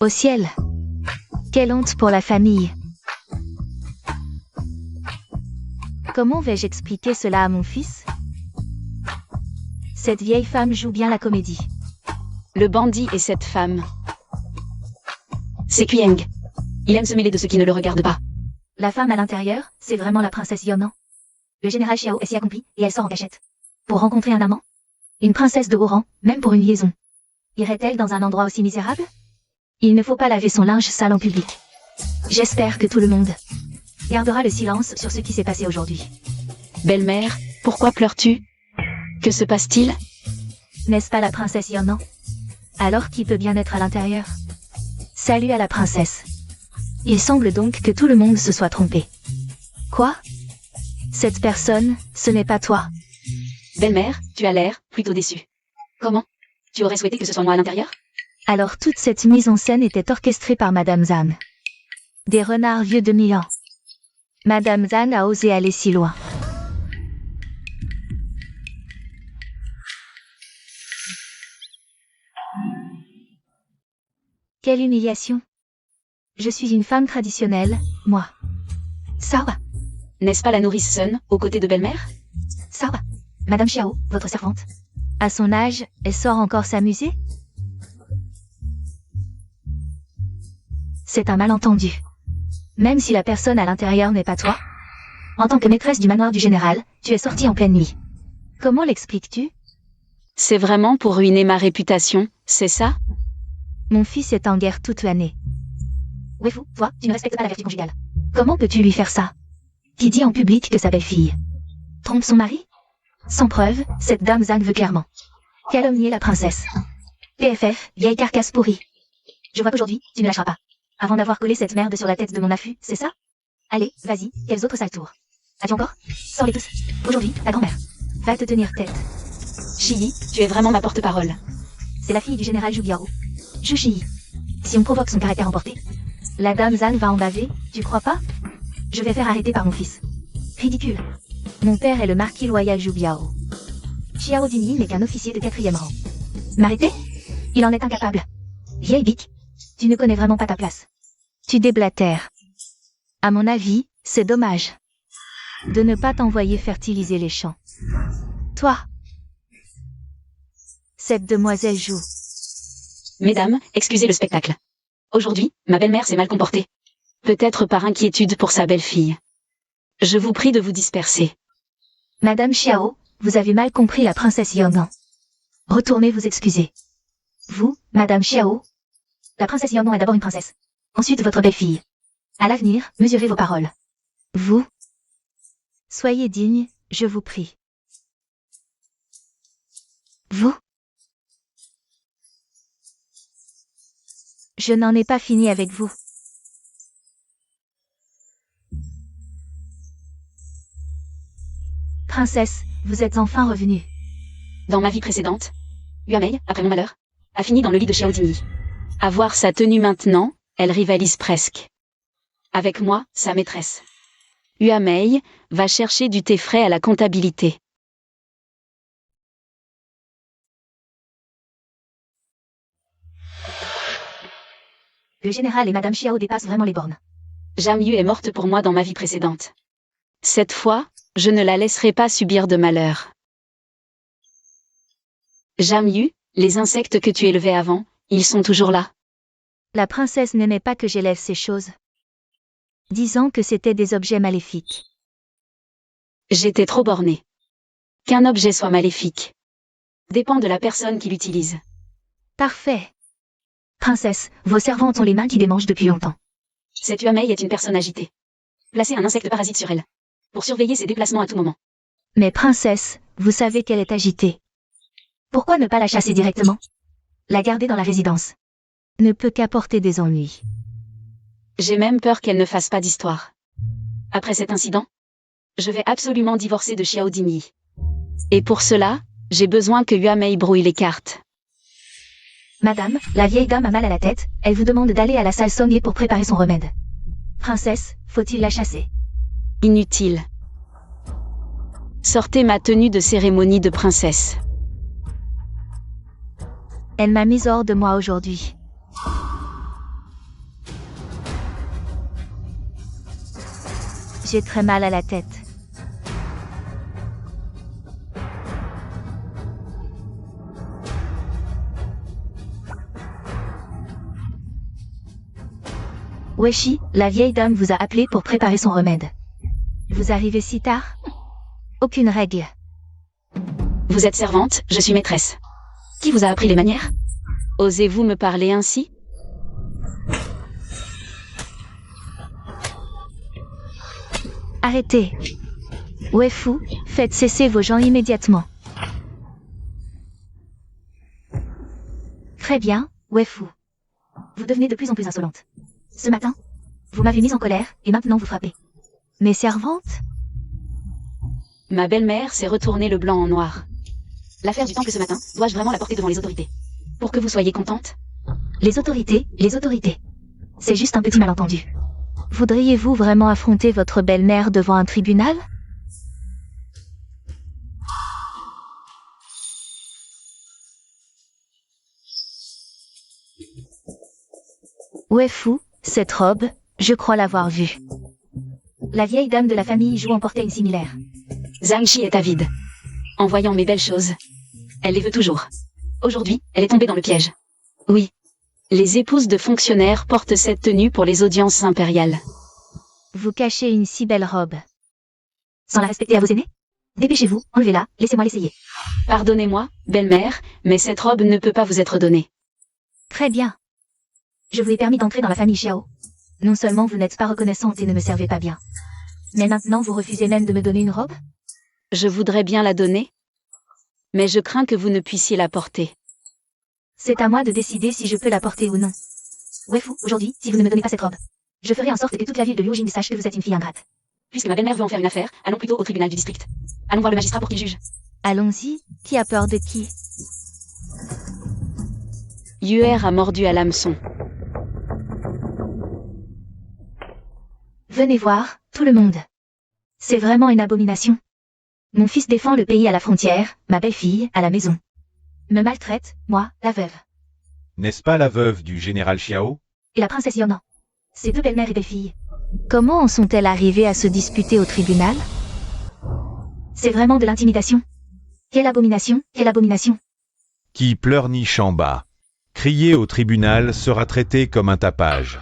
Au ciel! Quelle honte pour la famille! Comment vais-je expliquer cela à mon fils? Cette vieille femme joue bien la comédie. Le bandit et cette femme. C'est Quyeng. Il aime se mêler de ceux qui ne le regardent pas. La femme à l'intérieur, c'est vraiment la princesse Yonan. Le général Xiao est si accompli, et elle sort en cachette. Pour rencontrer un amant? Une princesse de haut rang, même pour une liaison. Irait-elle dans un endroit aussi misérable? Il ne faut pas laver son linge sale en public. J'espère que tout le monde gardera le silence sur ce qui s'est passé aujourd'hui. Belle-mère, pourquoi pleures-tu? Que se passe-t-il? N'est-ce pas la princesse Yonan? Alors qui peut bien être à l'intérieur? Salut à la princesse. Il semble donc que tout le monde se soit trompé. Quoi? Cette personne, ce n'est pas toi. Belle-mère, tu as l'air plutôt déçue. Comment? Tu aurais souhaité que ce soit moi à l'intérieur? Alors toute cette mise en scène était orchestrée par Madame Zhang. Des renards vieux de 1000 ans. Madame Zhang a osé aller si loin. Quelle humiliation! Je suis une femme traditionnelle, moi. Sawa. N'est-ce pas la nourrice Sun, aux côtés de belle-mère? Sawa. Madame Xiao, votre servante. À son âge, elle sort encore s'amuser? C'est un malentendu. Même si la personne à l'intérieur n'est pas toi. En tant que maîtresse du manoir du général, tu es sortie en pleine nuit. Comment l'expliques-tu? C'est vraiment pour ruiner ma réputation, c'est ça? Mon fils est en guerre toute l'année. Wefu, toi, tu ne respectes pas la vertu conjugale. Comment peux-tu lui faire ça? Qui dit en public que sa belle-fille trompe son mari? Sans preuve, cette dame Zhang veut clairement calomnier la princesse. PFF, vieille carcasse pourrie. Je vois qu'aujourd'hui, tu ne lâcheras pas. Avant d'avoir collé cette merde sur la tête de mon affût, c'est ça? Allez, vas-y, quels autres sales tours? As-tu encore? Sors-les tous. Aujourd'hui, ta grand-mère va te tenir tête. Shi, tu es vraiment ma porte-parole. C'est la fille du général Zhu Biao. Zhu Shi. Si on provoque son caractère emporté, la dame Zhang va en baver, tu crois pas? Je vais faire arrêter par mon fils. Ridicule. Mon père est le marquis loyal Zhu Biao. Xiao Dini n'est qu'un officier de 4e rang. M'arrêter? Il en est incapable. Vieille bique. Tu ne connais vraiment pas ta place. Tu déblatères. À mon avis, c'est dommage de ne pas t'envoyer fertiliser les champs. Toi. Cette demoiselle joue. Mesdames, excusez le spectacle. Aujourd'hui, ma belle-mère s'est mal comportée. Peut-être par inquiétude pour sa belle-fille. Je vous prie de vous disperser. Madame Xiao, vous avez mal compris la princesse Yonan. Retournez vous excuser. Vous, Madame Xiao. La princesse Yonan est d'abord une princesse. Ensuite votre belle-fille. À l'avenir, mesurez vos paroles. Vous. Soyez digne, je vous prie. Vous. Je n'en ai pas fini avec vous. Princesse, vous êtes enfin revenue. Dans ma vie précédente, Yuamei, après mon malheur, a fini dans le lit de Xiao Dini. À voir sa tenue maintenant, elle rivalise presque. Avec moi, sa maîtresse. Yuamei va chercher du thé frais à la comptabilité. Le général et Madame Xiao dépassent vraiment les bornes. Zhang Yu est morte pour moi dans ma vie précédente. Cette fois, je ne la laisserai pas subir de malheur. Zhang Yu, les insectes que tu élevais avant, ils sont toujours là. La princesse n'aimait pas que j'élève ces choses, disant que c'étaient des objets maléfiques. J'étais trop bornée. Qu'un objet soit maléfique dépend de la personne qui l'utilise. Parfait. Princesse, vos servantes ont les mains qui démangent depuis longtemps. Cette Yuamei est une personne agitée. Placez un insecte parasite sur elle, pour surveiller ses déplacements à tout moment. Mais princesse, vous savez qu'elle est agitée. Pourquoi ne pas la chasser directement? La garder dans la résidence ne peut qu'apporter des ennuis. J'ai même peur qu'elle ne fasse pas d'histoire. Après cet incident, je vais absolument divorcer de Xiao Dini. Et pour cela, j'ai besoin que Yuamei brouille les cartes. Madame, la vieille dame a mal à la tête, elle vous demande d'aller à la salle Sommier pour préparer son remède. Princesse, faut-il la chasser? Inutile. Sortez ma tenue de cérémonie de princesse. Elle m'a mise hors de moi aujourd'hui. J'ai très mal à la tête. Weshi, la vieille dame vous a appelé pour préparer son remède. Vous arrivez si tard? Aucune règle. Vous êtes servante, je suis maîtresse. Qui vous a appris les manières? Osez-vous me parler ainsi? Arrêtez. Wefu, faites cesser vos gens immédiatement. Très bien, Wefu. Vous devenez de plus en plus insolente. Ce matin, vous m'avez mise en colère, et maintenant vous frappez. Mes servantes? Ma belle-mère s'est retournée le blanc en noir. L'affaire du temple ce matin, dois-je vraiment la porter devant les autorités? Pour que vous soyez contente? Les autorités. C'est juste un petit malentendu. Voudriez-vous vraiment affronter votre belle-mère devant un tribunal? Wefu, cette robe, je crois l'avoir vue. La vieille dame de la famille joue en porter une similaire. Zhang Shi est avide. En voyant mes belles choses. Elle les veut toujours. Aujourd'hui, elle est tombée dans le piège. Oui. Les épouses de fonctionnaires portent cette tenue pour les audiences impériales. Vous cachez une si belle robe. Sans la respecter à vos aînés? Dépêchez-vous, enlevez-la, laissez-moi l'essayer. Pardonnez-moi, belle-mère, mais cette robe ne peut pas vous être donnée. Très bien. Je vous ai permis d'entrer dans la famille Xiao. Non seulement vous n'êtes pas reconnaissante et ne me servez pas bien, mais maintenant vous refusez même de me donner une robe? Je voudrais bien la donner, mais je crains que vous ne puissiez la porter. C'est à moi de décider si je peux la porter ou non. Wefu, aujourd'hui, si vous ne me donnez pas cette robe, je ferai en sorte que toute la ville de Liujing sache que vous êtes une fille ingrate. Puisque ma belle-mère veut en faire une affaire, allons plutôt au tribunal du district. Allons voir le magistrat pour qu'il juge. Allons-y, qui a peur de qui? Yuer a mordu à l'hameçon. Venez voir, tout le monde. C'est vraiment une abomination. Mon fils défend le pays à la frontière, ma belle-fille à la maison. Me maltraite, moi, la veuve. N'est-ce pas la veuve du général Xiao? Et la princesse Yonan. Ces deux belles-mères et belles-filles. Comment en sont-elles arrivées à se disputer au tribunal? C'est vraiment de l'intimidation. Quelle abomination, quelle abomination. Qui pleurniche en bas. Crier au tribunal sera traité comme un tapage.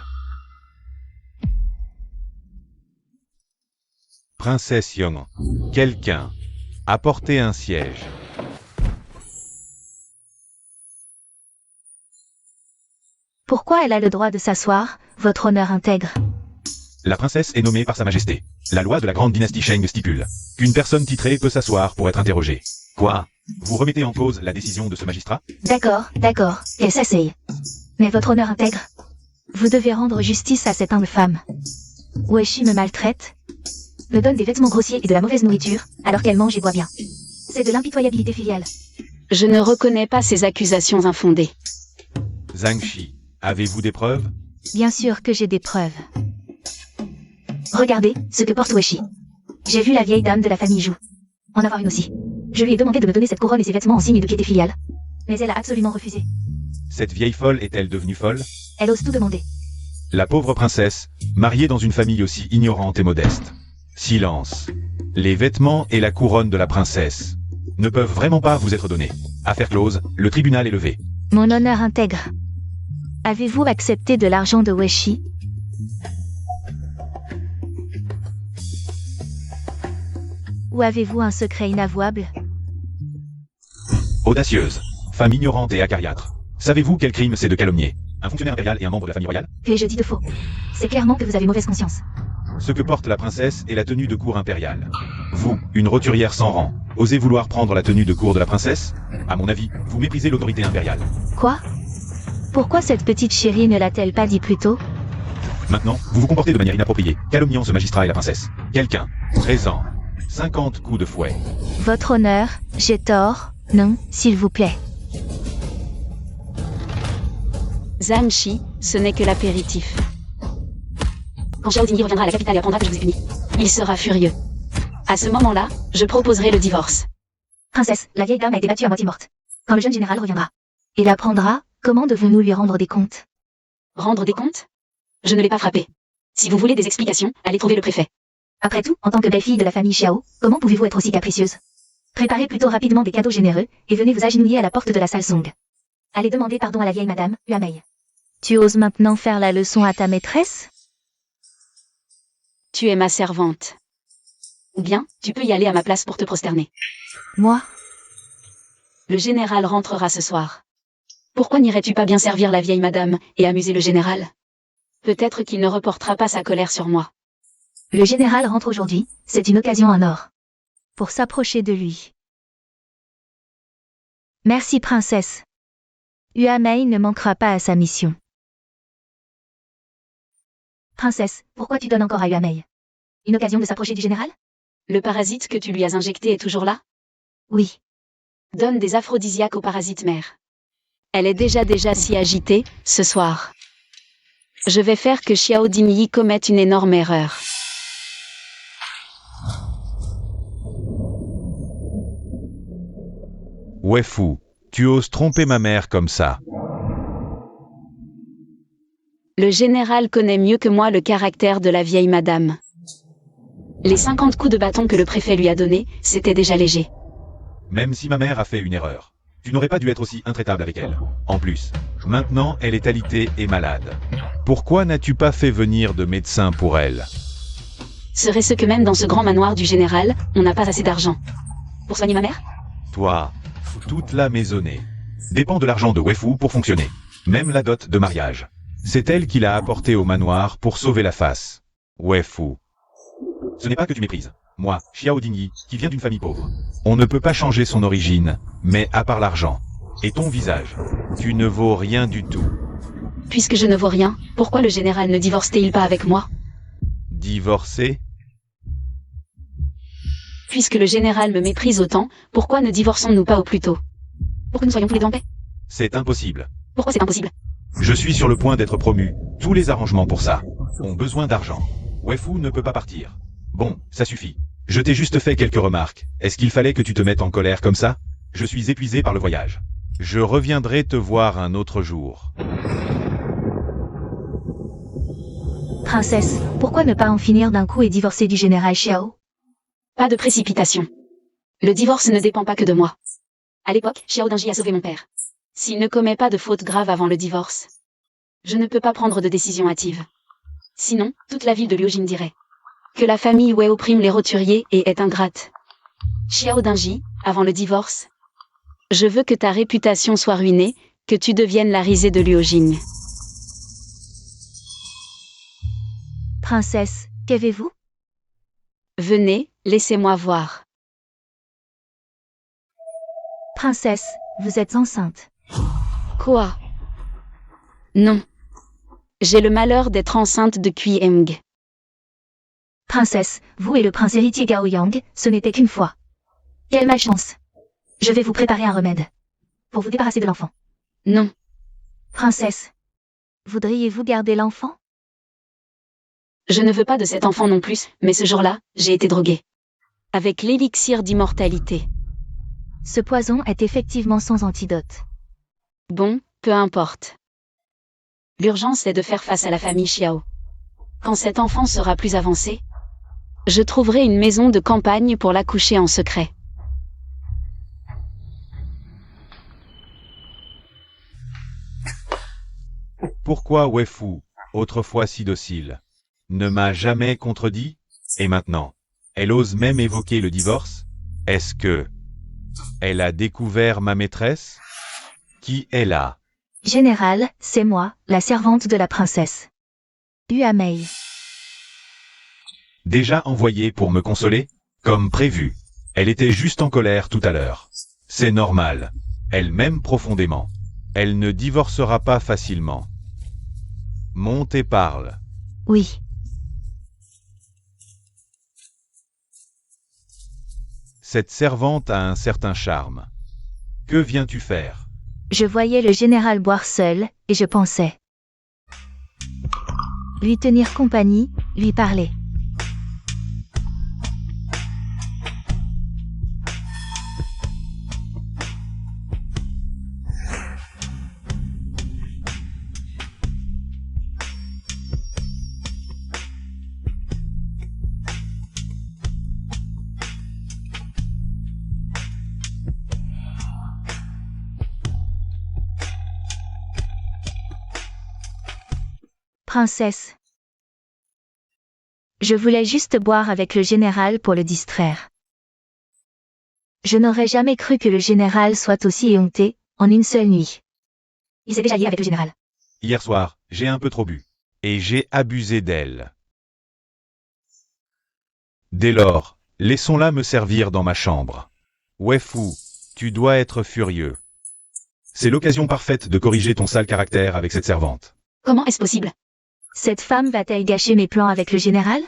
Princesse Yonan, quelqu'un, apportez un siège. Pourquoi elle a le droit de s'asseoir, votre honneur intègre? La princesse est nommée par Sa Majesté. La loi de la grande dynastie Sheng stipule qu'une personne titrée peut s'asseoir pour être interrogée. Quoi? Vous remettez en cause la décision de ce magistrat? D'accord, qu'elle s'asseye. Mais votre honneur intègre, vous devez rendre justice à cette humble femme. Weshi me maltraite, me donne des vêtements grossiers et de la mauvaise nourriture, alors qu'elle mange et boit bien. C'est de l'impitoyabilité filiale. Je ne reconnais pas ces accusations infondées. Zhang Shi, avez-vous des preuves? Bien sûr que j'ai des preuves. Regardez ce que porte Weshi. J'ai vu la vieille dame de la famille Zhou en avoir une aussi. Je lui ai demandé de me donner cette couronne et ces vêtements en signe de piété filiale. Mais elle a absolument refusé. Cette vieille folle est-elle devenue folle? Elle ose tout demander. La pauvre princesse, mariée dans une famille aussi ignorante et modeste. Silence. Les vêtements et la couronne de la princesse ne peuvent vraiment pas vous être donnés. Affaire close, le tribunal est levé. Mon honneur intègre. Avez-vous accepté de l'argent de Weshi? Ou avez-vous un secret inavouable? Audacieuse, femme ignorante et acariâtre. Savez-vous quel crime c'est de calomnier un fonctionnaire impérial et un membre de la famille royale? Que je dis de faux. C'est clairement que vous avez mauvaise conscience. Ce que porte la princesse est la tenue de cour impériale. Vous, une roturière sans rang, osez vouloir prendre la tenue de cour de la princesse? À mon avis, vous méprisez l'autorité impériale. Quoi? Pourquoi cette petite chérie ne l'a-t-elle pas dit plus tôt? Maintenant, vous vous comportez de manière inappropriée, calomniant ce magistrat et la princesse. Quelqu'un, présent, 50 coups de fouet. Votre honneur, j'ai tort, non, s'il vous plaît. Zhang Shi, ce n'est que l'apéritif. Quand Xiao Dini reviendra à la capitale et apprendra que je vous ai puni, il sera furieux. À ce moment-là, je proposerai le divorce. Princesse, la vieille dame a été battue à moitié morte. Quand le jeune général reviendra, il apprendra comment devons-nous lui rendre des comptes. Rendre des comptes? Je ne l'ai pas frappé. Si vous voulez des explications, allez trouver le préfet. Après tout, en tant que belle-fille de la famille Xiao, comment pouvez-vous être aussi capricieuse? Préparez plutôt rapidement des cadeaux généreux, et venez vous agenouiller à la porte de la salle Song. Allez demander pardon à la vieille madame, Yuamei. Tu oses maintenant faire la leçon à ta maîtresse? Tu es ma servante. Ou bien, tu peux y aller à ma place pour te prosterner. Moi? Le général rentrera ce soir. Pourquoi n'irais-tu pas bien servir la vieille madame, et amuser le général? Peut-être qu'il ne reportera pas sa colère sur moi. Le général rentre aujourd'hui, c'est une occasion en or. Pour s'approcher de lui. Merci princesse. Yuamei ne manquera pas à sa mission. Princesse, pourquoi tu donnes encore à Yuamei? Une occasion de s'approcher du général? Le parasite que tu lui as injecté est toujours là? Oui. Donne des aphrodisiaques au parasite mère. Elle est déjà si agitée, ce soir. Je vais faire que Xiao Dingyi commette une énorme erreur. Weifu, tu oses tromper ma mère comme ça. Le général connaît mieux que moi le caractère de la vieille madame. Les 50 coups de bâton que le préfet lui a donnés, c'était déjà léger. Même si ma mère a fait une erreur, tu n'aurais pas dû être aussi intraitable avec elle. En plus, maintenant elle est alitée et malade. Pourquoi n'as-tu pas fait venir de médecin pour elle? Serait-ce que même dans ce grand manoir du général, on n'a pas assez d'argent pour soigner ma mère? Toi, toute la maisonnée, dépend de l'argent de Weifu pour fonctionner. Même la dot de mariage. C'est elle qui l'a apporté au manoir pour sauver la face. Weifu. Ce n'est pas que tu méprises. Moi, Xiao Dingyi, qui vient d'une famille pauvre. On ne peut pas changer son origine, mais à part l'argent. Et ton visage. Tu ne vaux rien du tout. Puisque je ne vaux rien, pourquoi le général ne divorce-t-il pas avec moi? Divorcer? Puisque le général me méprise autant, pourquoi ne divorçons-nous pas au plus tôt? Pour que nous soyons tous les deux en paix? C'est impossible. Pourquoi c'est impossible? Je suis sur le point d'être promu. Tous les arrangements pour ça ont besoin d'argent. Weifu ne peut pas partir. Bon, ça suffit. Je t'ai juste fait quelques remarques. Est-ce qu'il fallait que tu te mettes en colère comme ça? Je suis épuisé par le voyage. Je reviendrai te voir un autre jour. Princesse, pourquoi ne pas en finir d'un coup et divorcer du général Xiao? Pas de précipitation. Le divorce ne dépend pas que de moi. À l'époque, Xiao Dingyi a sauvé mon père. S'il ne commet pas de faute grave avant le divorce, je ne peux pas prendre de décision hâtive. Sinon, toute la ville de Liujin dirait que la famille Wei opprime les roturiers et est ingrate. Xiao Dingyi, avant le divorce, je veux que ta réputation soit ruinée, que tu deviennes la risée de Liujin. Princesse, qu'avez-vous? Venez, laissez-moi voir. Princesse, vous êtes enceinte. Quoi? Non. J'ai le malheur d'être enceinte de Kui Heng. Princesse, vous et le prince héritier Gao Yang, ce n'était qu'une fois. Quelle malchance. Je vais vous préparer un remède. Pour vous débarrasser de l'enfant. Non. Princesse. Voudriez-vous garder l'enfant? Je ne veux pas de cet enfant non plus, mais ce jour-là, j'ai été droguée. Avec l'élixir d'immortalité. Ce poison est effectivement sans antidote. Bon, peu importe. L'urgence est de faire face à la famille Xiao. Quand cet enfant sera plus avancé, je trouverai une maison de campagne pour l'accoucher en secret. Pourquoi Weifu, autrefois si docile, ne m'a jamais contredit? Et maintenant, elle ose même évoquer le divorce? Est-ce que elle a découvert ma maîtresse? Qui est là? Général, c'est moi, la servante de la princesse. Yuamei. Déjà envoyée pour me consoler? Comme prévu. Elle était juste en colère tout à l'heure. C'est normal. Elle m'aime profondément. Elle ne divorcera pas facilement. Monte et parle. Oui. Cette servante a un certain charme. Que viens-tu faire? Je voyais le général boire seul, et je pensais lui tenir compagnie, lui parler. Princesse. Je voulais juste boire avec le général pour le distraire. Je n'aurais jamais cru que le général soit aussi éhonté, en une seule nuit. Il s'est déjà lié avec le général. Hier soir, j'ai un peu trop bu. Et j'ai abusé d'elle. Dès lors, laissons-la me servir dans ma chambre. Ouais fou, tu dois être furieux. C'est l'occasion parfaite de corriger ton sale caractère avec cette servante. Comment est-ce possible? Cette femme va-t-elle gâcher mes plans avec le général?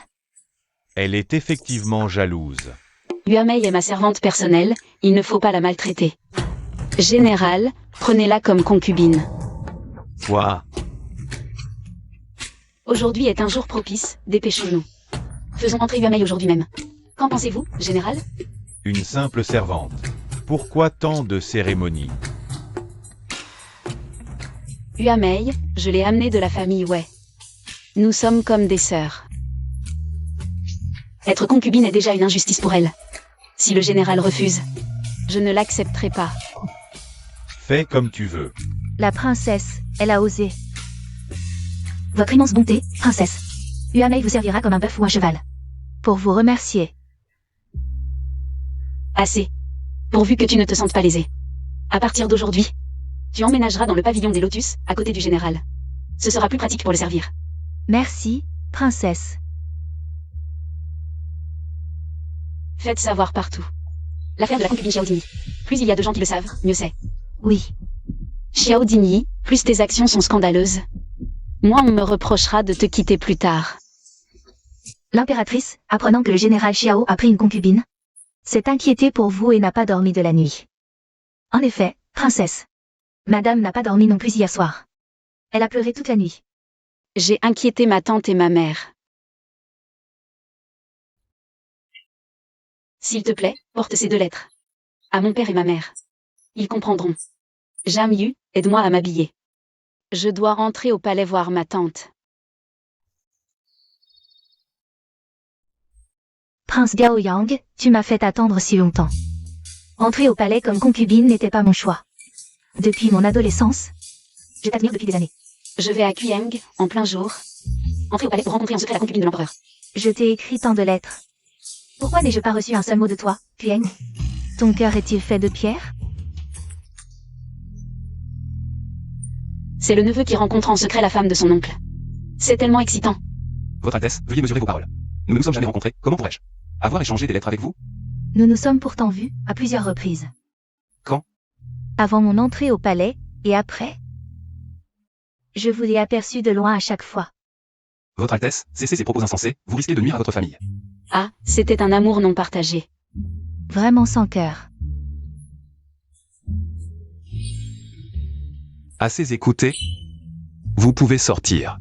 Elle est effectivement jalouse. Yuamei est ma servante personnelle, il ne faut pas la maltraiter. Général, prenez-la comme concubine. Quoi? Aujourd'hui est un jour propice, dépêchons-nous. Faisons entrer Yuamei aujourd'hui même. Qu'en pensez-vous, général? Une simple servante. Pourquoi tant de cérémonies? Yuamei, je l'ai amenée de la famille Wei. Nous sommes comme des sœurs. Être concubine est déjà une injustice pour elle. Si le général refuse, je ne l'accepterai pas. Fais comme tu veux. La princesse, elle a osé. Votre immense bonté, princesse. Yuamei vous servira comme un bœuf ou un cheval. Pour vous remercier. Assez. Pourvu que tu ne te sentes pas lésé. À partir d'aujourd'hui, tu emménageras dans le pavillon des Lotus, à côté du général. Ce sera plus pratique pour le servir. Merci, princesse. Faites savoir partout. L'affaire de la concubine Xiao Dingyi. Plus il y a de gens qui le savent, mieux c'est. Oui. Xiao Dingyi, plus tes actions sont scandaleuses, moins on me reprochera de te quitter plus tard. L'impératrice, apprenant que le général Xiao a pris une concubine, s'est inquiétée pour vous et n'a pas dormi de la nuit. En effet, princesse. Madame n'a pas dormi non plus hier soir. Elle a pleuré toute la nuit. J'ai inquiété ma tante et ma mère. S'il te plaît, porte ces 2 lettres. À mon père et ma mère. Ils comprendront. Jamyu, aide-moi à m'habiller. Je dois rentrer au palais voir ma tante. Prince Gao Yang, tu m'as fait attendre si longtemps. Entrer au palais comme concubine n'était pas mon choix. Depuis mon adolescence, je t'admire depuis des années. Je vais à Quyang, en plein jour. Entrer au palais pour rencontrer en secret la concubine de l'empereur. Je t'ai écrit tant de lettres. Pourquoi n'ai-je pas reçu un seul mot de toi, Quyang? Ton cœur est-il fait de pierre? C'est le neveu qui rencontre en secret la femme de son oncle. C'est tellement excitant. Votre Altesse, veuillez mesurer vos paroles. Nous ne nous sommes jamais rencontrés, comment pourrais-je avoir échangé des lettres avec vous? Nous nous sommes pourtant vus, à plusieurs reprises. Quand? Avant mon entrée au palais, et après? Je vous l'ai aperçu de loin à chaque fois. Votre Altesse, cessez ces propos insensés, vous risquez de nuire à votre famille. Ah, c'était un amour non partagé. Vraiment sans cœur. Assez écouté. Vous pouvez sortir.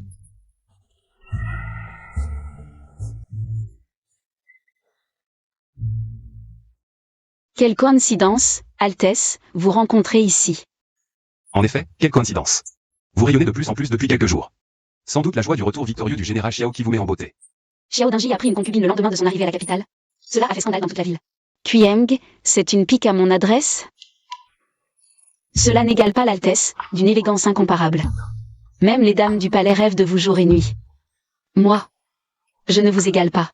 Quelle coïncidence, Altesse, vous rencontrez ici. En effet, quelle coïncidence. Vous rayonnez de plus en plus depuis quelques jours. Sans doute la joie du retour victorieux du général Xiao qui vous met en beauté. Xiao Dingyi a pris une concubine le lendemain de son arrivée à la capitale. Cela a fait scandale dans toute la ville. Quyang, c'est une pique à mon adresse? Cela n'égale pas l'altesse, d'une élégance incomparable. Même les dames du palais rêvent de vous jour et nuit. Moi, je ne vous égale pas.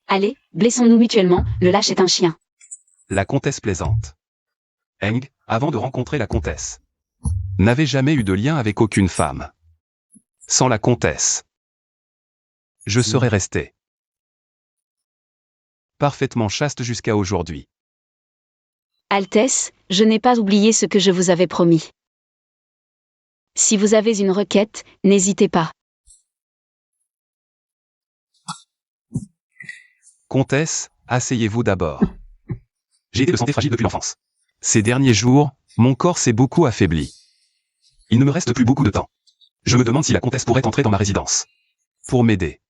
Allez, blessons-nous mutuellement, le lâche est un chien. La comtesse plaisante. Eng, avant de rencontrer la comtesse, n'avait jamais eu de lien avec aucune femme. Sans la comtesse, je serais resté parfaitement chaste jusqu'à aujourd'hui. Altesse, je n'ai pas oublié ce que je vous avais promis. Si vous avez une requête, n'hésitez pas. Comtesse, asseyez-vous d'abord. J'ai été de santé fragile depuis l'enfance. Ces derniers jours, mon corps s'est beaucoup affaibli. Il ne me reste plus beaucoup de temps. Je me demande si la comtesse pourrait entrer dans ma résidence. Pour m'aider.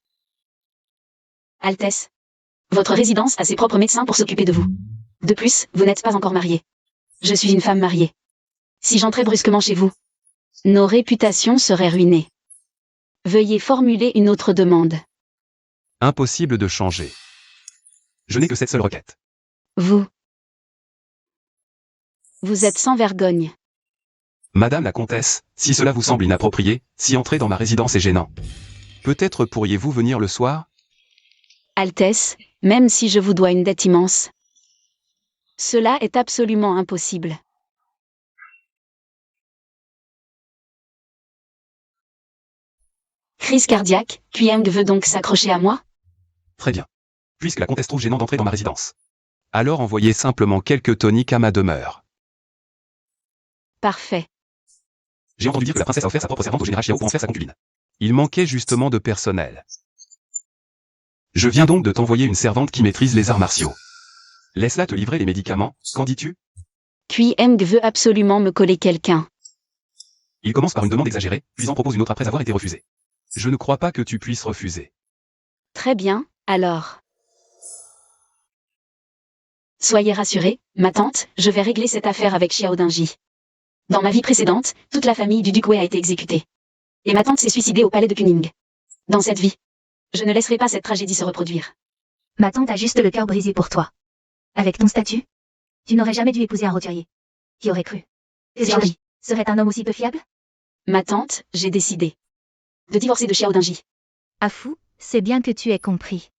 Altesse, votre résidence a ses propres médecins pour s'occuper de vous. De plus, vous n'êtes pas encore marié. Je suis une femme mariée. Si j'entrais brusquement chez vous, nos réputations seraient ruinées. Veuillez formuler une autre demande. Impossible de changer. Je n'ai que cette seule requête. Vous êtes sans vergogne. Madame la comtesse, si cela vous semble inapproprié, si entrer dans ma résidence est gênant, Peut-être pourriez-vous venir le soir? Altesse, même si je vous dois une dette immense. Cela est absolument impossible. Crise cardiaque, Quyang veut donc s'accrocher à moi? Très bien. Puisque la comtesse trouve gênant d'entrer dans ma résidence. Alors envoyez simplement quelques toniques à ma demeure. Parfait. J'ai entendu dire que la princesse a offert sa propre servante au général Xiao pour en faire sa concubine. Il manquait justement de personnel. Je viens donc de t'envoyer une servante qui maîtrise les arts martiaux. Laisse-la te livrer les médicaments, qu'en dis-tu? Quyang veut absolument me coller quelqu'un. Il commence par une demande exagérée, puis en propose une autre après avoir été refusé. Je ne crois pas que tu puisses refuser. Très bien, alors. Soyez rassurés, ma tante, je vais régler cette affaire avec Xiao Dingji. Dans ma vie précédente, toute la famille du duc Wei a été exécutée. Et ma tante s'est suicidée au palais de Kuning. Dans cette vie, je ne laisserai pas cette tragédie se reproduire. Ma tante a juste le cœur brisé pour toi. Avec ton statut, tu n'aurais jamais dû épouser un roturier. Qui aurait cru que Xiao Dingji serait un homme aussi peu fiable? Ma tante, j'ai décidé de divorcer de Xiao Dingji. Ah fou, c'est bien que tu aies compris.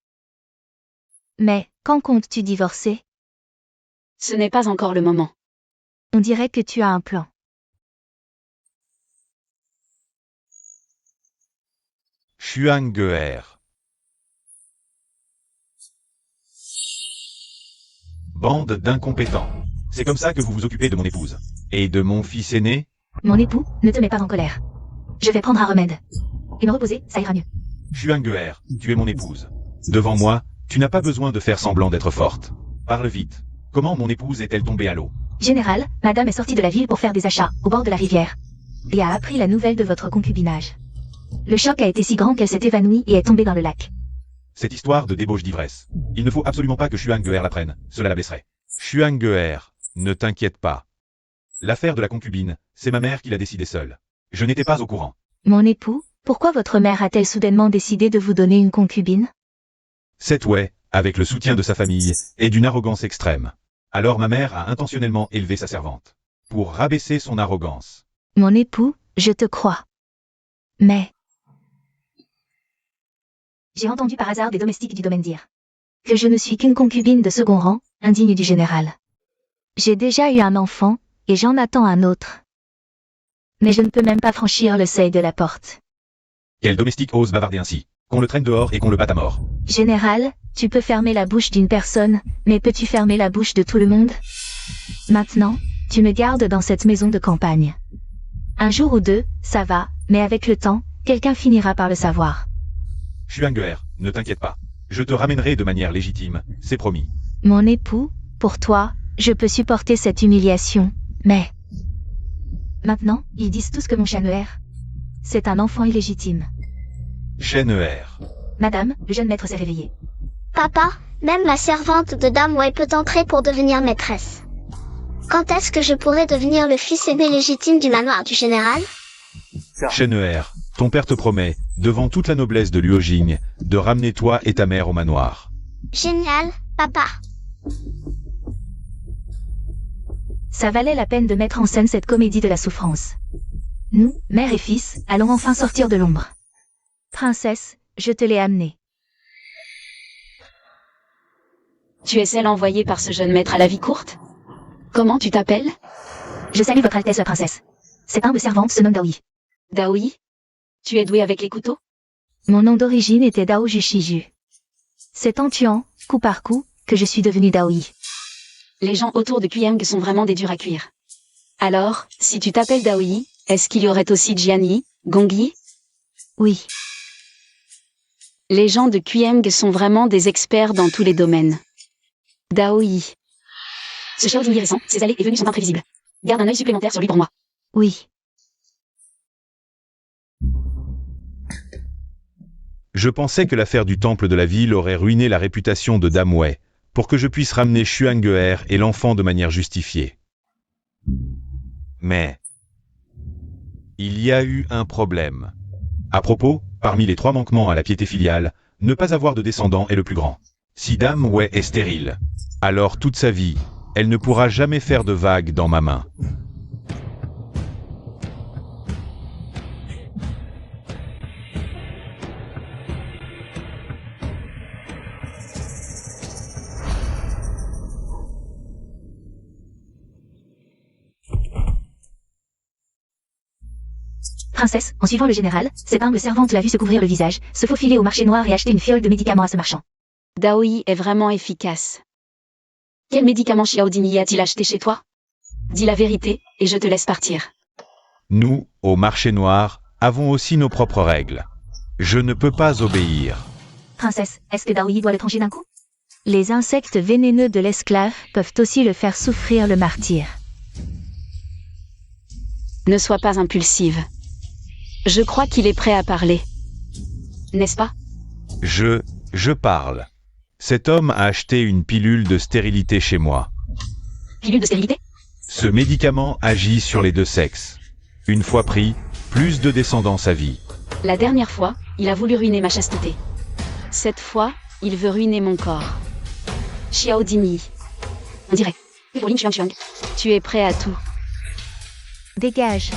Mais, quand comptes-tu divorcer? Ce n'est pas encore le moment. On dirait que tu as un plan. Xuanguer. Bande d'incompétents. C'est comme ça que vous vous occupez de mon épouse. Et de mon fils aîné? Mon époux, ne te mets pas en colère. Je vais prendre un remède. Et me reposer, ça ira mieux. Xuanguer, tu es mon épouse. Devant moi, tu n'as pas besoin de faire semblant d'être forte. Parle vite. Comment mon épouse est-elle tombée à l'eau? Général, madame est sortie de la ville pour faire des achats, au bord de la rivière. Et a appris la nouvelle de votre concubinage. Le choc a été si grand qu'elle s'est évanouie et est tombée dans le lac. Cette histoire de débauche d'ivresse. Il ne faut absolument pas que Xuanguer l'apprenne. Cela la blesserait. Xuanguer, ne t'inquiète pas. L'affaire de la concubine, c'est ma mère qui l'a décidé seule. Je n'étais pas au courant. Mon époux, pourquoi votre mère a-t-elle soudainement décidé de vous donner une concubine? Cette Wei, avec le soutien de sa famille, est d'une arrogance extrême. Alors ma mère a intentionnellement élevé sa servante. Pour rabaisser son arrogance. Mon époux, je te crois. Mais, J'ai entendu par hasard des domestiques du domaine dire que je ne suis qu'une concubine de second rang, indigne du général. J'ai déjà eu un enfant, et j'en attends un autre. Mais je ne peux même pas franchir le seuil de la porte. Quel domestique ose bavarder ainsi? Qu'on le traîne dehors et qu'on le batte à mort. Général, tu peux fermer la bouche d'une personne, mais peux-tu fermer la bouche de tout le monde? Maintenant, tu me gardes dans cette maison de campagne. Un jour ou deux, ça va, mais avec le temps, quelqu'un finira par le savoir. Xuanguer, ne t'inquiète pas. Je te ramènerai de manière légitime, c'est promis. Mon époux, pour toi, je peux supporter cette humiliation, mais maintenant, ils disent tous que mon Xuanguer, c'est un enfant illégitime. Xuanguer. madame, le jeune maître s'est réveillé. Papa, même la servante de Dame Wei peut entrer pour devenir maîtresse. Quand est-ce que je pourrai devenir le fils aîné légitime du manoir du général? Xuanguer, ton père te promet, devant toute la noblesse de Luojing, de ramener toi et ta mère au manoir. Génial, papa. Ça valait la peine de mettre en scène cette comédie de la souffrance. Nous, mère et fils, allons enfin sortir de l'ombre. Princesse, je te l'ai amenée. Tu es celle envoyée par ce jeune maître à la vie courte? Comment tu t'appelles? Je salue votre Altesse la princesse. Cette humble servante se nomme Daoyi. Daoyi? Tu es doué avec les couteaux? Mon nom d'origine était Dao Jushiju. C'est en tuant, coup par coup, que je suis devenue Daoyi. Les gens autour de Quyang sont vraiment des durs à cuire. Alors, si tu t'appelles Daoyi, est-ce qu'il y aurait aussi Jianyi, Gongyi? Oui. Les gens de Quyang sont vraiment des experts dans tous les domaines. Daoyi. Ce Xiao Dingyi récent, ses allées et venues sont imprévisibles. Garde un œil supplémentaire sur lui pour moi. Oui. Je pensais que l'affaire du temple de la ville aurait ruiné la réputation de Dame Wei, pour que je puisse ramener Xuanguer et l'enfant de manière justifiée. Mais il y a eu un problème. À propos, parmi les 3 manquements à la piété filiale, ne pas avoir de descendant est le plus grand. Si Dame Wei est stérile, alors toute sa vie, elle ne pourra jamais faire de vagues dans ma main. Princesse, en suivant le général, cette humble servante l'a vu se couvrir le visage, se faufiler au marché noir et acheter une fiole de médicaments à ce marchand. Daoyi est vraiment efficace. Quel médicament Xiaodini a-t-il acheté chez toi? Dis la vérité, et je te laisse partir. Nous, au marché noir, avons aussi nos propres règles. Je ne peux pas obéir. Princesse, est-ce que Daoyi doit le trancher d'un coup? Les insectes vénéneux de l'esclave peuvent aussi le faire souffrir le martyre. Ne sois pas impulsive. Je crois qu'il est prêt à parler. N'est-ce pas? Je parle. Cet homme a acheté une pilule de stérilité chez moi. Pilule de stérilité? Ce médicament agit sur les deux sexes. Une fois pris, plus de descendance à vie. La dernière fois, il a voulu ruiner ma chasteté. Cette fois, il veut ruiner mon corps. Xiaodini. On dirait. Pauline Chuang. Tu es prêt à tout. Dégage.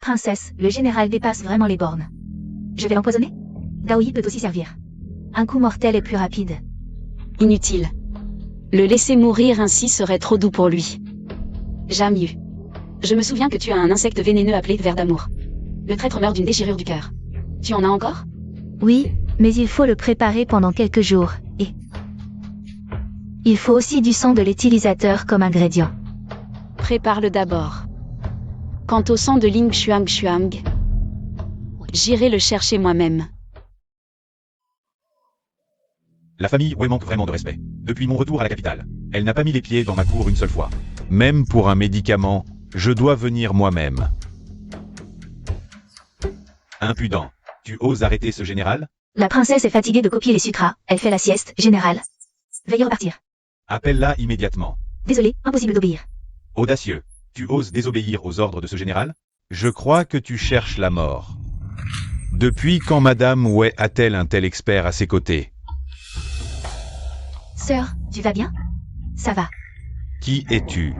Princesse, le général dépasse vraiment les bornes. Je vais l'empoisonner? Daoyi peut aussi servir. Un coup mortel est plus rapide. Inutile. Le laisser mourir ainsi serait trop doux pour lui. Jamyu. Je me souviens que tu as un insecte vénéneux appelé ver d'amour. Le traître meurt d'une déchirure du cœur. Tu en as encore? Oui, mais il faut le préparer pendant quelques jours, et... il faut aussi du sang de l'utilisateur comme ingrédient. Prépare-le d'abord. Quant au sang de Ling Xuang, j'irai le chercher moi-même. La famille Wei manque vraiment de respect. Depuis mon retour à la capitale, elle n'a pas mis les pieds dans ma cour une seule fois. Même pour un médicament, je dois venir moi-même. Impudent. Tu oses arrêter ce général? La princesse est fatiguée de copier les sutras, elle fait la sieste, général. Veuillez repartir. Appelle-la immédiatement. Désolé, impossible d'obéir. Audacieux. Tu oses désobéir aux ordres de ce général? Je crois que tu cherches la mort. Depuis quand Madame Wei a-t-elle un tel expert à ses côtés? Sœur, tu vas bien? Ça va. Qui es-tu?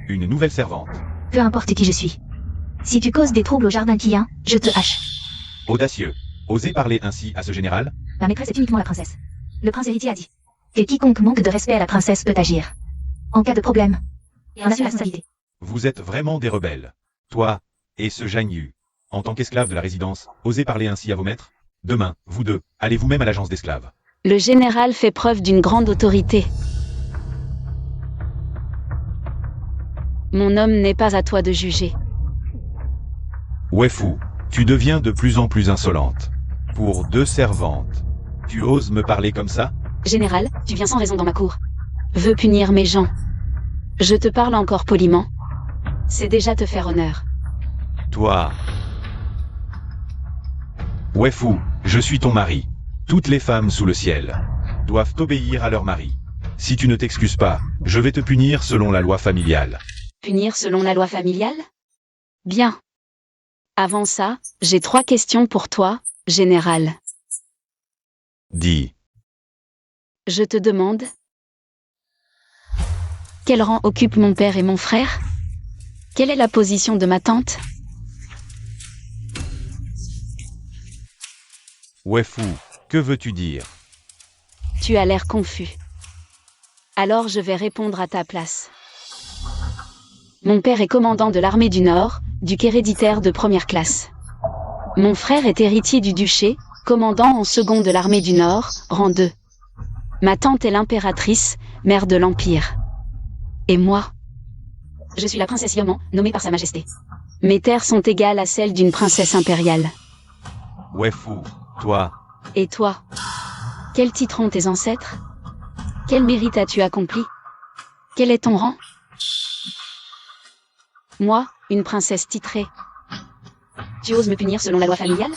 Une nouvelle servante. Peu importe qui je suis. Si tu causes des troubles au jardin Qian, je te hache. Audacieux. Osez parler ainsi à ce général? Ma maîtresse est uniquement la princesse. Le prince héritier a dit que quiconque manque de respect à la princesse peut agir. En cas de problème. Et en assume la responsabilité. Vous êtes vraiment des rebelles. Toi, et ce Janyu. En tant qu'esclave de la résidence, osez parler ainsi à vos maîtres? Demain, vous deux, allez vous-même à l'agence d'esclaves. Le général fait preuve d'une grande autorité. Mon homme n'est pas à toi de juger. Weifu, tu deviens de plus en plus insolente. Pour deux servantes, tu oses me parler comme ça? Général, tu viens sans raison dans ma cour. Veux punir mes gens. Je te parle encore poliment. C'est déjà te faire honneur. Toi. Weifu, je suis ton mari. Toutes les femmes sous le ciel doivent obéir à leur mari. Si tu ne t'excuses pas, je vais te punir selon la loi familiale. Punir selon la loi familiale? Bien. Avant ça, j'ai 3 questions pour toi, général. Dis. Je te demande... Quel rang occupent mon père et mon frère? Quelle est la position de ma tante? Weifu, que veux-tu dire? Tu as l'air confus. Alors je vais répondre à ta place. Mon père est commandant de l'armée du Nord, duc héréditaire de première classe. Mon frère est héritier du duché, commandant en second de l'armée du Nord, rang 2. Ma tante est l'impératrice, mère de l'Empire. Et moi? Je suis la princesse Yoman, nommée par Sa Majesté. Mes terres sont égales à celles d'une princesse impériale. Weifu, toi. Et toi? Quel titre ont tes ancêtres? Quel mérite as-tu accompli? Quel est ton rang? Moi, une princesse titrée. Tu oses me punir selon la loi familiale?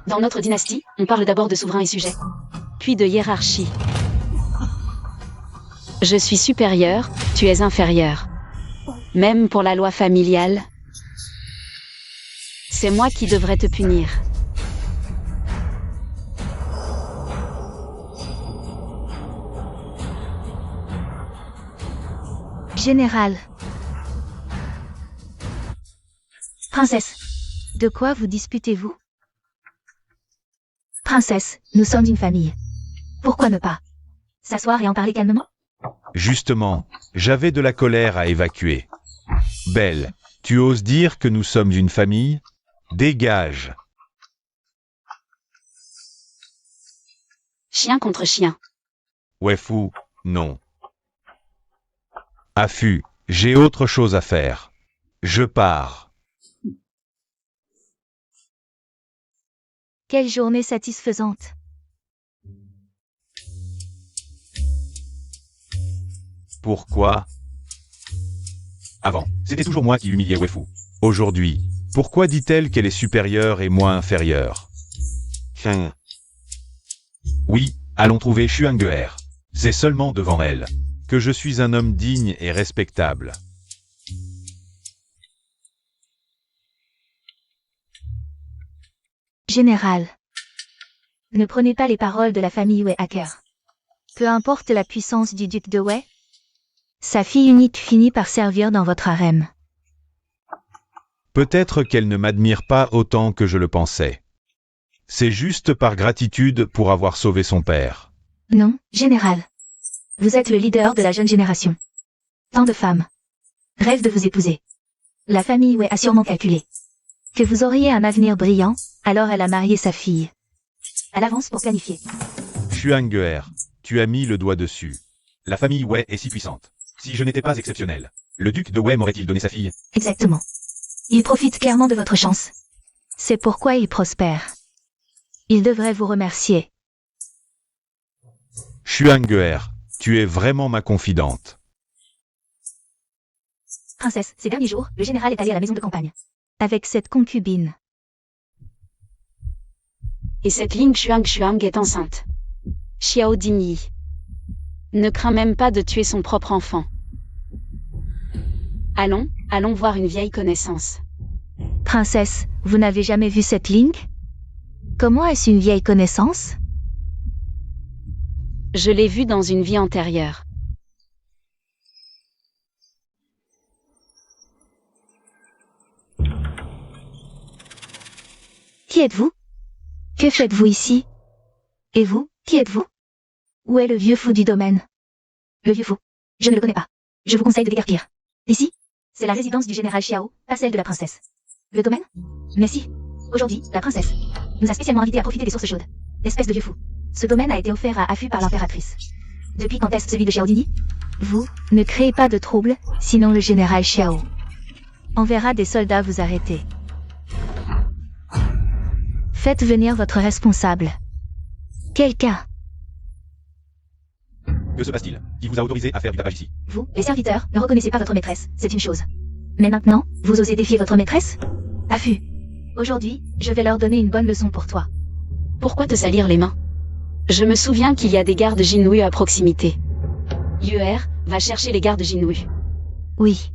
Dans notre dynastie, on parle d'abord de souverain et sujet, puis de hiérarchie. Je suis supérieur, tu es inférieur. Même pour la loi familiale, c'est moi qui devrais te punir. Général, Princesse. de quoi vous disputez-vous? Princesse, nous sommes une famille. Pourquoi ne pas s'asseoir et en parler calmement? Justement, j'avais de la colère à évacuer. Belle, Tu oses dire que nous sommes une famille? Dégage. Chien contre chien. Wefu, non. Affût, j'ai autre chose à faire. Je pars. Quelle journée satisfaisante. Pourquoi? Avant, c'était toujours moi qui humiliais Wefu. Aujourd'hui, pourquoi dit-elle qu'elle est supérieure et moi inférieure? Oui, allons trouver Xuanguer. C'est seulement devant elle que je suis un homme digne et respectable. Général. Ne prenez pas les paroles de la famille Wei à cœur. Peu importe la puissance du duc de Wei, sa fille unique finit par servir dans votre harem. Peut-être qu'elle ne m'admire pas autant que je le pensais. C'est juste par gratitude pour avoir sauvé son père. Non, général. Vous êtes le leader de la jeune génération. Tant de femmes rêvent de vous épouser. La famille Wei a sûrement calculé que vous auriez un avenir brillant, alors elle a marié sa fille. Elle avance pour planifier. Xuanguer, tu as mis le doigt dessus. La famille Wei est si puissante. Si je n'étais pas exceptionnel, le duc de Wei m'aurait-il donné sa fille? Exactement. Il profite clairement de votre chance. C'est pourquoi il prospère. Il devrait vous remercier. Xuanguer, tu es vraiment ma confidente. Princesse, ces derniers jours, le général est allé à la maison de campagne. Avec cette concubine. Et cette Ling Xuang est enceinte. Xiao Dingyi ne craint même pas de tuer son propre enfant. Allons voir une vieille connaissance. Princesse, vous n'avez jamais vu cette Ling? Comment est-ce une vieille connaissance? Je l'ai vue dans une vie antérieure. Qui êtes-vous? Que faites-vous ici? Et vous, qui êtes-vous? Où est le vieux fou du domaine? Le vieux fou. Je ne le connais pas. Je vous conseille de déguerpir. Ici, c'est la résidence du général Xiao, pas celle de la princesse. Le domaine? Mais si. Aujourd'hui, la princesse nous a spécialement invités à profiter des sources chaudes. Espèce de vieux fou. Ce domaine a été offert à Affût par l'impératrice. Depuis quand est-ce celui de Xiao Dingyi? Vous, ne créez pas de trouble, sinon le général Xiao enverra des soldats vous arrêter. Faites venir votre responsable. Quelqu'un. Que se passe-t-il? Qui vous a autorisé à faire du tapage ici? Vous, les serviteurs, ne reconnaissez pas votre maîtresse, c'est une chose. Mais maintenant, vous osez défier votre maîtresse? Affût. Aujourd'hui, je vais leur donner une bonne leçon pour toi. Pourquoi te salir les mains? Je me souviens qu'il y a des gardes Jinwu à proximité. Yuer, va chercher les gardes Jinwu. Oui.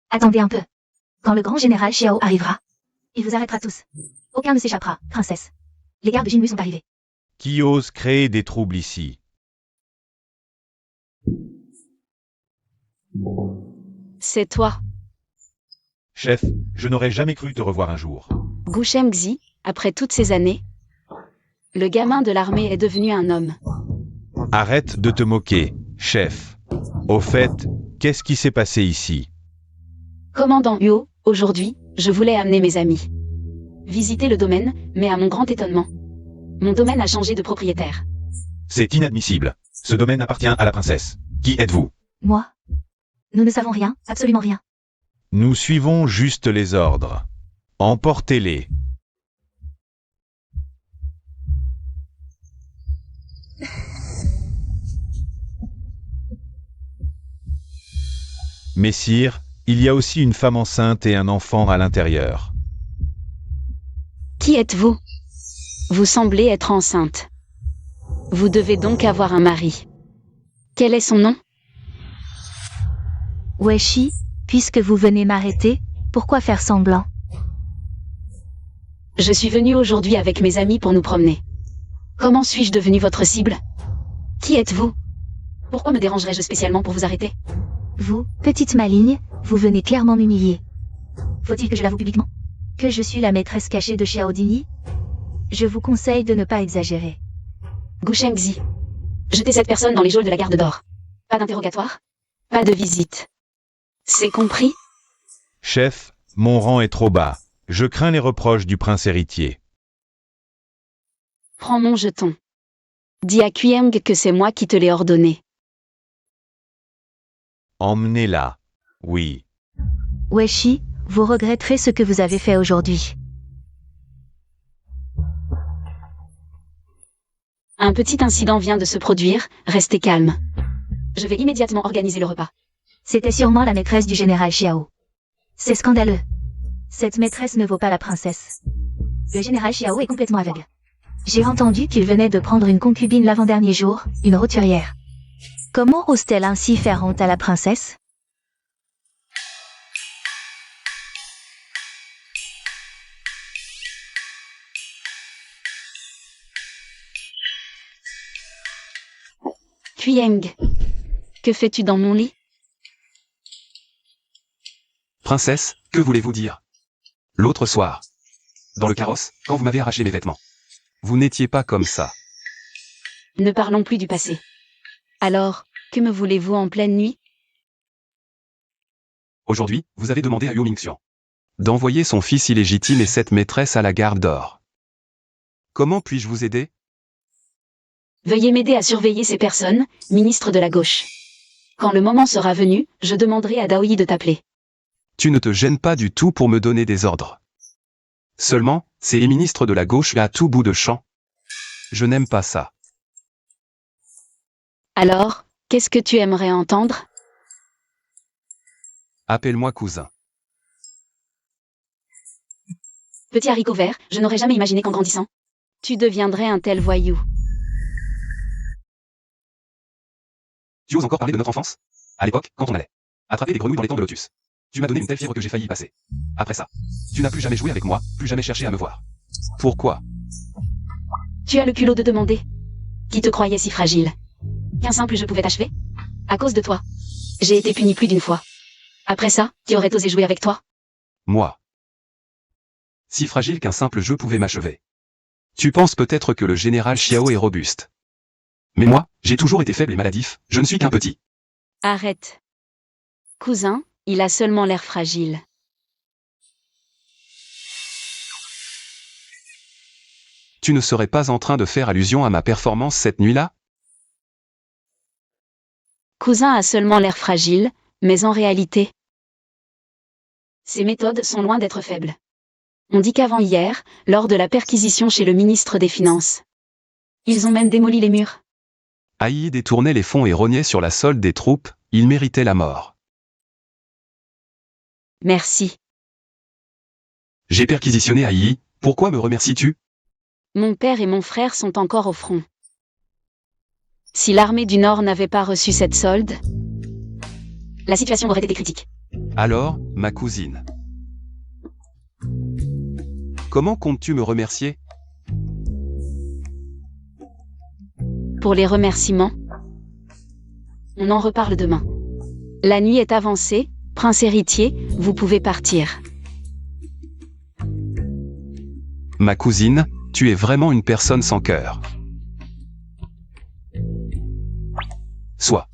Attendez un peu. Quand le grand général Xiao arrivera, il vous arrêtera tous. Aucun ne s'échappera, princesse. Les gardes Jinwu sont arrivés. Qui ose créer des troubles ici? C'est toi. Chef, je n'aurais jamais cru te revoir un jour. Gushem Xi, après toutes ces années, le gamin de l'armée est devenu un homme. Arrête de te moquer, chef. Au fait, qu'est-ce qui s'est passé ici? Commandant Huo, aujourd'hui, je voulais amener mes amis. Visiter le domaine, mais à mon grand étonnement, mon domaine a changé de propriétaire. C'est inadmissible. Ce domaine appartient à la princesse. Qui êtes-vous? Moi? Nous ne savons rien, absolument rien. Nous suivons juste les ordres. Emportez-les. Messire, il y a aussi une femme enceinte et un enfant à l'intérieur. Qui êtes-vous? Vous semblez être enceinte. Vous devez donc avoir un mari. Quel est son nom? Weshi, puisque vous venez m'arrêter, pourquoi faire semblant? Je suis venu aujourd'hui avec mes amis pour nous promener. Comment suis-je devenu votre cible? Qui êtes-vous? Pourquoi me dérangerais-je spécialement pour vous arrêter? Vous, petite maligne, vous venez clairement m'humilier. Faut-il que je l'avoue publiquement? Que je suis la maîtresse cachée de Xiao Dingyi? Je vous conseille de ne pas exagérer. Gushem Xi. Jetez cette personne dans les geôles de la garde d'or. Pas d'interrogatoire? Pas de visite. C'est compris? Chef, mon rang est trop bas. Je crains les reproches du prince héritier. Prends mon jeton. Dis à Quyang que c'est moi qui te l'ai ordonné. Emmenez-la. Oui. Weshi, vous regretterez ce que vous avez fait aujourd'hui. Un petit incident vient de se produire, restez calme. Je vais immédiatement organiser le repas. C'était sûrement la maîtresse du général Xiao. C'est scandaleux. Cette maîtresse ne vaut pas la princesse. Le général Xiao est complètement aveugle. J'ai entendu qu'il venait de prendre une concubine l'avant-dernier jour, une roturière. Comment ose-t-elle ainsi faire honte à la princesse? Quyang, que fais-tu dans mon lit? Princesse, que voulez-vous dire? L'autre soir, dans le carrosse, quand vous m'avez arraché mes vêtements. Vous n'étiez pas comme ça. Ne parlons plus du passé. Alors, que me voulez-vous en pleine nuit? Aujourd'hui, vous avez demandé à Yu Mingxian d'envoyer son fils illégitime et cette maîtresse à la garde d'or. Comment puis-je vous aider? Veuillez m'aider à surveiller ces personnes, ministre de la gauche. Quand le moment sera venu, je demanderai à Daoyi de t'appeler. Tu ne te gênes pas du tout pour me donner des ordres. Seulement, c'est les ministres de la gauche à tout bout de champ. Je n'aime pas ça. Alors, qu'est-ce que tu aimerais entendre? Appelle-moi cousin. Petit haricot vert, je n'aurais jamais imaginé qu'en grandissant, tu deviendrais un tel voyou. Tu oses encore parler de notre enfance? À l'époque, quand on allait attraper des grenouilles dans les temps de lotus. Tu m'as donné une telle fièvre que j'ai failli y passer. Après ça, tu n'as plus jamais joué avec moi, plus jamais cherché à me voir. Pourquoi? Tu as le culot de demander. Qui te croyait si fragile? Qu'un simple jeu pouvait t'achever? À cause de toi. J'ai été puni plus d'une fois. Après ça, qui aurait osé jouer avec toi? Moi. Si fragile qu'un simple jeu pouvait m'achever. Tu penses peut-être que le général Xiao est robuste. Mais moi, j'ai toujours été faible et maladif, je ne suis qu'un petit. Arrête. Cousin, il a seulement l'air fragile. Tu ne serais pas en train de faire allusion à ma performance cette nuit-là? Cousin a seulement l'air fragile, mais en réalité, ses méthodes sont loin d'être faibles. On dit qu'avant-hier, lors de la perquisition chez le ministre des Finances, ils ont même démoli les murs. Aïe détournait les fonds et rognait sur la solde des troupes, il méritait la mort. Merci. J'ai perquisitionné Aïe, pourquoi me remercies-tu? Mon père et mon frère sont encore au front. Si l'armée du Nord n'avait pas reçu cette solde, la situation aurait été critique. Alors, ma cousine. Comment comptes-tu me remercier? Pour les remerciements, on en reparle demain. La nuit est avancée, prince héritier, vous pouvez partir. Ma cousine, tu es vraiment une personne sans cœur. Soit.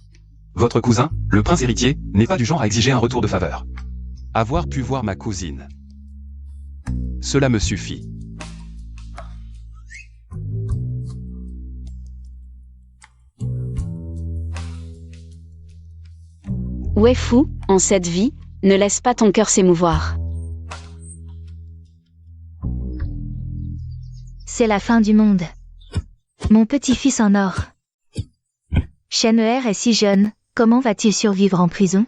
Votre cousin, le prince héritier, n'est pas du genre à exiger un retour de faveur. Avoir pu voir ma cousine. Cela me suffit. Weifu, en cette vie, ne laisse pas ton cœur s'émouvoir. C'est la fin du monde. Mon petit-fils en or. Shenhe est si jeune, comment va-t-il survivre en prison?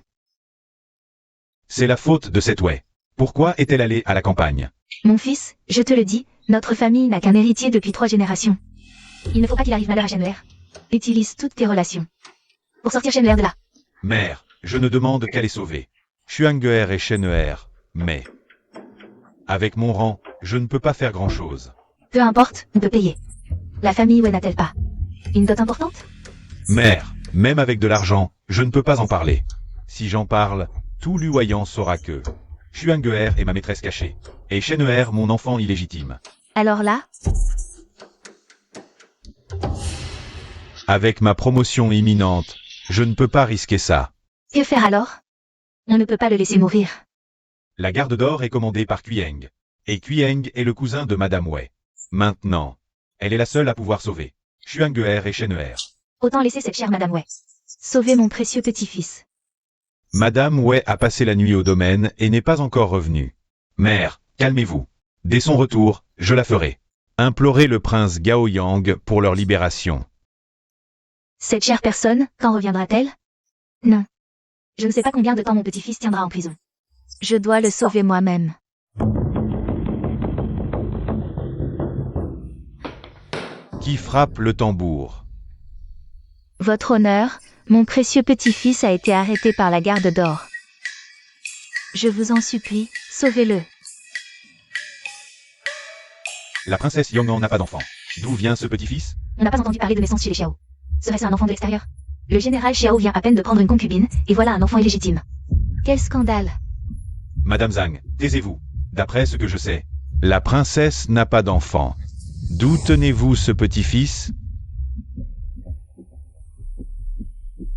C'est la faute de cette Wei. Pourquoi est-elle allée à la campagne? Mon fils, je te le dis, notre famille n'a qu'un héritier depuis 3 générations. Il ne faut pas qu'il arrive malheur à Shenhe. Utilise toutes tes relations pour sortir Shenhe de là. Mère, je ne demande qu'à les sauver. Xuanguer et Shenhe, mais... Avec mon rang, je ne peux pas faire grand-chose. Peu importe, on peut payer. La famille Wei n'a-t-elle pas une dot importante? Mère, même avec de l'argent, je ne peux pas en parler. Si j'en parle, tout Luoyang saura que... Xuanguer est ma maîtresse cachée. Et Shenhe, mon enfant illégitime. Alors là, Avec ma promotion imminente, je ne peux pas risquer ça. que faire alors? On ne peut pas le laisser mourir. La garde d'or est commandée par Quyeng. Et Quyeng est le cousin de Madame Wei. Maintenant, elle est la seule à pouvoir sauver Xuanguer et Shenhe. Autant laisser cette chère Madame Wei. Sauvez mon précieux petit-fils. Madame Wei a passé la nuit au domaine et n'est pas encore revenue. Mère, calmez-vous. Dès son retour, je la ferai. Implorez le prince Gao Yang pour leur libération. Cette chère personne, quand reviendra-t-elle? Non. Je ne sais pas combien de temps mon petit-fils tiendra en prison. Je dois le sauver moi-même. Qui frappe le tambour? Votre honneur, mon précieux petit-fils a été arrêté par la garde d'or. Je vous en supplie, sauvez-le. La princesse Yong'an n'a pas d'enfant. D'où vient ce petit-fils? On n'a pas entendu parler de naissance chez les Xiao. Serait-ce un enfant de l'extérieur? Le général Xiao vient à peine de prendre une concubine, et voilà un enfant illégitime. Quel scandale! Madame Zhang, taisez-vous. D'après ce que je sais, la princesse n'a pas d'enfant. D'où tenez-vous ce petit-fils?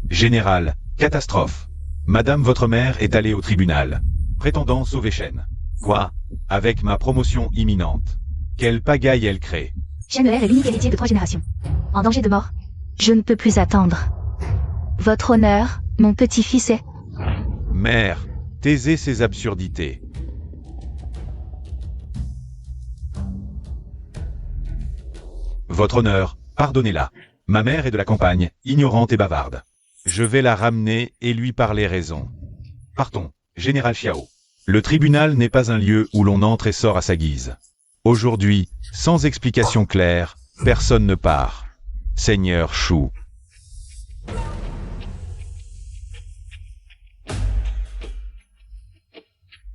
Général, catastrophe. Madame votre mère est allée au tribunal, prétendant sauver Shen. Quoi? Avec ma promotion imminente. Quelle pagaille elle crée. Shenhe est l'unique héritier de 3 générations. En danger de mort. Je ne peux plus attendre. Votre honneur, mon petit-fils est... Mère, taisez ces absurdités. Votre honneur, pardonnez-la. Ma mère est de la campagne, ignorante et bavarde. Je vais la ramener et lui parler raison. Partons, général Xiao. Le tribunal n'est pas un lieu où l'on entre et sort à sa guise. Aujourd'hui, sans explication claire, personne ne part. Seigneur Shu.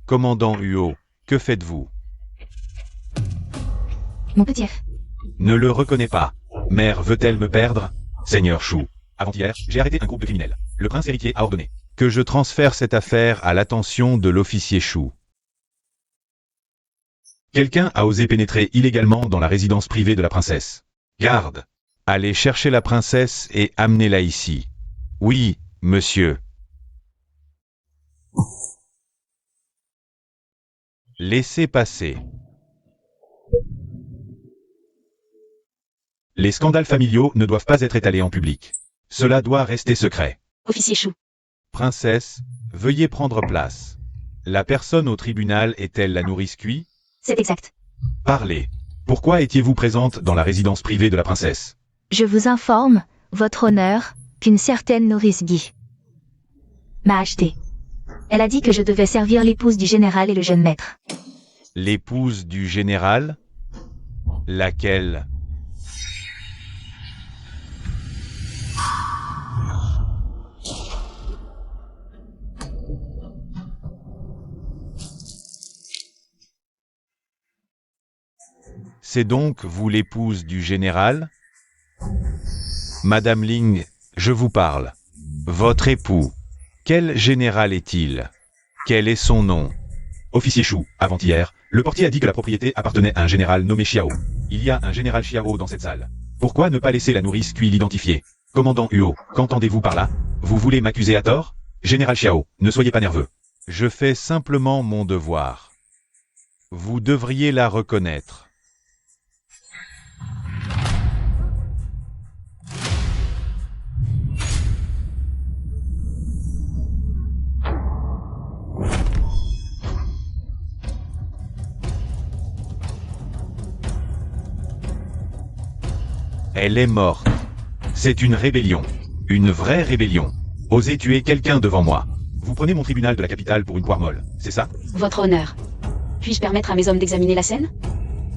Commandant Huo, que faites-vous? Mon petit F. Ne le reconnais pas. Mère veut-elle me perdre? Seigneur Shu. Avant-hier, j'ai arrêté un groupe de criminels. Le prince héritier a ordonné que je transfère cette affaire à l'attention de l'officier Shu. Quelqu'un a osé pénétrer illégalement dans la résidence privée de la princesse. Garde! Allez chercher la princesse et amenez-la ici. Oui, monsieur. Laissez passer. Les scandales familiaux ne doivent pas être étalés en public. Cela doit rester secret. Officier Chou. Princesse, veuillez prendre place. La personne au tribunal est-elle la nourrice Cui? C'est exact. Parlez. Pourquoi étiez-vous présente dans la résidence privée de la princesse? Je vous informe, votre honneur, qu'une certaine nourrice Guy M'a acheté. Elle a dit que je devais servir l'épouse du général et le jeune maître. L'épouse du général? Laquelle? C'est donc vous l'épouse du général? Madame Ling, je vous parle. Votre époux, quel général est-il? Quel est son nom? Officier Chou, avant-hier, le portier a dit que la propriété appartenait à un général nommé Xiao. Il y a un général Xiao dans cette salle. Pourquoi ne pas laisser la nourrice Cui l'identifier? Commandant Huo, qu'entendez-vous par là? Vous voulez m'accuser à tort? Général Xiao, ne soyez pas nerveux. Je fais simplement mon devoir. Vous devriez la reconnaître. Elle est morte. C'est une rébellion. Une vraie rébellion. Osez tuer quelqu'un devant moi. Vous prenez mon tribunal de la capitale pour une poire molle, c'est ça? Votre honneur. Puis-je permettre à mes hommes d'examiner la scène?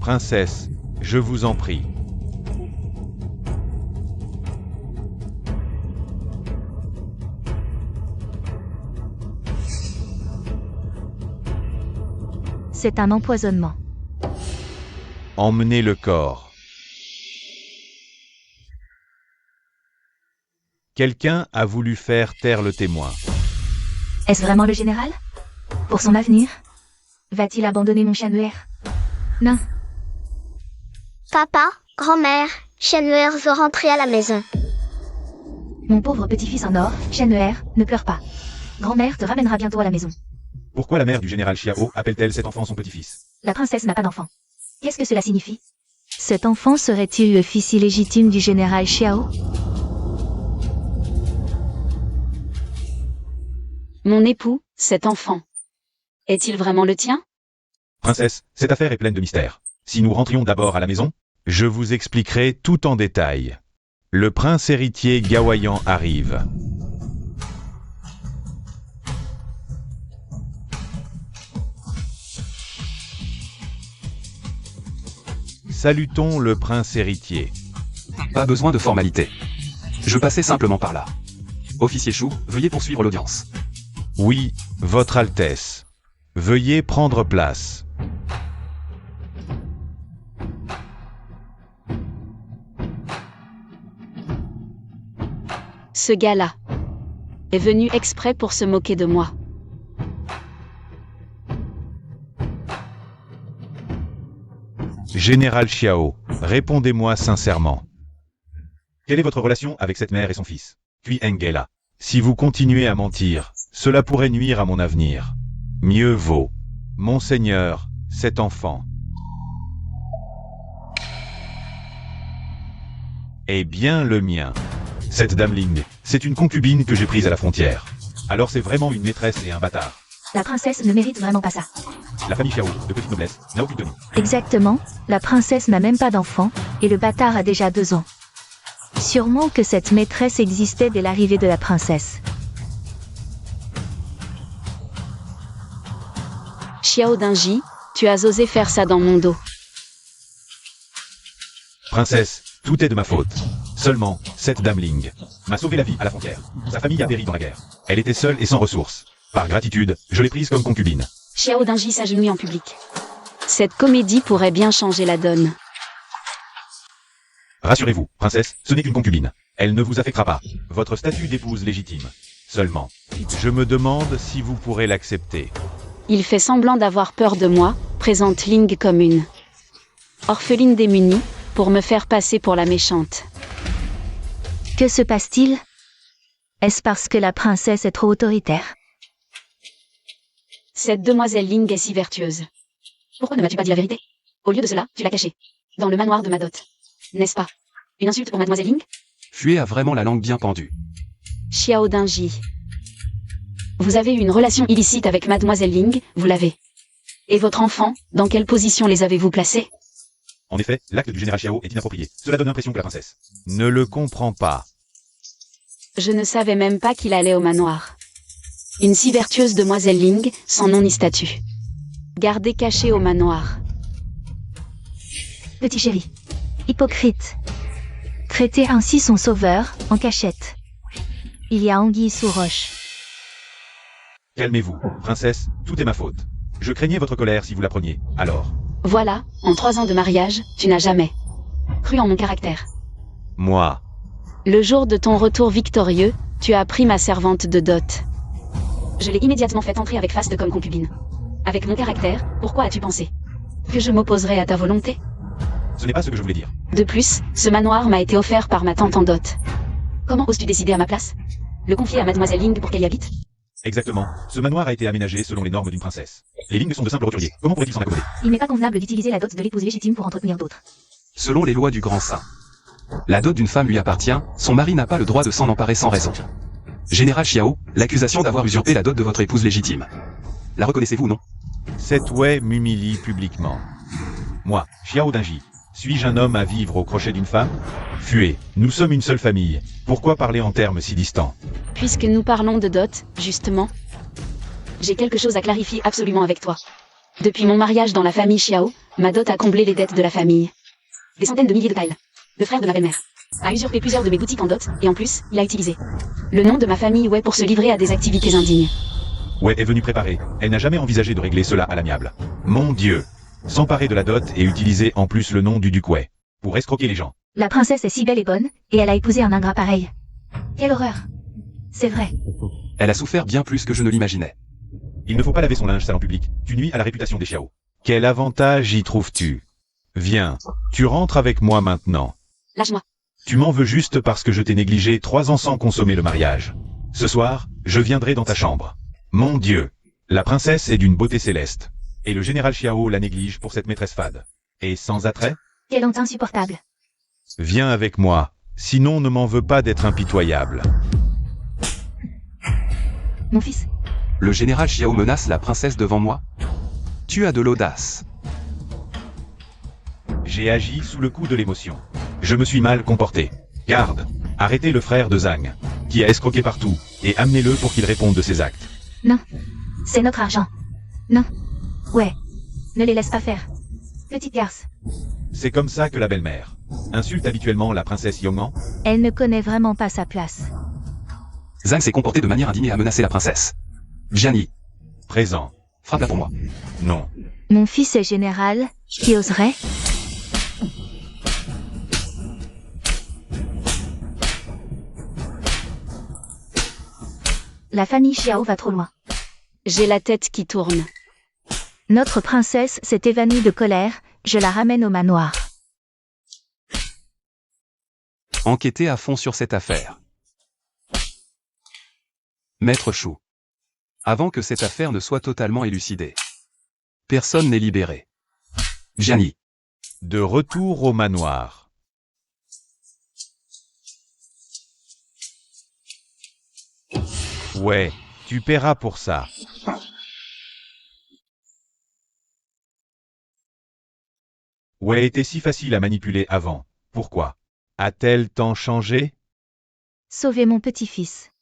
Princesse, je vous en prie. C'est un empoisonnement. Emmenez le corps. Quelqu'un a voulu faire taire le témoin. Est-ce vraiment le général? Pour son avenir? Va-t-il abandonner mon Shenhe? Non. Papa, grand-mère, Shenhe veut rentrer à la maison. Mon pauvre petit-fils en or, Shenhe, ne pleure pas. Grand-mère te ramènera bientôt à la maison. Pourquoi la mère du général Xiao appelle-t-elle cet enfant son petit-fils? La princesse n'a pas d'enfant. Qu'est-ce que cela signifie? Cet enfant serait-il le fils illégitime du général Xiao? Mon époux, cet enfant. Est-il vraiment le tien? Princesse, cette affaire est pleine de mystères. Si nous rentrions d'abord à la maison, je vous expliquerai tout en détail. Le prince héritier Gaoyan arrive. Salutons le prince héritier. Pas besoin de formalité. Je passais simplement par là. Officier Chou, veuillez poursuivre l'audience. Oui, votre Altesse. Veuillez prendre place. Ce gars-là est venu exprès pour se moquer de moi. Général Xiao, répondez-moi sincèrement. Quelle est votre relation avec cette mère et son fils? Puis Engela. Si vous continuez à mentir, cela pourrait nuire à mon avenir. Mieux vaut. Monseigneur, cet enfant est bien le mien. Cette dame Ling, c'est une concubine que j'ai prise à la frontière. Alors c'est vraiment une maîtresse et un bâtard. La princesse ne mérite vraiment pas ça. La famille Xiao, de petite noblesse, n'a aucune tenue. Exactement, la princesse n'a même pas d'enfant, et le bâtard a déjà 2 ans. Sûrement que cette maîtresse existait dès l'arrivée de la princesse. Xiao Dingji, tu as osé faire ça dans mon dos. Princesse, tout est de ma faute. Seulement, cette dame Ling m'a sauvé la vie à la frontière. Sa famille a péri dans la guerre. Elle était seule et sans ressources. Par gratitude, je l'ai prise comme concubine. Xiao Dingji s'agenouille en public. Cette comédie pourrait bien changer la donne. Rassurez-vous, princesse, ce n'est qu'une concubine. Elle ne vous affectera pas. Votre statut d'épouse légitime. Seulement, je me demande si vous pourrez l'accepter. Il fait semblant d'avoir peur de moi, présente Ling comme une orpheline démunie, pour me faire passer pour la méchante. Que se passe-t-il? Est-ce parce que la princesse est trop autoritaire? Cette demoiselle Ling est si vertueuse. Pourquoi ne m'as-tu pas dit la vérité? Au lieu de cela, tu l'as cachée. Dans le manoir de ma dot. N'est-ce pas? Une insulte pour mademoiselle Ling? Fui a vraiment la langue bien pendue. Xiao Dingji. Vous avez eu une relation illicite avec mademoiselle Ling, vous l'avez. Et votre enfant, dans quelle position les avez-vous placés? En effet, l'acte du général Xiao est inapproprié. Cela donne l'impression que la princesse ne le comprend pas. Je ne savais même pas qu'il allait au manoir. Une si vertueuse demoiselle Ling, sans nom ni statut. Gardée cachée au manoir. Petit chéri. Hypocrite. Traiter ainsi son sauveur, en cachette. Il y a anguille sous roche. Calmez-vous, princesse, tout est ma faute. Je craignais votre colère si vous la preniez, alors. Voilà, en 3 ans de mariage, tu n'as jamais cru en mon caractère. Moi. Le jour de ton retour victorieux, tu as pris ma servante de dot. Je l'ai immédiatement fait entrer avec faste comme concubine. Avec mon caractère, pourquoi as-tu pensé que je m'opposerais à ta volonté? Ce n'est pas ce que je voulais dire. De plus, ce manoir m'a été offert par ma tante en dot. Comment oses-tu décider à ma place? Le confier à mademoiselle Ling pour qu'elle y habite? Exactement. Ce manoir a été aménagé selon les normes d'une princesse. Les Ling sont de simples roturiers. Comment pourrait-il s'en accommoder? Il n'est pas convenable d'utiliser la dot de l'épouse légitime pour entretenir d'autres. Selon les lois du Grand Saint, la dot d'une femme lui appartient, son mari n'a pas le droit de s'en emparer sans raison. Général Xiao, l'accusation d'avoir usurpé la dot de votre épouse légitime. La reconnaissez-vous, non? Cet ouai m'humilie publiquement. Moi, Xiao Dingji, suis-je un homme à vivre au crochet d'une femme? Fuez, nous sommes une seule famille. Pourquoi parler en termes si distants? Puisque nous parlons de dot, justement, j'ai quelque chose à clarifier absolument avec toi. Depuis mon mariage dans la famille Xiao, ma dot a comblé les dettes de la famille. Des centaines de milliers de tailles. Le frère de ma belle-mère a usurpé plusieurs de mes boutiques en dot, et en plus, il a utilisé le nom de ma famille Wei pour se livrer à des activités indignes. Wei est venue préparer. Elle n'a jamais envisagé de régler cela à l'amiable. Mon Dieu! S'emparer de la dot et utiliser en plus le nom du duc Wei pour escroquer les gens. La princesse est si belle et bonne, et elle a épousé un ingrat pareil. Quelle horreur. C'est vrai. Elle a souffert bien plus que je ne l'imaginais. Il ne faut pas laver son linge sale en public. Tu nuis à la réputation des Xiao. Quel avantage y trouves-tu? Viens, tu rentres avec moi maintenant. Lâche-moi. Tu m'en veux juste parce que je t'ai négligé 3 ans sans consommer le mariage. Ce soir, je viendrai dans ta chambre. Mon Dieu! La princesse est d'une beauté céleste, et le général Xiao la néglige pour cette maîtresse fade. Et sans attrait? Quelle honte insupportable. Viens avec moi, sinon ne m'en veux pas d'être impitoyable. Mon fils, Le général Xiao menace la princesse devant moi. Tu as de l'audace. J'ai agi sous le coup de l'émotion. Je me suis mal comporté. Garde, arrêtez le frère de Zhang, qui a escroqué partout, et amenez-le pour qu'il réponde de ses actes. non. C'est notre argent. Non. Ouais. Ne les laisse pas faire. Petite garce. C'est comme ça que la belle-mère insulte habituellement la princesse Yong'an. Elle ne connaît vraiment pas sa place. Zhang s'est comporté de manière indigne à menacer la princesse. Jiani, Présent. frappe-la pour moi. Non. Mon fils est général, qui oserait? La famille Xiao va trop loin. J'ai la tête qui tourne. Notre princesse s'est évanouie de colère, je la ramène au manoir. Enquêtez à fond sur cette affaire. Maître Chou. Avant que cette affaire ne soit totalement élucidée. Personne n'est libéré. Jiani, De retour au manoir. Ouais, tu paieras pour ça. Ouais était si facile à manipuler avant. Pourquoi? A-t-elle tant changé? Sauvez mon petit-fils.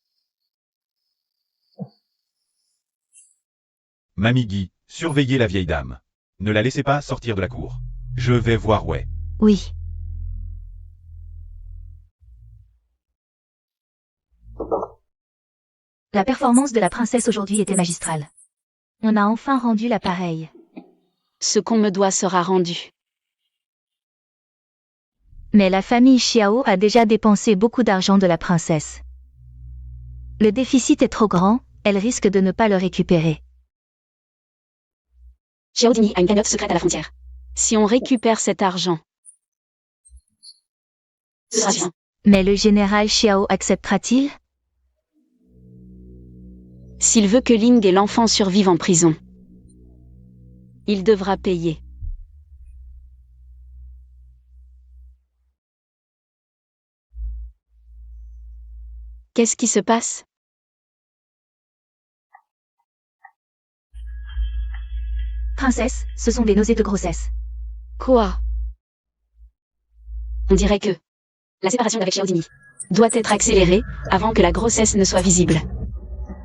Mamie Guy, surveillez la vieille dame. Ne la laissez pas sortir de la cour. Je vais voir ouais. Oui. La performance de la princesse aujourd'hui était magistrale. On a enfin rendu l'appareil. Ce qu'on me doit sera rendu. Mais la famille Xiao a déjà dépensé beaucoup d'argent de la princesse. Le déficit est trop grand, elle risque de ne pas le récupérer. Xiao Dini a une cagnotte secrète à la frontière. Si on récupère cet argent, ce sera suffisant. Mais le général Xiao acceptera-t-il? S'il veut que Ling et l'enfant survivent en prison, il devra payer. Qu'est-ce qui se passe? Princesse, ce sont des nausées de grossesse. Quoi? On dirait que la séparation d'avec Xiao Dini doit être accélérée avant que la grossesse ne soit visible.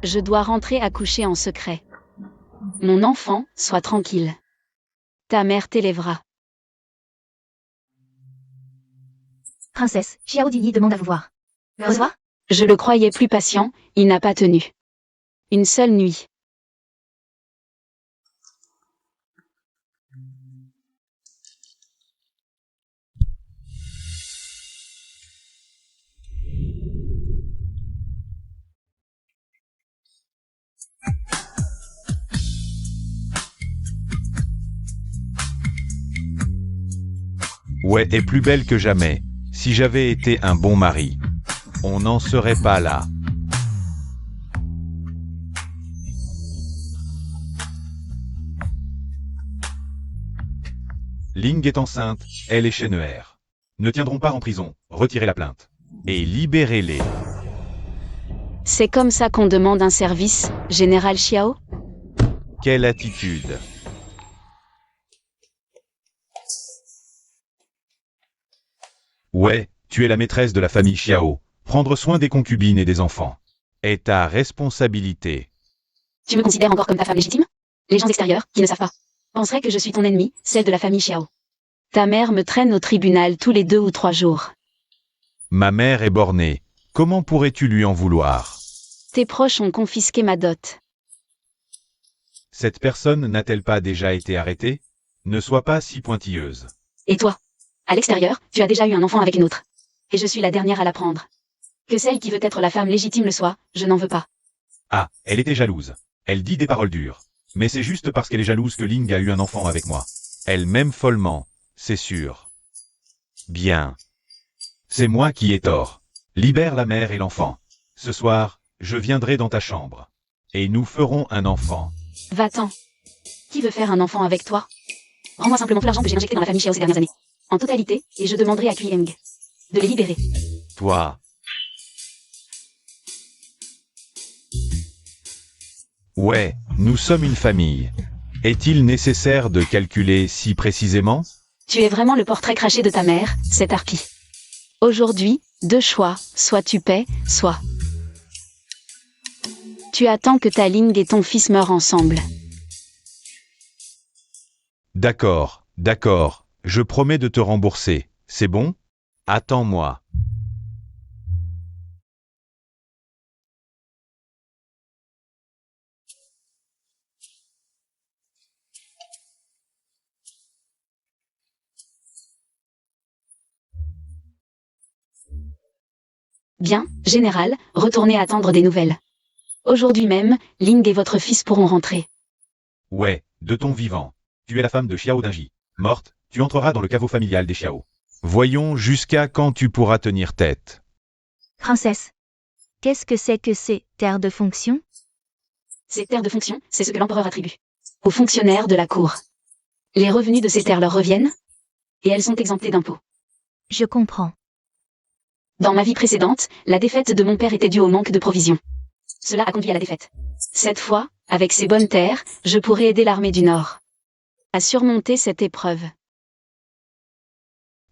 Je dois rentrer accoucher en secret. Mon enfant, sois tranquille. Ta mère t'élèvera. Princesse, Xiao Dini demande à vous voir. Le reçoit? Je le croyais plus patient, il n'a pas tenu. Une seule nuit. Ouais est plus belle que jamais. Si j'avais été un bon mari, on n'en serait pas là. Ling est enceinte, elle et Shenhe ne tiendront pas en prison, retirez la plainte. Et libérez-les. C'est comme ça qu'on demande un service, Général Xiao? Quelle attitude! Ouais, tu es la maîtresse de la famille Xiao. Prendre soin des concubines et des enfants est ta responsabilité. Tu me considères encore comme ta femme légitime? Les gens extérieurs, qui ne savent pas, penseraient que je suis ton ennemi, celle de la famille Xiao. Ta mère me traîne au tribunal tous les 2 ou 3 jours. Ma mère est bornée. Comment pourrais-tu lui en vouloir? Tes proches ont confisqué ma dot. Cette personne n'a-t-elle pas déjà été arrêtée? Ne sois pas si pointilleuse. Et toi? À l'extérieur, tu as déjà eu un enfant avec une autre. Et je suis la dernière à l'apprendre. Que celle qui veut être la femme légitime le soit, je n'en veux pas. Ah, elle était jalouse. Elle dit des paroles dures. Mais c'est juste parce qu'elle est jalouse que Ling a eu un enfant avec moi. Elle m'aime follement, c'est sûr. Bien. C'est moi qui ai tort. Libère la mère et l'enfant. Ce soir, je viendrai dans ta chambre. Et nous ferons un enfant. Va-t'en. Qui veut faire un enfant avec toi? Rends-moi simplement tout l'argent que j'ai injecté dans la famille Xiao ces dernières années. En totalité, et je demanderai à Kuiyeng de les libérer. Toi. Ouais, nous sommes une famille. Est-il nécessaire de calculer si précisément? Tu es vraiment le portrait craché de ta mère, cette harpie. Aujourd'hui, deux choix, soit tu paies, soit... Tu attends que ta Ling et ton fils meurent ensemble. D'accord, d'accord, je promets de te rembourser, c'est bon? Attends-moi. Bien, général, retournez attendre des nouvelles. Aujourd'hui même, Ling et votre fils pourront rentrer. Ouais, de ton vivant. Tu es la femme de Xiao Dingji. Morte, tu entreras dans le caveau familial des Xiao. Voyons jusqu'à quand tu pourras tenir tête. Princesse. Qu'est-ce que ces terres de fonction? Ces terres de fonction, c'est ce que l'empereur attribue aux fonctionnaires de la cour. Les revenus de ces terres leur reviennent, et elles sont exemptées d'impôts. Je comprends. Dans ma vie précédente, la défaite de mon père était due au manque de provisions. Cela a conduit à la défaite. Cette fois, avec ces bonnes terres, je pourrai aider l'armée du Nord à surmonter cette épreuve.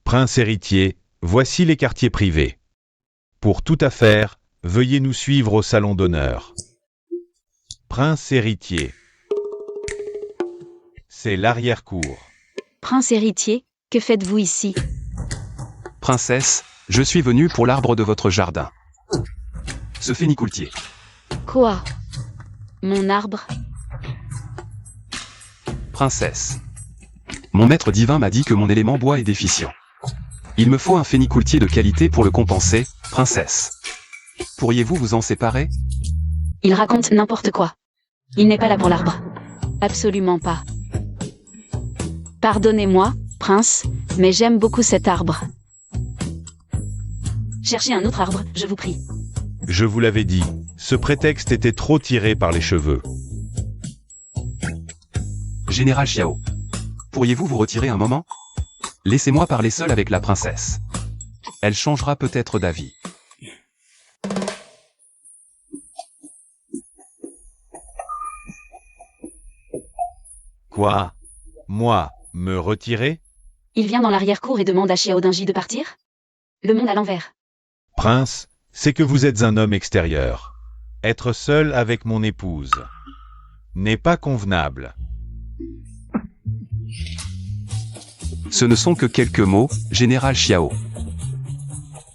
Prince héritier, voici les quartiers privés. Pour toute affaire, veuillez nous suivre au salon d'honneur. Prince héritier. C'est l'arrière-cour. Prince héritier, que faites-vous ici? Princesse, je suis venu pour l'arbre de votre jardin. Ce fénicoultier. Quoi? Mon arbre? Princesse. Mon maître divin m'a dit que mon élément bois est déficient. Il me faut un fénicoultier de qualité pour le compenser, princesse. Pourriez-vous vous en séparer? Il raconte n'importe quoi. Il n'est pas là pour l'arbre. Absolument pas. Pardonnez-moi, prince, mais j'aime beaucoup cet arbre. Cherchez un autre arbre, je vous prie. Je vous l'avais dit, ce prétexte était trop tiré par les cheveux. Général Xiao. Pourriez-vous vous retirer un moment? Laissez-moi parler seul avec la princesse. Elle changera peut-être d'avis. Quoi? Moi, me retirer? Il vient dans l'arrière-cour et demande à Xiao Dingji de partir? Le monde à l'envers. Prince, c'est que vous êtes un homme extérieur. Être seul avec mon épouse n'est pas convenable. Ce ne sont que quelques mots, Général Xiao.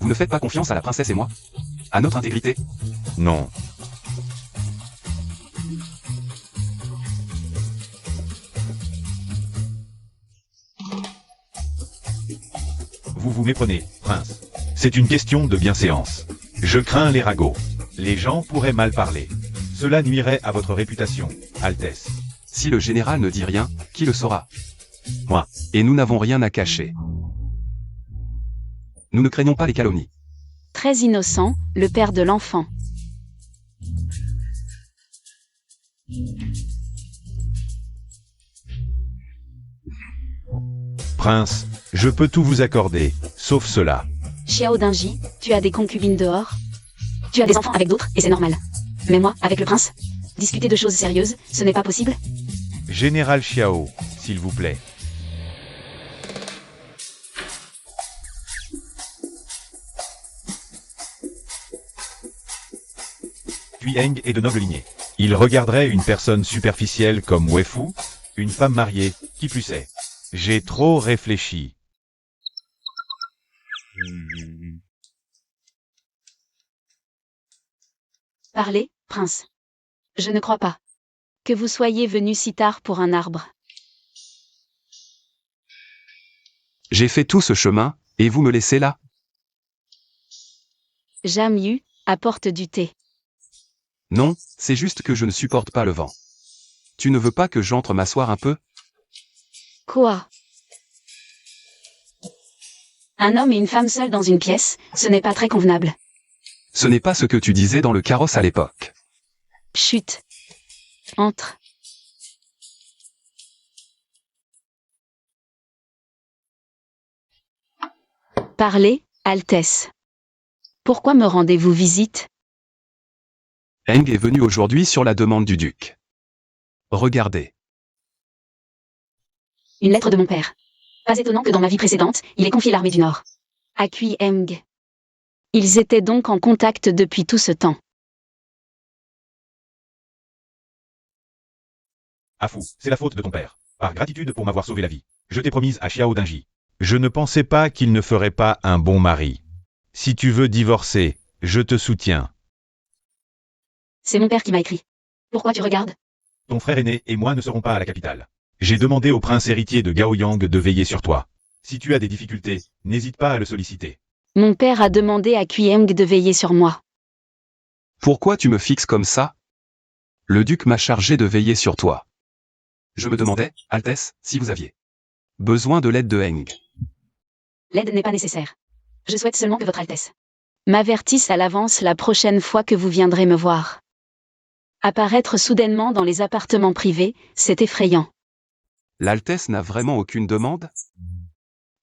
Vous ne faites pas confiance à la princesse et moi? À notre intégrité? Non. Vous vous méprenez, prince. C'est une question de bienséance. Je crains les ragots. Les gens pourraient mal parler. Cela nuirait à votre réputation, Altesse. Si le général ne dit rien, qui le saura? Moi. Et nous n'avons rien à cacher. Nous ne craignons pas les calomnies. Très innocent, le père de l'enfant. Prince, je peux tout vous accorder, sauf cela. Xiao Dingji, tu as des concubines dehors? Tu as des enfants avec d'autres, et c'est normal. Mais moi, avec le prince? Discuter de choses sérieuses, ce n'est pas possible? Général Xiao, s'il vous plaît. Kuiyeng est de noble lignée. Il regarderait une personne superficielle comme Weifu, une femme mariée, qui plus est. J'ai trop réfléchi. Parlez, prince. Je ne crois pas que vous soyez venu si tard pour un arbre. J'ai fait tout ce chemin, et vous me laissez là? Jamyu, apporte du thé. Non, c'est juste que je ne supporte pas le vent. Tu ne veux pas que j'entre m'asseoir un peu? Quoi? Un homme et une femme seuls dans une pièce, ce n'est pas très convenable. Ce n'est pas ce que tu disais dans le carrosse à l'époque. Chut. Entre. Parlez, Altesse. Pourquoi me rendez-vous visite? Eng est venu aujourd'hui sur la demande du duc. Regardez. Une lettre de mon père. Pas étonnant que dans ma vie précédente, il ait confié l'armée du Nord. À Kui Eng. Ils étaient donc en contact depuis tout ce temps. Afu, c'est la faute de ton père. Par gratitude pour m'avoir sauvé la vie, je t'ai promise à Xiao Dinji. Je ne pensais pas qu'il ne ferait pas un bon mari. Si tu veux divorcer, je te soutiens. C'est mon père qui m'a écrit. Pourquoi tu regardes? Ton frère aîné et moi ne serons pas à la capitale. J'ai demandé au prince héritier de Gaoyang de veiller sur toi. Si tu as des difficultés, n'hésite pas à le solliciter. Mon père a demandé à Kui Eng de veiller sur moi. Pourquoi tu me fixes comme ça? Le duc m'a chargé de veiller sur toi. Je me demandais, Altesse, si vous aviez besoin de l'aide de Eng. L'aide n'est pas nécessaire. Je souhaite seulement que votre Altesse m'avertisse à l'avance la prochaine fois que vous viendrez me voir. Apparaître soudainement dans les appartements privés, c'est effrayant. L'Altesse n'a vraiment aucune demande?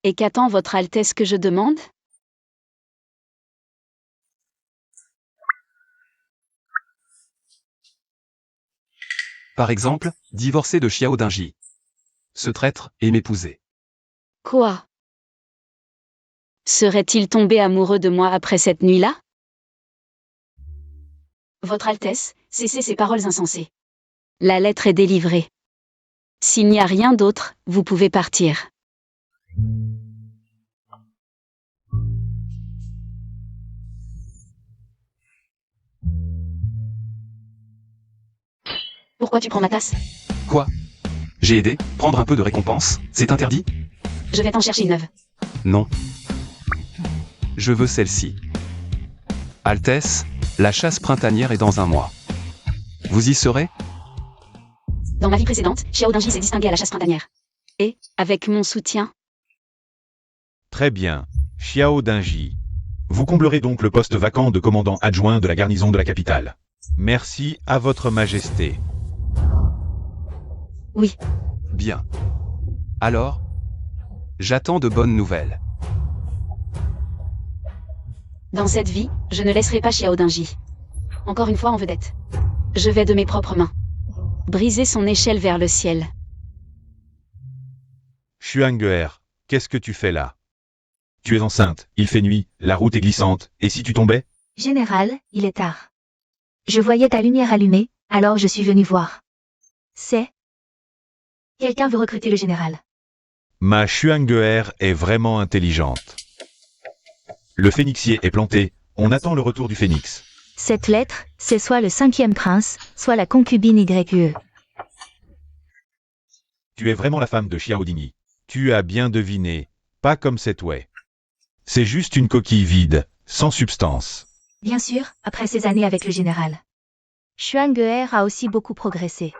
Et qu'attend votre Altesse que je demande? Par exemple, divorcer de Xiao Dinji. Ce traître et m'épouser. Quoi? Serait-il tombé amoureux de moi après cette nuit-là? Votre Altesse, cessez ces paroles insensées. La lettre est délivrée. S'il n'y a rien d'autre, vous pouvez partir. Pourquoi tu prends ma tasse? Quoi? J'ai aidé, prendre un peu de récompense, c'est interdit? Je vais t'en chercher une neuve. Non. Je veux celle-ci. Altesse, la chasse printanière est dans un mois. Vous y serez? Dans ma vie précédente, Xiao Dinji s'est distingué à la chasse printanière. Et, avec mon soutien, Très bien, Xiao Dinji. Vous comblerez donc le poste vacant de commandant adjoint de la garnison de la capitale. Merci à votre majesté. oui, Bien. Alors? J'attends de bonnes nouvelles. dans cette vie, je ne laisserai pas Xiao Dinji. Encore une fois en vedette. Je vais de mes propres mains briser son échelle vers le ciel. Xuanguer, qu'est-ce que tu fais là? Tu es enceinte, il fait nuit, la route est glissante, et si tu tombais? Général, il est tard. Je voyais ta lumière allumée, alors je suis venu voir. C'est... Quelqu'un veut recruter le général. Ma Xuanguer est vraiment intelligente. Le phénixier est planté, on attend le retour du phénix. Cette lettre, c'est soit le 5e prince, soit la concubine YE. Tu es vraiment la femme de Xiao Dingyi. Tu as bien deviné, pas comme cette ouais. C'est juste une coquille vide, sans substance. Bien sûr, après ces années avec le général. Xuanguer a aussi beaucoup progressé.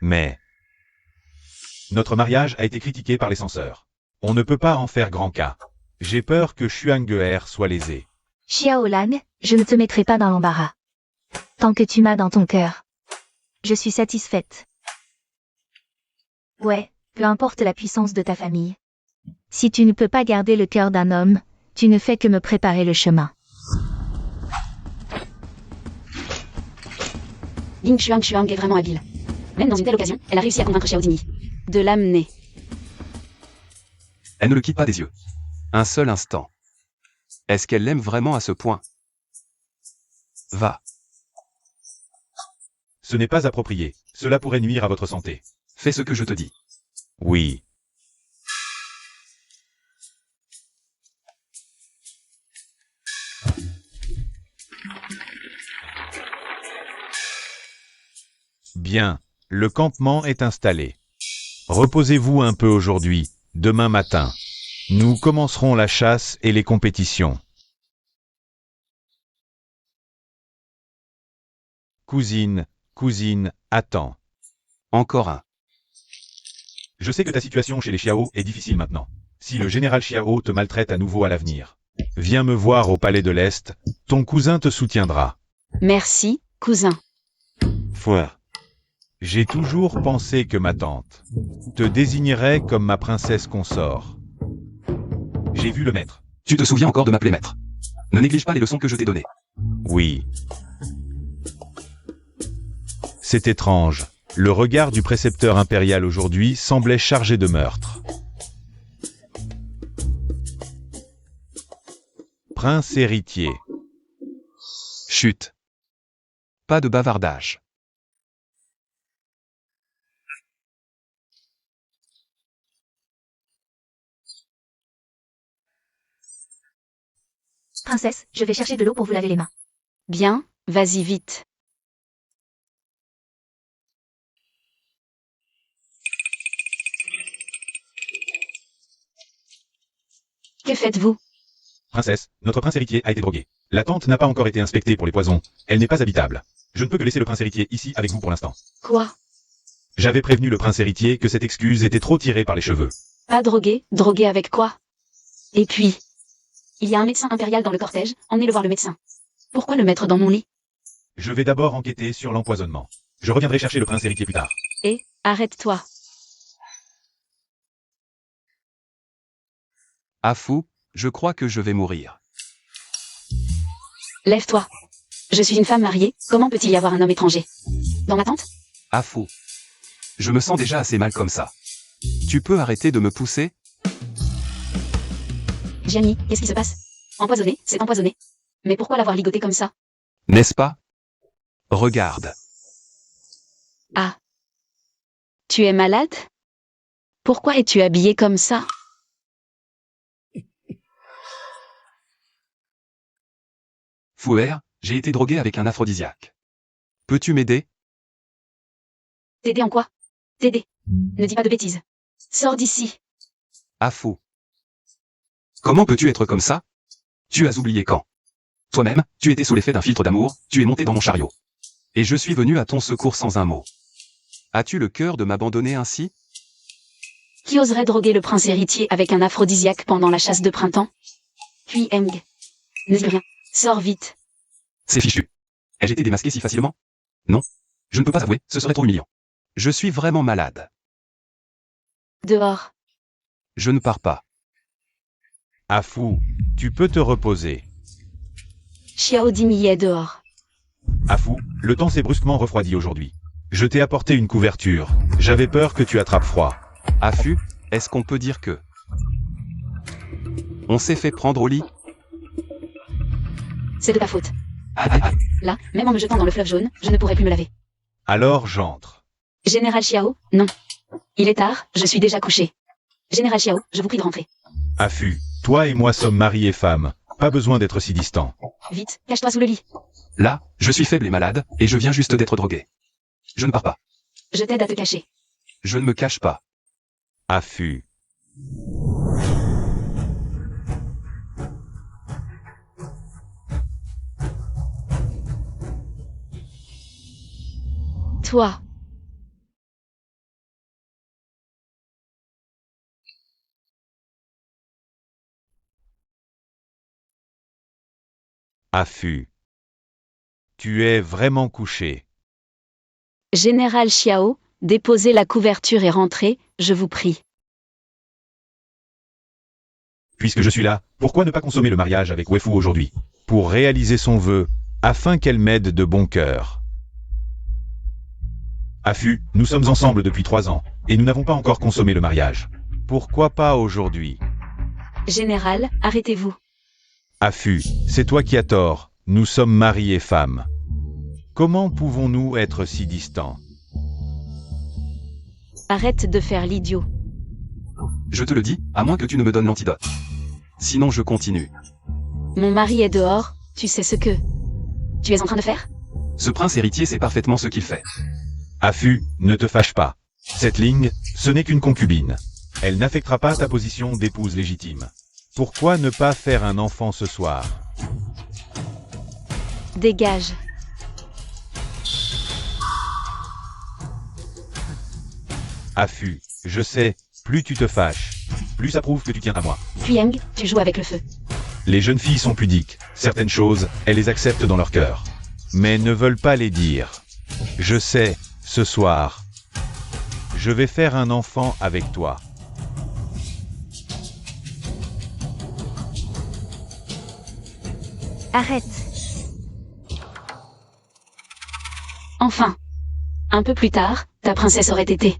Mais... Notre mariage a été critiqué par les censeurs. On ne peut pas en faire grand cas. J'ai peur que Xuanguer soit lésé. Xiao Lang, je ne te mettrai pas dans l'embarras. Tant que tu m'as dans ton cœur. Je suis satisfaite. Ouais, peu importe la puissance de ta famille. Si tu ne peux pas garder le cœur d'un homme, tu ne fais que me préparer le chemin. Ling Xuang est vraiment habile. Même dans une telle occasion, elle a réussi à convaincre Xiao Dingyi de l'amener. Elle ne le quitte pas des yeux. Un seul instant. Est-ce qu'elle l'aime vraiment à ce point? Va. Ce n'est pas approprié. Cela pourrait nuire à votre santé. Fais ce que je te dis. Oui. Bien, le campement est installé. Reposez-vous un peu aujourd'hui, demain matin. Nous commencerons la chasse et les compétitions. Cousine, attends. Encore un. Je sais que ta situation chez les Xiao est difficile maintenant. Si le général Xiao te maltraite à nouveau à l'avenir, viens me voir au palais de l'Est, ton cousin te soutiendra. Merci, cousin. Foire. J'ai toujours pensé que ma tante te désignerait comme ma princesse consort. J'ai vu le maître. Tu te souviens encore de m'appeler maître. Ne néglige pas les leçons que je t'ai données. Oui. C'est étrange. Le regard du précepteur impérial aujourd'hui semblait chargé de meurtre. Prince héritier. Chut. Pas de bavardage. Princesse, je vais chercher de l'eau pour vous laver les mains. Bien, vas-y vite. Que faites-vous? Princesse, notre prince héritier a été drogué. La tente n'a pas encore été inspectée pour les poisons. Elle n'est pas habitable. Je ne peux que laisser le prince héritier ici avec vous pour l'instant. Quoi? J'avais prévenu le prince héritier que cette excuse était trop tirée par les cheveux. Pas drogué? Drogué avec quoi? Et puis, il y a un médecin impérial dans le cortège, emmenez-le voir le médecin. Pourquoi le mettre dans mon lit? Je vais d'abord enquêter sur l'empoisonnement. Je reviendrai chercher le prince héritier plus tard. Et, arrête-toi. Afou, je crois que je vais mourir. Lève-toi. Je suis une femme mariée, comment peut-il y avoir un homme étranger? Dans ma tente? Afou. Je me sens déjà assez mal comme ça. Tu peux arrêter de me pousser? Gianni, qu'est-ce qui se passe? Empoisonné, c'est empoisonné. Mais pourquoi l'avoir ligoté comme ça? N'est-ce pas? Regarde. Ah. Tu es malade? Pourquoi es-tu habillé comme ça? Fouer, j'ai été drogué avec un aphrodisiaque. Peux-tu m'aider? T'aider en quoi? T'aider. Ne dis pas de bêtises. Sors d'ici. Afou. Comment peux-tu être comme ça? Tu as oublié quand? Toi-même, tu étais sous l'effet d'un filtre d'amour, tu es monté dans mon chariot. Et je suis venu à ton secours sans un mot. As-tu le cœur de m'abandonner ainsi? Qui oserait droguer le prince héritier avec un aphrodisiaque pendant la chasse de printemps? Puis Eng. Ne dis rien. Sors vite. C'est fichu. Ai-je été démasqué si facilement? Non. Je ne peux pas avouer, ce serait trop humiliant. Je suis vraiment malade. Dehors. Je ne pars pas. Afou, tu peux te reposer. Xiao Dimi est dehors. Afou, le temps s'est brusquement refroidi aujourd'hui. Je t'ai apporté une couverture. J'avais peur que tu attrapes froid. Affu, est-ce qu'on peut dire que... On s'est fait prendre au lit? C'est de ta faute. Là, même en me jetant dans le fleuve jaune, je ne pourrais plus me laver. Alors j'entre. Général Xiao, non. Il est tard, je suis déjà couché. Général Xiao, je vous prie de rentrer. Affu, toi et moi sommes mari et femme. Pas besoin d'être si distants. Vite, cache-toi sous le lit. Là, je suis faible et malade, et je viens juste d'être drogué. Je ne pars pas. Je t'aide à te cacher. Je ne me cache pas. Affu. Toi. Affu. Tu es vraiment couché. Général Xiao, déposez la couverture et rentrez, je vous prie. Puisque je suis là, pourquoi ne pas consommer le mariage avec Wefu aujourd'hui? Pour réaliser son vœu, afin qu'elle m'aide de bon cœur. Affu, nous sommes ensemble depuis 3 ans, et nous n'avons pas encore consommé le mariage. Pourquoi pas aujourd'hui? Général, arrêtez-vous. Affu, c'est toi qui as tort, nous sommes mari et femme. Comment pouvons-nous être si distants? Arrête de faire l'idiot. Je te le dis, à moins que tu ne me donnes l'antidote. Sinon je continue. Mon mari est dehors, tu sais ce que tu es en train de faire? Ce prince héritier sait parfaitement ce qu'il fait. Affu, ne te fâche pas. Cette ligne, ce n'est qu'une concubine. Elle n'affectera pas ta position d'épouse légitime. Pourquoi ne pas faire un enfant ce soir? Dégage. Affu, je sais, plus tu te fâches, plus ça prouve que tu tiens à moi. Fieng, tu joues avec le feu. Les jeunes filles sont pudiques. Certaines choses, elles les acceptent dans leur cœur. Mais ne veulent pas les dire. Je sais, ce soir, je vais faire un enfant avec toi. Arrête. Enfin. Un peu plus tard, ta princesse aurait été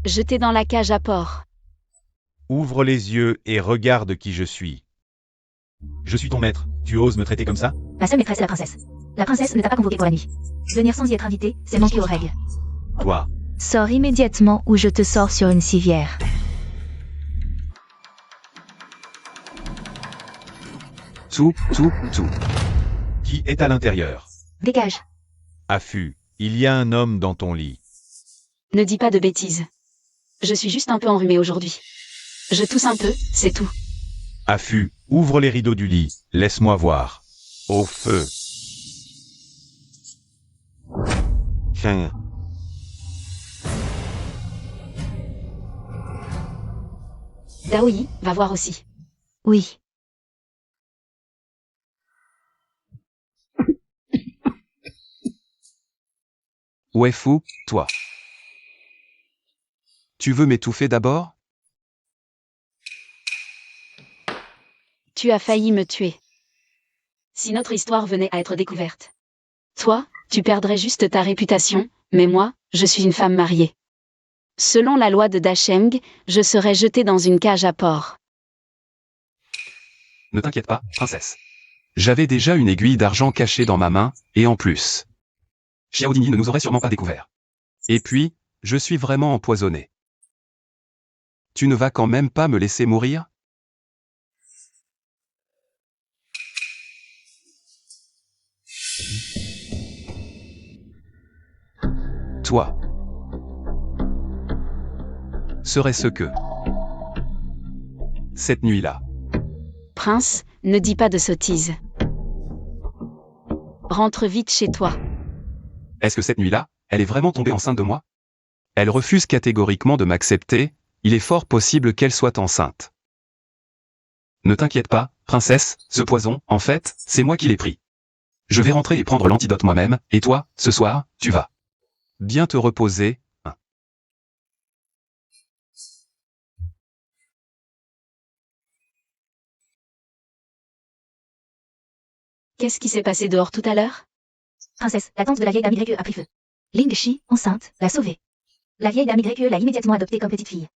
jetée dans la cage à porc. Ouvre les yeux et regarde qui je suis. Je suis ton maître, tu oses me traiter comme ça? Ma seule maîtresse est la princesse. La princesse ne t'a pas convoqué pour la nuit. Venir sans y être invité, c'est manquer aux règles. Toi, Sors immédiatement ou je te sors sur une civière. Tout. qui est à l'intérieur? Dégage. Affût, il y a un homme dans ton lit. Ne dis pas de bêtises. Je suis juste un peu enrhumée aujourd'hui. Je tousse un peu, c'est tout. Affût, ouvre les rideaux du lit, laisse-moi voir. Au feu. Tiens. Daoyi, va voir aussi. Oui. Ouais fou, toi. Tu veux m'étouffer d'abord? Tu as failli me tuer. Si notre histoire venait à être découverte. Toi, tu perdrais juste ta réputation, mais moi, je suis une femme mariée. Selon la loi de Dasheng, je serais jetée dans une cage à porc. Ne t'inquiète pas, princesse. J'avais déjà une aiguille d'argent cachée dans ma main, et en plus, Xiao Dini ne nous aurait sûrement pas découvert. Et puis, je suis vraiment empoisonné. Tu ne vas quand même pas me laisser mourir? Toi. Serait-ce que cette nuit-là, Prince, ne dis pas de sottises. Rentre vite chez toi. est-ce que cette nuit-là, elle est vraiment tombée enceinte de moi? Elle refuse catégoriquement de m'accepter, il est fort possible qu'elle soit enceinte. Ne t'inquiète pas, princesse, ce poison, en fait, c'est moi qui l'ai pris. Je vais rentrer et prendre l'antidote moi-même, et toi, ce soir, tu vas bien te reposer, hein. Qu'est-ce qui s'est passé dehors tout à l'heure? Princesse, la tante de la vieille dame Y a pris feu. Ling Shi, enceinte, l'a sauvée. La vieille dame Y l'a immédiatement adoptée comme petite fille.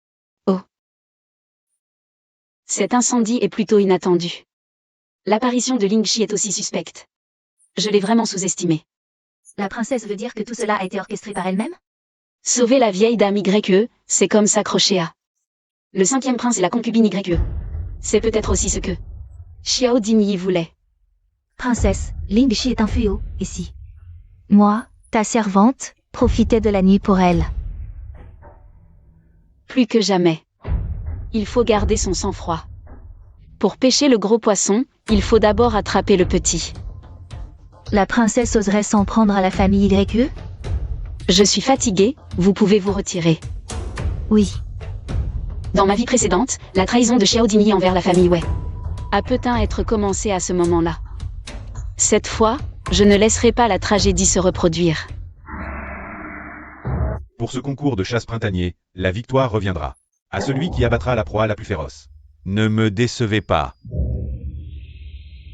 Cet incendie est plutôt inattendu. L'apparition de Ling Shi est aussi suspecte. Je l'ai vraiment sous-estimé. La princesse veut dire que tout cela a été orchestré par elle-même? Sauver la vieille dame YE, c'est comme s'accrocher à le 5e prince et la concubine YE. C'est peut-être aussi ce que Xiao Dini voulait. Princesse, Ling Shi est un fléau, et si? Moi, ta servante, profitais de la nuit pour elle. Plus que jamais. Il faut garder son sang-froid. Pour pêcher le gros poisson, il faut d'abord attraper le petit. La princesse oserait s'en prendre à la famille YE? Je suis fatiguée, vous pouvez vous retirer. Oui. Dans ma vie précédente, la trahison de Xiao Dini envers la famille Wei a peut-être être commencée à ce moment-là. Cette fois, je ne laisserai pas la tragédie se reproduire. Pour ce concours de chasse printanier, la victoire reviendra à celui qui abattra la proie la plus féroce. Ne me décevez pas.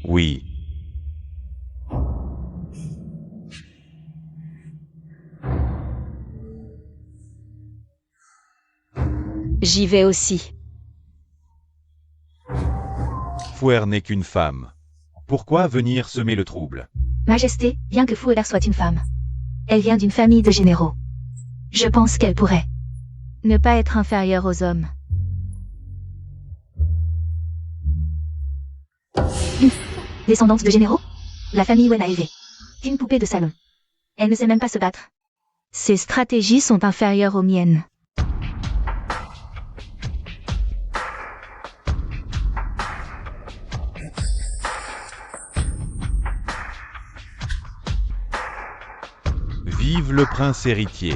Oui. J'y vais aussi. Fouer n'est qu'une femme. Pourquoi venir semer le trouble? Majesté, bien que Fouer soit une femme. Elle vient d'une famille de généraux. Je pense qu'elle pourrait ne pas être inférieure aux hommes. Descendante de généraux? La famille Wen a élevé une poupée de salon. Elle ne sait même pas se battre. Ses stratégies sont inférieures aux miennes. Vive le prince héritier.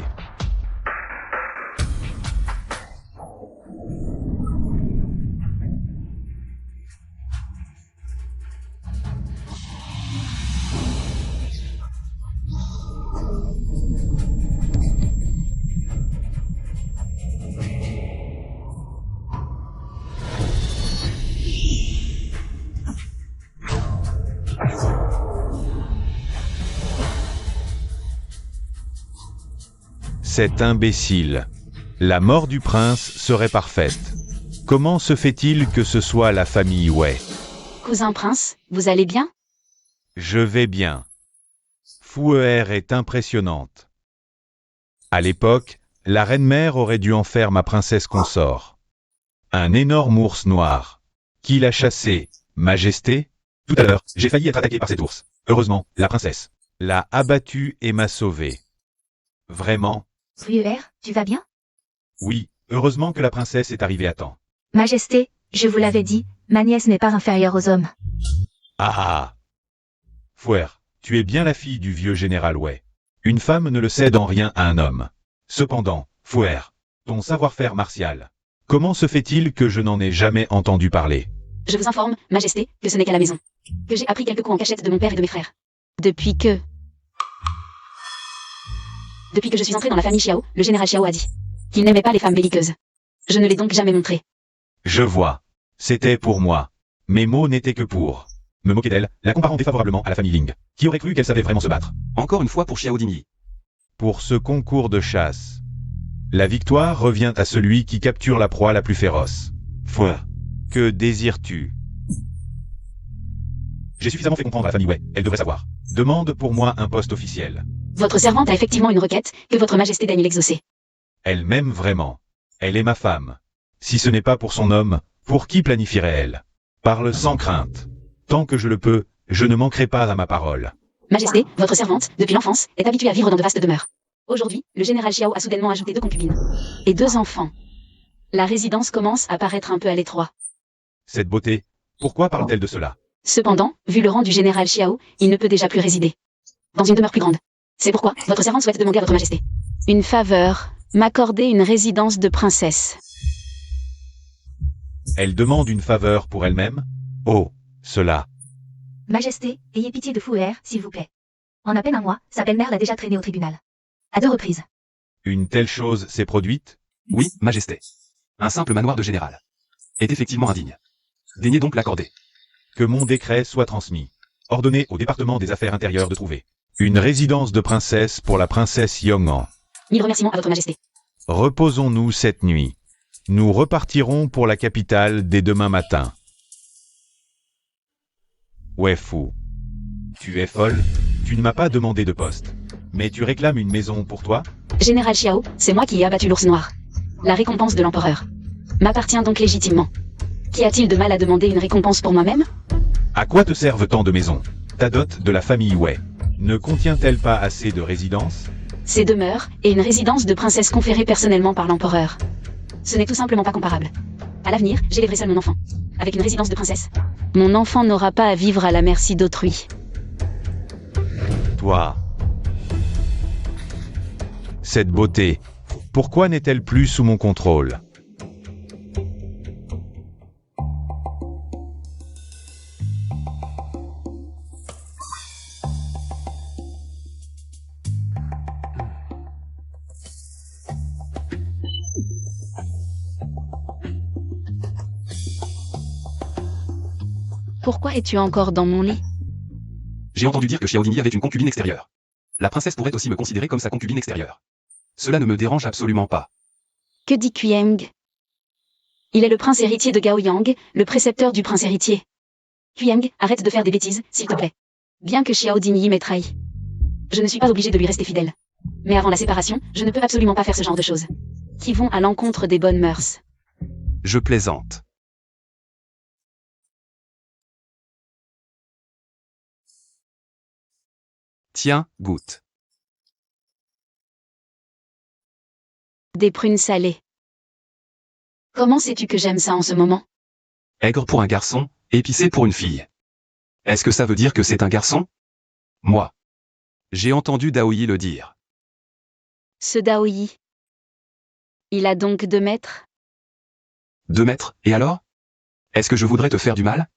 Cet imbécile. La mort du prince serait parfaite. Comment se fait-il que ce soit la famille Wei? Cousin prince, vous allez bien? Je vais bien. Fouer est impressionnante. À l'époque, la reine-mère aurait dû en faire ma princesse consort. Un énorme ours noir. Qui l'a chassé, Majesté? Tout à l'heure, j'ai failli être attaqué par cet ours. Heureusement, la princesse l'a abattu et m'a sauvé. Vraiment? Fouer, tu vas bien? Oui, heureusement que la princesse est arrivée à temps. Majesté, je vous l'avais dit, ma nièce n'est pas inférieure aux hommes. Ah. Fouer, tu es bien la fille du vieux général Wei. Une femme ne le cède en rien à un homme. Cependant, Fouer, ton savoir-faire martial, comment se fait-il que je n'en ai jamais entendu parler? Je vous informe, Majesté, que ce n'est qu'à la maison. Que j'ai appris quelques coups en cachette de mon père et de mes frères. Depuis que je suis entré dans la famille Xiao, le général Xiao a dit qu'il n'aimait pas les femmes belliqueuses. Je ne l'ai donc jamais montré. Je vois. C'était pour moi. Mes mots n'étaient que pour me moquer d'elle, la comparant défavorablement à la famille Ling. Qui aurait cru qu'elle savait vraiment se battre? Encore une fois pour Xiao Dingyi. Pour ce concours de chasse, la victoire revient à celui qui capture la proie la plus féroce. Fouer. Que désires-tu? J'ai suffisamment fait comprendre à la famille Wei, elle devrait savoir. Demande pour moi un poste officiel. Votre servante a effectivement une requête que votre Majesté daigne l'exaucer. Elle m'aime vraiment. Elle est ma femme. Si ce n'est pas pour son homme, pour qui planifierait-elle? Parle sans crainte. Tant que je le peux, je ne manquerai pas à ma parole. Majesté, votre servante, depuis l'enfance, est habituée à vivre dans de vastes demeures. Aujourd'hui, le général Xiao a soudainement ajouté 2 concubines. Et 2 enfants. La résidence commence à paraître un peu à l'étroit. Cette beauté, pourquoi parle-t-elle de cela? Cependant, vu le rang du général Xiao, il ne peut déjà plus résider dans une demeure plus grande. C'est pourquoi votre servante souhaite demander à votre Majesté une faveur, m'accorder une résidence de princesse. Elle demande une faveur pour elle-même? Oh, cela. Majesté, ayez pitié de Fouer, s'il vous plaît. En à peine un mois, sa belle-mère l'a déjà traîné au tribunal. À 2 reprises. Une telle chose s'est produite? Oui, Majesté. Un simple manoir de général est effectivement indigne. Daignez donc l'accorder. Que mon décret soit transmis. Ordonnez au département des affaires intérieures de trouver une résidence de princesse pour la princesse Yong'an. 1000 remerciements à votre Majesté. Reposons-nous cette nuit. Nous repartirons pour la capitale dès demain matin. Ouais fou. Tu es folle? Tu ne m'as pas demandé de poste. Mais tu réclames une maison pour toi? Général Xiao, c'est moi qui ai abattu l'ours noir. La récompense de l'empereur m'appartient donc légitimement. Qu'y a-t-il de mal à demander une récompense pour moi-même? À quoi te servent tant de maisons? Ta dot de la famille Wei ne contient-elle pas assez de résidences? Ces demeures, et une résidence de princesse conférée personnellement par l'empereur. Ce n'est tout simplement pas comparable. À l'avenir, j'élèverai seul mon enfant. Avec une résidence de princesse. Mon enfant n'aura pas à vivre à la merci d'autrui. Toi. Cette beauté, pourquoi n'est-elle plus sous mon contrôle? Pourquoi es-tu encore dans mon lit? J'ai entendu dire que Xiao Dingyi avait une concubine extérieure. La princesse pourrait aussi me considérer comme sa concubine extérieure. Cela ne me dérange absolument pas. Que dit Quyang? Il est le prince héritier de Gaoyang, le précepteur du prince héritier. Quyang, arrête de faire des bêtises, s'il te plaît. Bien que Xiao Dingyi m'ait trahi. Je ne suis pas obligée de lui rester fidèle. Mais avant la séparation, je ne peux absolument pas faire ce genre de choses. Qui vont à l'encontre des bonnes mœurs. Je plaisante. Tiens, goûte. Des prunes salées. Comment sais-tu que j'aime ça en ce moment? Aigre pour un garçon, épicé pour une fille. Est-ce que ça veut dire que c'est un garçon? Moi. J'ai entendu Daoyi le dire. Ce Daoyi. Il a donc 2 mètres? 2 mètres, et alors? Est-ce que je voudrais te faire du mal?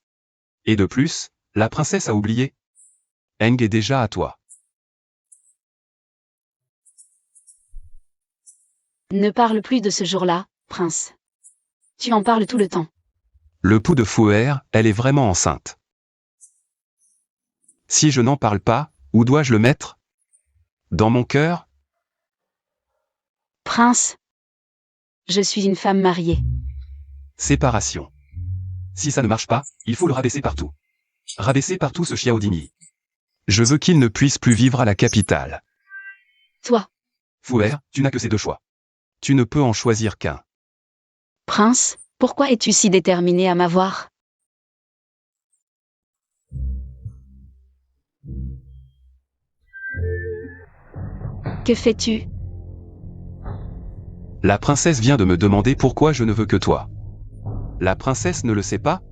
Et de plus, la princesse a oublié. Eng est déjà à toi. Ne parle plus de ce jour-là, prince. Tu en parles tout le temps. Le pouls de Fouer, elle est vraiment enceinte. Si je n'en parle pas, où dois-je le mettre? Dans mon cœur? Prince, je suis une femme mariée. Séparation. Si ça ne marche pas, il faut le rabaisser partout. Rabaisser partout ce Xiao Dingyi. Je veux qu'il ne puisse plus vivre à la capitale. Toi, Fouer, tu n'as que ces deux choix. Tu ne peux en choisir qu'un. Prince, pourquoi es-tu si déterminé à m'avoir? Que fais-tu? La princesse vient de me demander pourquoi je ne veux que toi. La princesse ne le sait pas?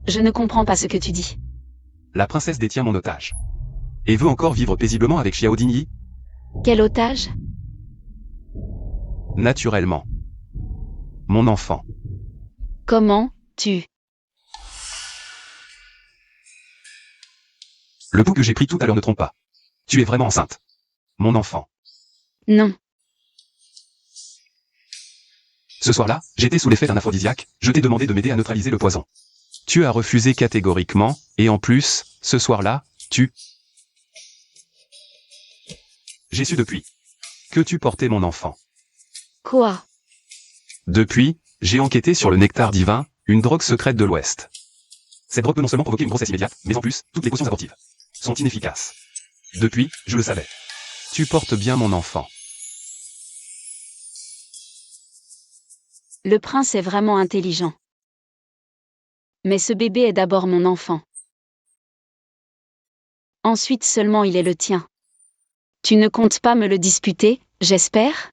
Je ne comprends pas ce que tu dis. La princesse détient mon otage. Et veut encore vivre paisiblement avec Xiao Dingyi? Quel otage? Naturellement. Mon enfant. Comment, tu... Le pouls que j'ai pris tout à l'heure ne trompe pas. Tu es vraiment enceinte. Mon enfant. Non. Ce soir-là, j'étais sous l'effet d'un aphrodisiaque, je t'ai demandé de m'aider à neutraliser le poison. Tu as refusé catégoriquement, et en plus, ce soir-là, tu... J'ai su depuis que tu portais mon enfant. Quoi? Depuis, j'ai enquêté sur le nectar divin, une drogue secrète de l'Ouest. Cette drogue peut non seulement provoquer une grossesse immédiate, mais en plus, toutes les potions abortives sont inefficaces. Depuis, je le savais. Tu portes bien mon enfant. Le prince est vraiment intelligent. Mais ce bébé est d'abord mon enfant. Ensuite seulement il est le tien. Tu ne comptes pas me le disputer, j'espère?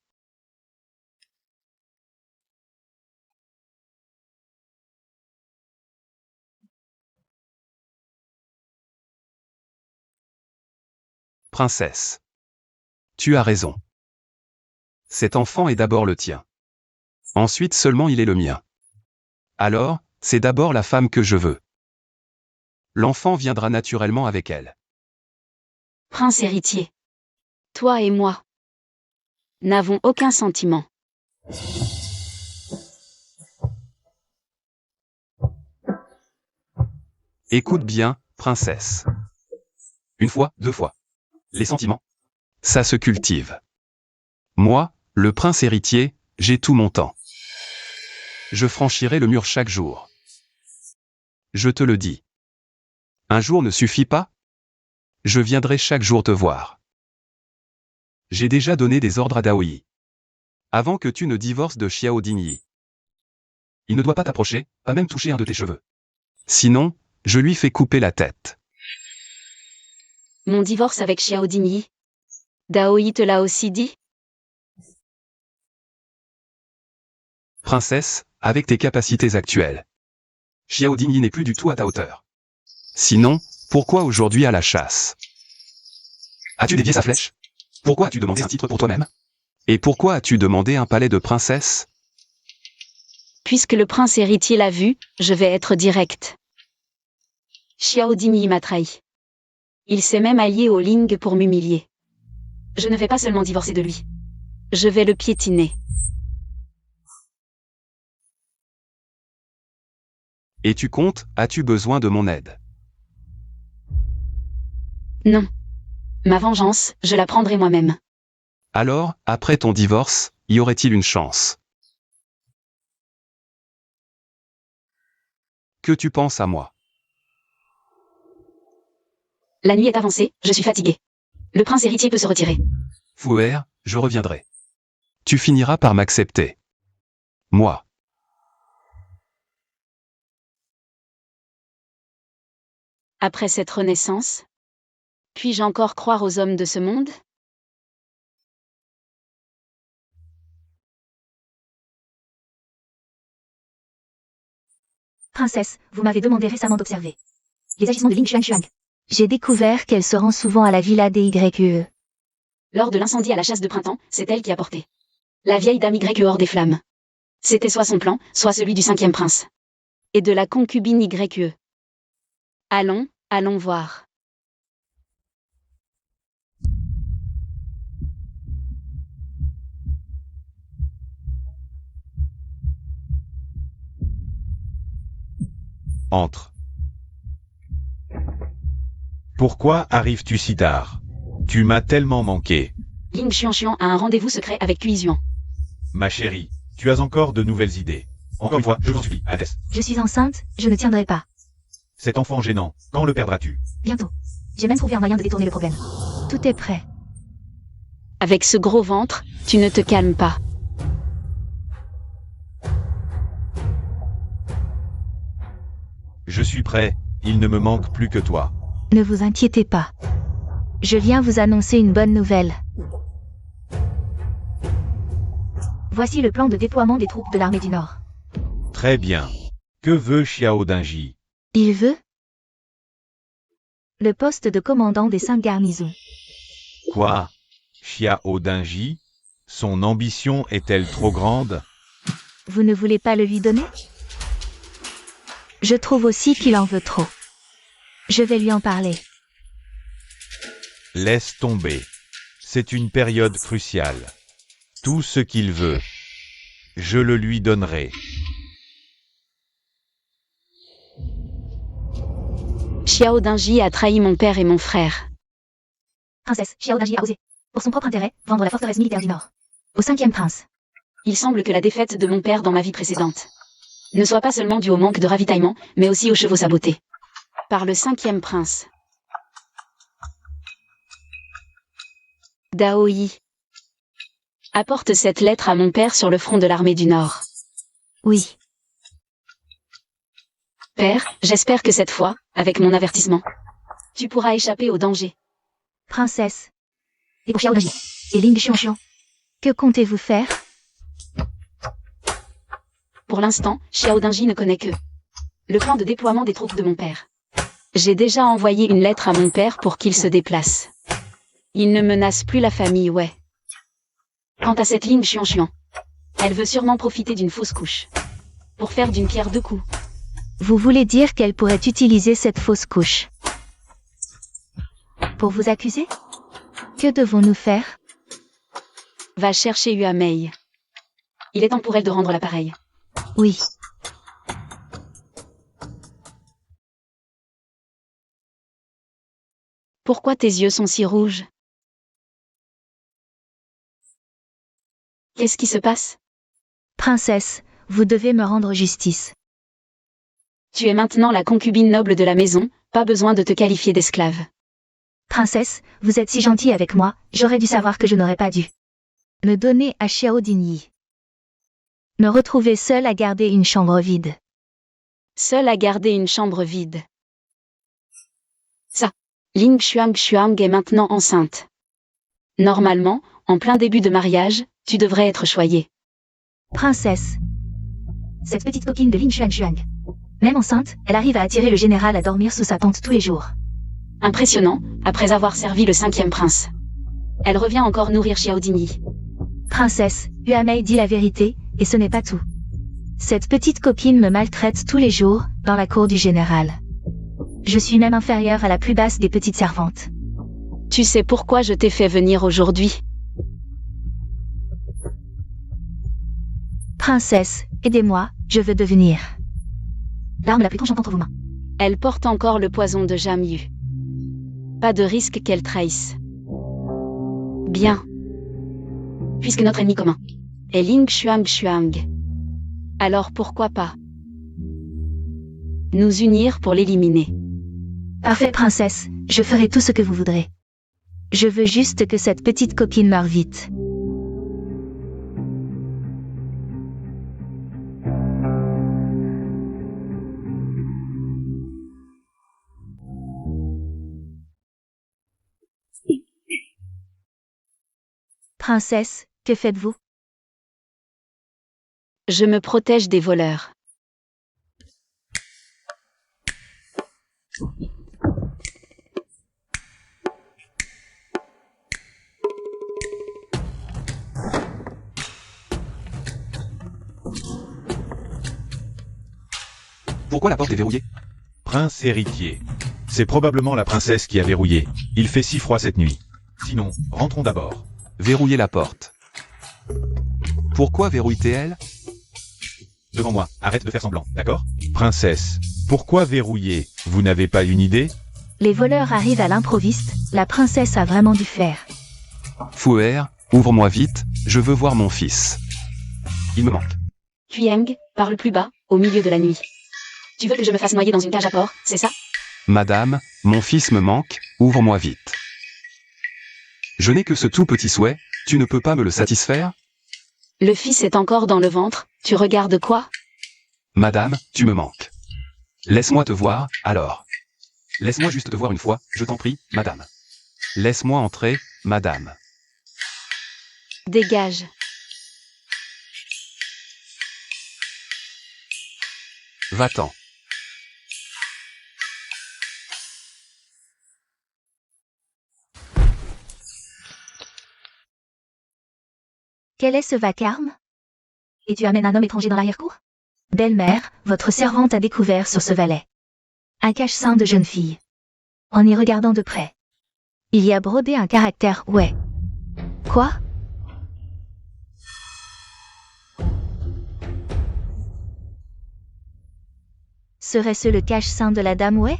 Princesse. Tu as raison. Cet enfant est d'abord le tien. Ensuite seulement il est le mien. Alors, c'est d'abord la femme que je veux. L'enfant viendra naturellement avec elle. Prince héritier. Toi et moi n'avons aucun sentiment. Écoute bien, princesse. Une fois, deux fois. Les sentiments. Ça se cultive. Moi, le prince héritier, j'ai tout mon temps. Je franchirai le mur chaque jour. Je te le dis. Un jour ne suffit pas? Je viendrai chaque jour te voir. J'ai déjà donné des ordres à Daoyi. Avant que tu ne divorces de Xiao Dingyi. Il ne doit pas t'approcher, pas même toucher un de tes cheveux. Sinon, je lui fais couper la tête. Mon divorce avec Xiao Dingyi. Daoyi te l'a aussi dit? Princesse, avec tes capacités actuelles. Xiao Dingyi n'est plus du tout à ta hauteur. Sinon, pourquoi aujourd'hui à la chasse? As-tu dévié sa flèche? Pourquoi as-tu demandé un titre pour toi-même? Et pourquoi as-tu demandé un palais de princesse? Puisque le prince héritier l'a vu, je vais être direct. Xiao Dingyi m'a trahi. Il s'est même allié au Ling pour m'humilier. Je ne vais pas seulement divorcer de lui. Je vais le piétiner. Et tu comptes, as-tu besoin de mon aide? Non. Ma vengeance, je la prendrai moi-même. Alors, après ton divorce, y aurait-il une chance? Que tu penses à moi? La nuit est avancée, je suis fatigué. Le prince héritier peut se retirer. Fouer, je reviendrai. Tu finiras par m'accepter. Moi. Après cette renaissance, puis-je encore croire aux hommes de ce monde? Princesse, vous m'avez demandé récemment d'observer les agissements de Ling Xuanxuang. J'ai découvert qu'elle se rend souvent à la villa des YE. Lors de l'incendie à la chasse de printemps, c'est elle qui a porté la vieille dame YE hors des flammes. C'était soit son plan, soit celui du 5e prince. Et de la concubine YE. Allons, allons voir. Entre. Pourquoi arrives-tu si tard? Tu m'as tellement manqué. Ling Xuanxuan a un rendez-vous secret avec Cui Zuan. Ma chérie, tu as encore de nouvelles idées. Encore une fois, je vous supplie, Hadès. Je suis enceinte, je ne tiendrai pas. Cet enfant gênant, quand le perdras-tu? Bientôt. J'ai même trouvé un moyen de détourner le problème. Tout est prêt. Avec ce gros ventre, tu ne te calmes pas. Je suis prêt, il ne me manque plus que toi. Ne vous inquiétez pas. Je viens vous annoncer une bonne nouvelle. Voici le plan de déploiement des troupes de l'armée du Nord. Très bien. Que veut Xiao Dingji? Il veut Le poste de commandant des 5 garnisons. Quoi? Xiao Dingji? Son ambition est-elle trop grande? Vous ne voulez pas le lui donner? Je trouve aussi qu'il en veut trop. Je vais lui en parler. Laisse tomber. C'est une période cruciale. Tout ce qu'il veut, je le lui donnerai. Xiao Dingji a trahi mon père et mon frère. Princesse, Xiao Dingji a osé, pour son propre intérêt, vendre la forteresse militaire du Nord. Au 5e prince. Il semble que la défaite de mon père dans ma vie précédente ne soit pas seulement due au manque de ravitaillement, mais aussi aux chevaux sabotés. Par le 5e prince. Dao Yi. Apporte cette lettre à mon père sur le front de l'armée du Nord. Oui. Père, j'espère que cette fois, avec mon avertissement, tu pourras échapper au danger. Princesse, Et pour Xiao Dingji. Et Ling Xuanxuan. que comptez-vous faire? Pour l'instant, Xiao Dingji ne connaît que le plan de déploiement des troupes de mon père. J'ai déjà envoyé une lettre à mon père pour qu'il se déplace. Il ne menace plus la famille Wei. Quant à cette Ling Xuanxuan, elle veut sûrement profiter d'une fausse couche pour faire d'une pierre deux coups. Vous voulez dire qu'elle pourrait utiliser cette fausse couche Pour vous accuser? Que devons-nous faire? Va chercher Yua Mei. Il est temps pour elle de rendre l'appareil. Oui. Pourquoi tes yeux sont si rouges? Qu'est-ce qui se passe? Princesse, vous devez me rendre justice. Tu es maintenant la concubine noble de la maison, pas besoin de te qualifier d'esclave. Princesse, vous êtes si gentille avec moi, j'aurais dû savoir que je n'aurais pas dû. Me donner à Xiao Dingyi. Me retrouver seule à garder une chambre vide. Seule à garder une chambre vide. Ça. Ling Xuang est maintenant enceinte. Normalement, en plein début de mariage, tu devrais être choyée. Princesse, Cette petite coquine de Ling Xuanxuan. Même enceinte, elle arrive à attirer le général à dormir sous sa tente tous les jours. Impressionnant, après avoir servi le 5e prince. Elle revient encore nourrir Xiao Dingyi. princesse, Yua Mei dit la vérité, et ce n'est pas tout. Cette petite copine me maltraite tous les jours, dans la cour du général. Je suis même inférieure à la plus basse des petites servantes. Tu sais pourquoi je t'ai fait venir aujourd'hui? Princesse, aidez-moi, je veux devenir. L'arme la plus tranchante entre vos mains. Elle porte encore le poison de Jamyu. Pas de risque qu'elle trahisse. Bien. Puisque notre ennemi commun est Ling Xuang. Alors pourquoi pas nous unir pour l'éliminer? Parfait, princesse, je ferai tout ce que vous voudrez. Je veux juste que cette petite copine meure vite. Princesse, que faites-vous? Je me protège des voleurs. Pourquoi la porte est verrouillée? Prince héritier. C'est probablement la princesse qui a verrouillé. Il fait si froid cette nuit. Sinon, rentrons d'abord. Verrouiller la porte. Pourquoi verrouille-t-elle? Devant moi, arrête de faire semblant, d'accord? Princesse, pourquoi verrouiller? Vous n'avez pas une idée? Les voleurs arrivent à l'improviste, la princesse a vraiment dû faire. Fouer, ouvre-moi vite, je veux voir mon fils. Il me manque. Quyeng, parle plus bas, au milieu de la nuit. Tu veux que je me fasse noyer dans une cage à porc, c'est ça? Madame, mon fils me manque, ouvre-moi vite. Je n'ai que ce tout petit souhait, tu ne peux pas me le satisfaire? Le fils est encore dans le ventre, tu regardes quoi? Madame, tu me manques. Laisse-moi te voir, alors. Laisse-moi juste te voir une fois, je t'en prie, madame. Laisse-moi entrer, madame. Dégage. Va-t'en. Quel est ce vacarme? Et tu amènes un homme étranger dans l'arrière-cour? Belle-mère, votre servante a découvert sur ce valet un cache-sein de jeune fille. En y regardant de près, il y a brodé un caractère ouais. Quoi? Serait-ce le cache-sein de la dame ouais?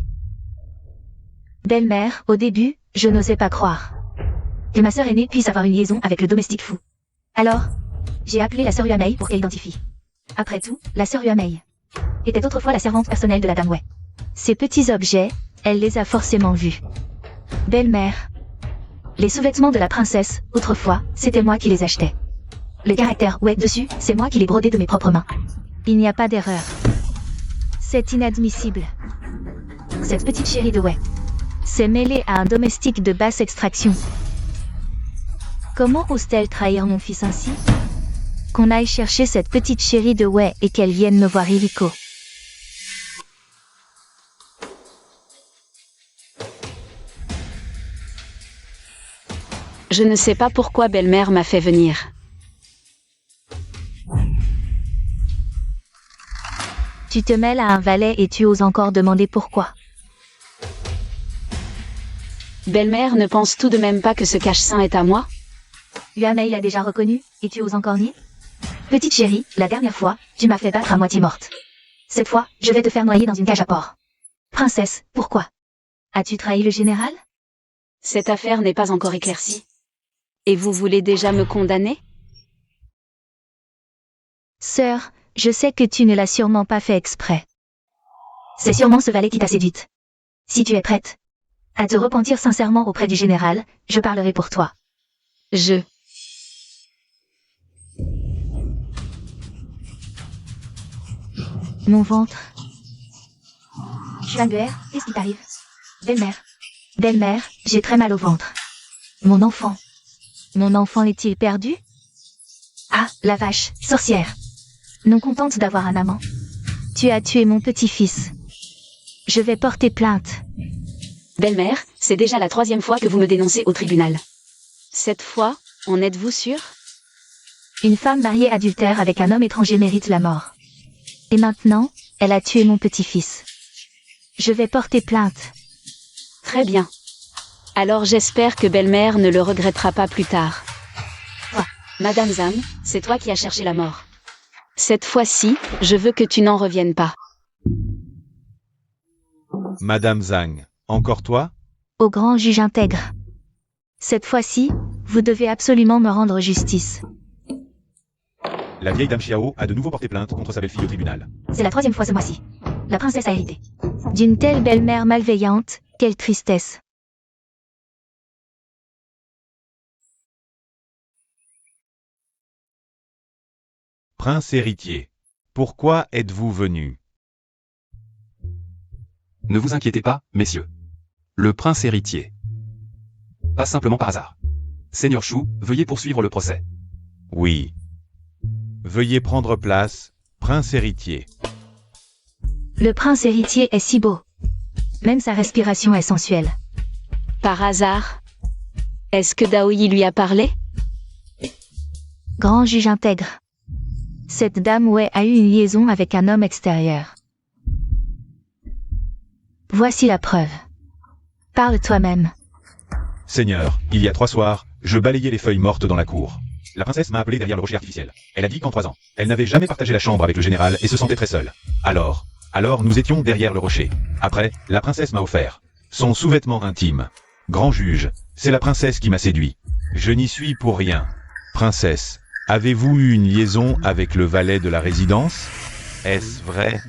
Belle-mère, au début, je n'osais pas croire que ma sœur aînée puisse avoir une liaison avec le domestique fou. Alors, j'ai appelé la sœur Yuamei pour qu'elle identifie. Après tout, la sœur Yuamei était autrefois la servante personnelle de la dame Wei. Ces petits objets, elle les a forcément vus. Belle-mère. Les sous-vêtements de la princesse, autrefois, c'était moi qui les achetais. Le caractère Wei dessus, c'est moi qui les brodais de mes propres mains. Il n'y a pas d'erreur. C'est inadmissible. Cette petite chérie de Wei s'est mêlée à un domestique de basse extraction. Comment ose-t-elle trahir mon fils ainsi? Qu'on aille chercher cette petite chérie de Wei et qu'elle vienne me voir illico. Je ne sais pas pourquoi belle-mère m'a fait venir. Tu te mêles à un valet et tu oses encore demander pourquoi. Belle-mère ne pense tout de même pas que ce cache-sein est à moi? Yuamei l'a déjà reconnu, et tu oses encore nier? Petite chérie, la dernière fois, tu m'as fait battre à moitié morte. Cette fois, je vais te faire noyer dans une cage à porc. Princesse, pourquoi? As-tu trahi le général? Cette affaire n'est pas encore éclaircie. Et vous voulez déjà me condamner? Sœur, je sais que tu ne l'as sûrement pas fait exprès. C'est sûrement ce valet qui t'a séduite. Si tu es prête à te repentir sincèrement auprès du général, je parlerai pour toi. Mon ventre. Xuanguer, qu'est-ce qui t'arrive? Belle-mère. Belle-mère, j'ai très mal au ventre. Mon enfant. Mon enfant est-il perdu? Ah, la vache, sorcière. Non contente d'avoir un amant. Tu as tué mon petit-fils. Je vais porter plainte. Belle-mère, c'est déjà la 3e fois que vous me dénoncez au tribunal. Cette fois, en êtes-vous sûre? Une femme mariée adultère avec un homme étranger mérite la mort. Et maintenant, elle a tué mon petit-fils. Je vais porter plainte. Très bien. Alors j'espère que belle-mère ne le regrettera pas plus tard. Toi, Madame Zhang, c'est toi qui as cherché la mort. Cette fois-ci, je veux que tu n'en reviennes pas. Madame Zhang, encore toi? Au grand juge intègre. Cette fois-ci, vous devez absolument me rendre justice. La vieille dame Xiao a de nouveau porté plainte contre sa belle-fille au tribunal. C'est la 3e fois ce mois-ci. La princesse a hérité d'une telle belle-mère malveillante, quelle tristesse. Prince héritier, pourquoi êtes-vous venu? Ne vous inquiétez pas, messieurs. Le prince héritier. Pas simplement par hasard. Seigneur Shu, veuillez poursuivre le procès. Oui. Veuillez prendre place, prince héritier. Le prince héritier est si beau. Même sa respiration est sensuelle. Par hasard? Est-ce que Daoyi lui a parlé? Grand juge intègre. Cette dame Wei a eu une liaison avec un homme extérieur. Voici la preuve. Parle toi-même. Seigneur, il y a 3 soirs, je balayais les feuilles mortes dans la cour. La princesse m'a appelé derrière le rocher artificiel. Elle a dit qu'en 3 ans, elle n'avait jamais partagé la chambre avec le général et se sentait très seule. Alors nous étions derrière le rocher. Après, la princesse m'a offert son sous-vêtement intime. Grand juge, c'est la princesse qui m'a séduit. Je n'y suis pour rien. Princesse, avez-vous eu une liaison avec le valet de la résidence? Est-ce vrai?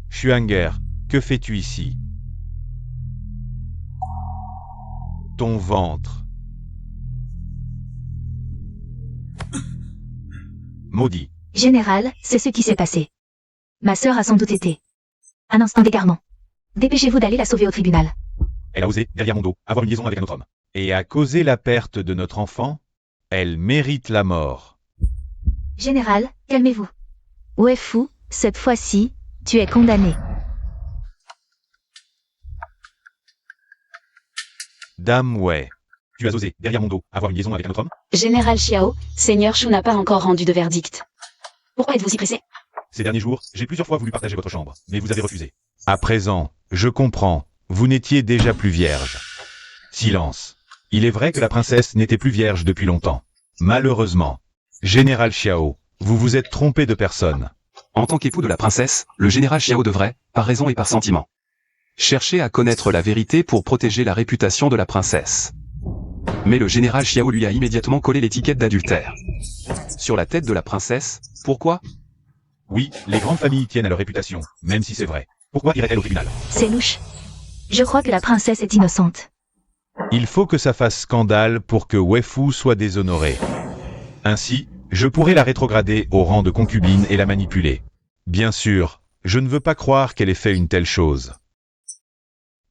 Xuanger, que fais-tu ici? Ton ventre. Maudit. Général, c'est ce qui s'est passé. Ma sœur a sans doute été. Un instant d'égarement. Dépêchez-vous d'aller la sauver au tribunal. Elle a osé, derrière mon dos, avoir une liaison avec un autre homme. Et a causé la perte de notre enfant? Elle mérite la mort. Général, calmez-vous. Ouais fou, cette fois-ci, tu es condamné. Dame Wei. Tu as osé, derrière mon dos, avoir une liaison avec un autre homme? Général Xiao, Seigneur Shu n'a pas encore rendu de verdict. Pourquoi êtes-vous si pressé? Ces derniers jours, j'ai plusieurs fois voulu partager votre chambre, mais vous avez refusé. À présent, je comprends, vous n'étiez déjà plus vierge. Silence. Il est vrai que la princesse n'était plus vierge depuis longtemps. Malheureusement. Général Xiao, vous vous êtes trompé de personne. En tant qu'époux de la princesse, le général Xiao devrait, par raison et par sentiment, chercher à connaître la vérité pour protéger la réputation de la princesse. Mais le général Xiao lui a immédiatement collé l'étiquette d'adultère sur la tête de la princesse. Pourquoi? Oui, les grandes familles tiennent à leur réputation, même si c'est vrai. Pourquoi irait-elle au tribunal? C'est louche. Je crois que la princesse est innocente. Il faut que ça fasse scandale pour que Weifu soit déshonorée. Ainsi, je pourrais la rétrograder au rang de concubine et la manipuler. Bien sûr, je ne veux pas croire qu'elle ait fait une telle chose.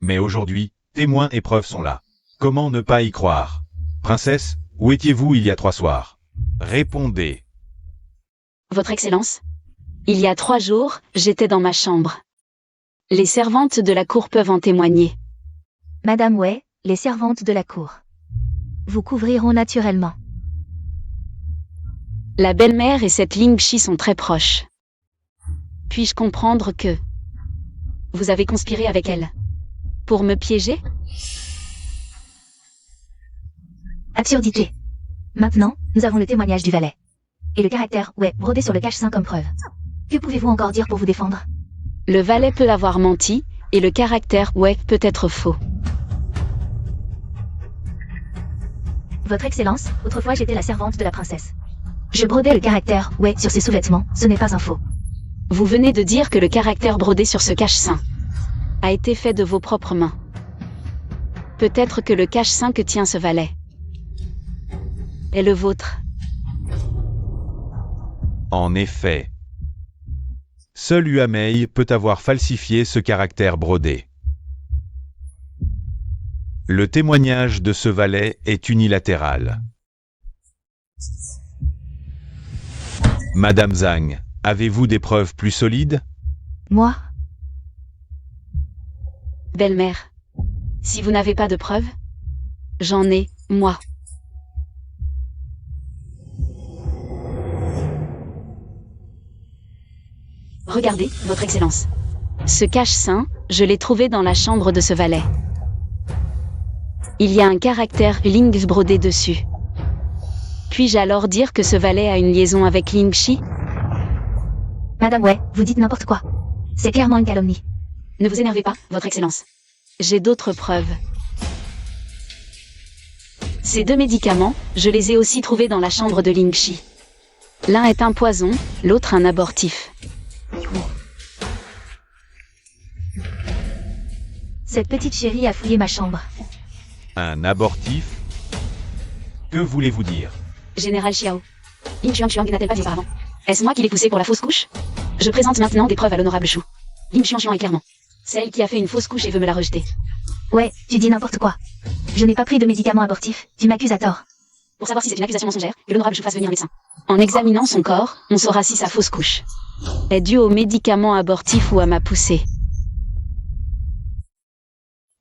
Mais aujourd'hui, témoins et preuves sont là. Comment ne pas y croire? Princesse, où étiez-vous il y a 3 soirs? Répondez. Votre Excellence, il y a 3 jours, j'étais dans ma chambre. Les servantes de la cour peuvent en témoigner. Madame Wei, les servantes de la cour vous couvriront naturellement. La belle-mère et cette Ling Shi sont très proches. Puis-je comprendre que vous avez conspiré avec elle pour me piéger? Absurdité. Maintenant, nous avons le témoignage du valet. Et le caractère Wei brodé sur le cache-sein comme preuve. Que pouvez-vous encore dire pour vous défendre? Le valet peut avoir menti, et le caractère Wei peut être faux. Votre Excellence, autrefois j'étais la servante de la princesse. Je brodais le caractère Wei sur ses sous-vêtements, ce n'est pas un faux. Vous venez de dire que le caractère brodé sur ce cache-sein a été fait de vos propres mains. Peut-être que le cache-sein que tient ce valet est le vôtre. En effet. Seul Huamei peut avoir falsifié ce caractère brodé. Le témoignage de ce valet est unilatéral. Madame Zhang, avez-vous des preuves plus solides? Moi? Belle-mère, si vous n'avez pas de preuves, j'en ai, moi. Regardez, Votre Excellence. Ce cache-sein, je l'ai trouvé dans la chambre de ce valet. Il y a un caractère Ling brodé dessus. Puis-je alors dire que ce valet a une liaison avec Ling Shi? Madame Wei, vous dites n'importe quoi. C'est clairement une calomnie. Ne vous énervez pas, Votre Excellence. J'ai d'autres preuves. Ces 2 médicaments, je les ai aussi trouvés dans la chambre de Ling Shi. L'un est un poison, l'autre un abortif. Cette petite chérie a fouillé ma chambre. Un abortif? Que voulez-vous dire? Général Xiao. Lin Xuanxuang n'a-t-elle pas dit auparavant? Est-ce moi qui l'ai poussée pour la fausse couche? Je présente maintenant des preuves à l'honorable Shu. Lin Xuanxuang est clairement celle qui a fait une fausse couche et veut me la rejeter. Ouais, tu dis n'importe quoi. Je n'ai pas pris de médicaments abortifs, tu m'accuses à tort. Pour savoir si c'est une accusation mensongère, que l'honorable Shu fasse venir un médecin. En examinant son corps, on saura si sa fausse couche est due aux médicaments abortifs ou à ma poussée.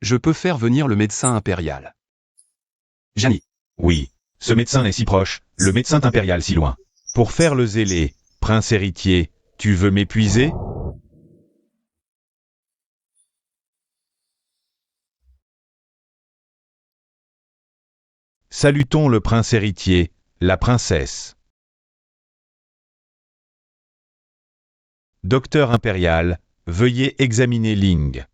Je peux faire venir le médecin impérial. Jani. Oui, ce médecin est si proche, le médecin impérial si loin. Pour faire le zélé, prince héritier, tu veux m'épuiser? Salutons le prince héritier, la princesse. Docteur impérial, veuillez examiner Ling.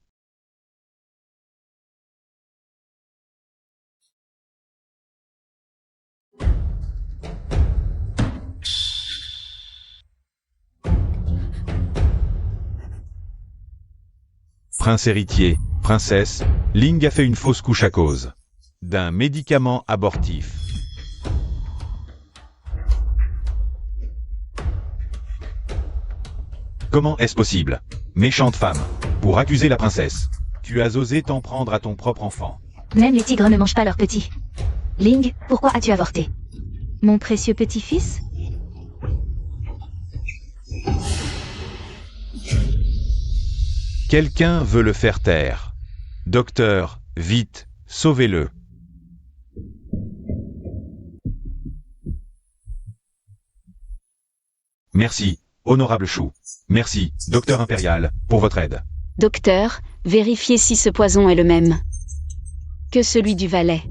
Prince héritier, princesse, Ling a fait une fausse couche à cause d'un médicament abortif. Comment est-ce possible? Méchante femme. Pour accuser la princesse, tu as osé t'en prendre à ton propre enfant. Même les tigres ne mangent pas leurs petits. Ling, pourquoi as-tu avorté? Mon précieux petit-fils? Quelqu'un veut le faire taire. Docteur, vite, sauvez-le. Merci, honorable Chou. Merci, docteur impérial, pour votre aide. Docteur, vérifiez si ce poison est le même que celui du valet.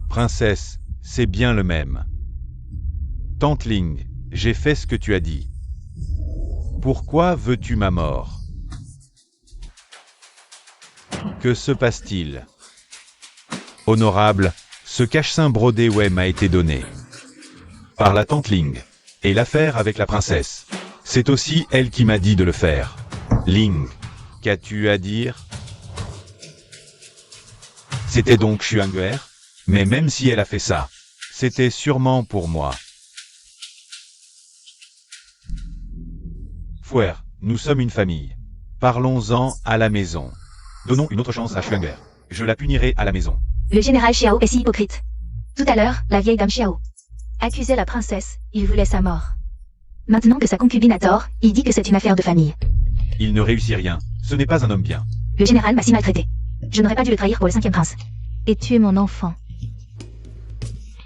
Princesse, c'est bien le même. Tante Ling, j'ai fait ce que tu as dit. Pourquoi veux-tu ma mort? Que se passe-t-il? Honorable, ce cache-sein brodé ouais m'a été donné par la tante Ling. Et l'affaire avec la princesse, c'est aussi elle qui m'a dit de le faire. Ling, qu'as-tu à dire? C'était donc Xuanguer? Mais même si elle a fait ça, c'était sûrement pour moi. Fouer, nous sommes une famille. Parlons-en à la maison. Donnons une autre chance à Xuanguer. Je la punirai à la maison. Le général Xiao est si hypocrite. Tout à l'heure, la vieille dame Xiao Accusait la princesse, il voulait sa mort. Maintenant que sa concubine a tort, il dit que c'est une affaire de famille. Il ne réussit rien. Ce n'est pas un homme bien. Le général m'a si maltraité. Je n'aurais pas dû le trahir pour le 5e prince. Et tuer mon enfant.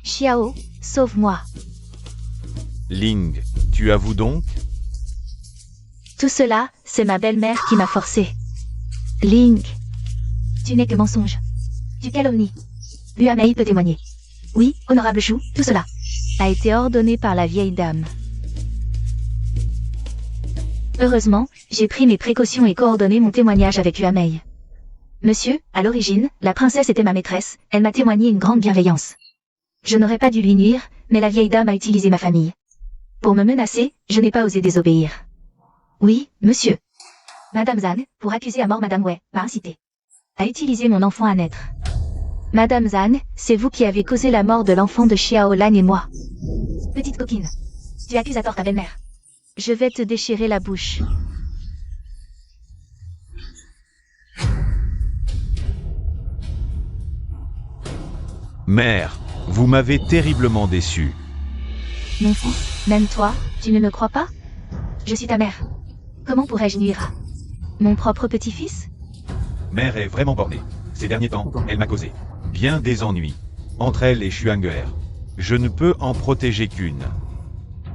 Xiao, sauve-moi. Ling, tu avoues donc? Tout cela, c'est ma belle-mère qui m'a forcé. Ling, tu n'es que mensonge. Tu calomnies. Luamei peut témoigner. Oui, honorable Chou, tout cela A été ordonné par la vieille dame. Heureusement, j'ai pris mes précautions et coordonné mon témoignage avec Luamei. Monsieur, à l'origine, la princesse était ma maîtresse, elle m'a témoigné une grande bienveillance. Je n'aurais pas dû lui nuire, mais la vieille dame a utilisé ma famille. Pour me menacer, je n'ai pas osé désobéir. Oui, monsieur. Madame Zhang, pour accuser à mort Madame Wei, m'a incité à utiliser mon enfant à naître. Madame Zhang, c'est vous qui avez causé la mort de l'enfant de Xiao Lan et moi. Petite coquine, tu accuses à tort ta belle-mère. Je vais te déchirer la bouche. Mère, vous m'avez terriblement déçu. Mon fils, même toi, tu ne me crois pas? Je suis ta mère. Comment pourrais-je nuire à mon propre petit-fils? Mère est vraiment bornée. Ces derniers temps, elle m'a causé bien des ennuis. Entre elle et Xuanguer. Je ne peux en protéger qu'une.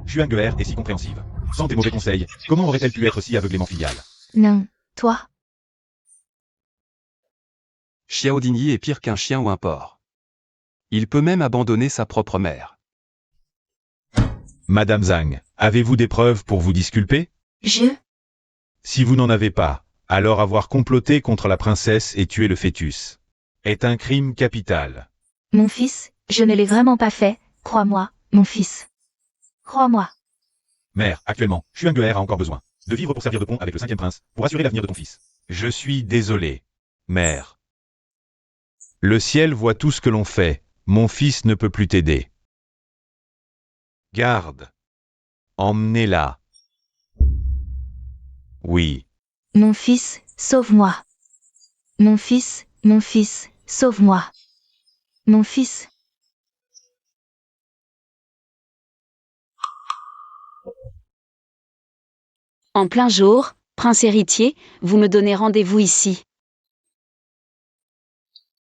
Xuanguer est si compréhensive. Sans tes mauvais conseils, comment aurait-elle pu être si aveuglément filiale? Non, toi. Xiao Dingyi est pire qu'un chien ou un porc. Il peut même abandonner sa propre mère. Madame Zhang, avez-vous des preuves pour vous disculper? Si vous n'en avez pas, alors avoir comploté contre la princesse et tué le fœtus est un crime capital. Mon fils, je ne l'ai vraiment pas fait, crois-moi, mon fils. Crois-moi. Mère, actuellement, Xuanguer a encore besoin de vivre pour servir de pont avec le 5e prince, pour assurer l'avenir de ton fils. Je suis désolé, mère. Le ciel voit tout ce que l'on fait, mon fils ne peut plus t'aider. Garde. Emmenez-la. Oui. Mon fils, sauve-moi. Mon fils, sauve-moi. Mon fils. En plein jour, prince héritier, vous me donnez rendez-vous ici.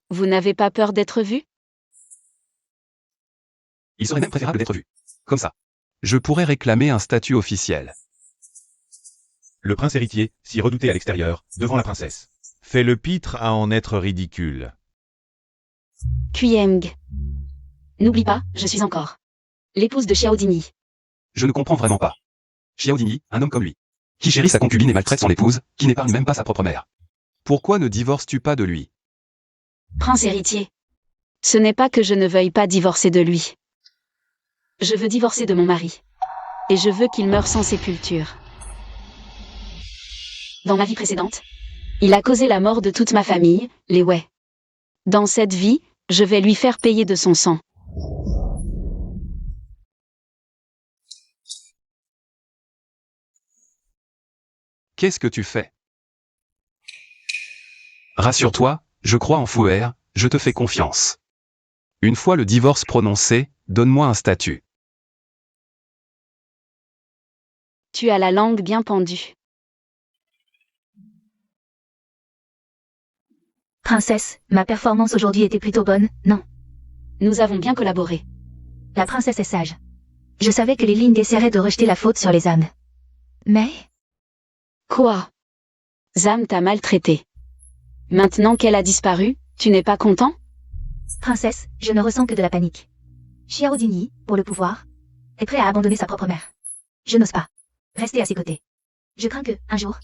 Vous n'avez pas peur d'être vu? Il serait même préférable d'être vu. Comme ça. Je pourrais réclamer un statut officiel. Le prince héritier, si redouté à l'extérieur, devant la princesse, fait le pitre à en être ridicule. Quyeng. N'oublie pas, je suis encore l'épouse de Xiao Dingyi. Je ne comprends vraiment pas. Xiao Dingyi, un homme comme lui, qui chérit sa concubine et maltraite son épouse, qui n'épargne même pas sa propre mère. Pourquoi ne divorces-tu pas de lui? Prince héritier. Ce n'est pas que je ne veuille pas divorcer de lui. Je veux divorcer de mon mari. Et je veux qu'il meure sans sépulture. Dans ma vie précédente, il a causé la mort de toute ma famille, les Wei. Dans cette vie, je vais lui faire payer de son sang. Qu'est-ce que tu fais? Rassure-toi, je crois en Fuer, je te fais confiance. Une fois le divorce prononcé, donne-moi un statut. Tu as la langue bien pendue. Princesse, ma performance aujourd'hui était plutôt bonne, non? Nous avons bien collaboré. La princesse est sage. Je savais que les lignes essaieraient de rejeter la faute sur les âmes. Mais, Quoi? Zam t'a maltraité. Maintenant qu'elle a disparu, tu n'es pas content? princesse, je ne ressens que de la panique. Xiao Dingyi, pour le pouvoir, est prêt à abandonner sa propre mère. Je n'ose pas rester à ses côtés. Je crains que, un jour,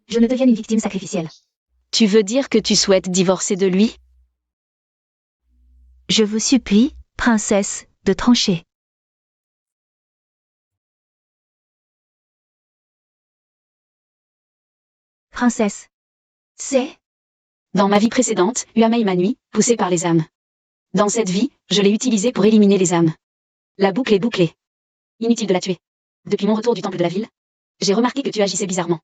je ne devienne une victime sacrificielle. Tu veux dire que tu souhaites divorcer de lui? Je vous supplie, princesse, de trancher. Princesse. C'est... Dans ma vie précédente, Uamei m'a nuit, poussé par les âmes. Dans cette vie, je l'ai utilisé pour éliminer les âmes. La boucle est bouclée. Inutile de la tuer. Depuis mon retour du temple de la ville, j'ai remarqué que tu agissais bizarrement.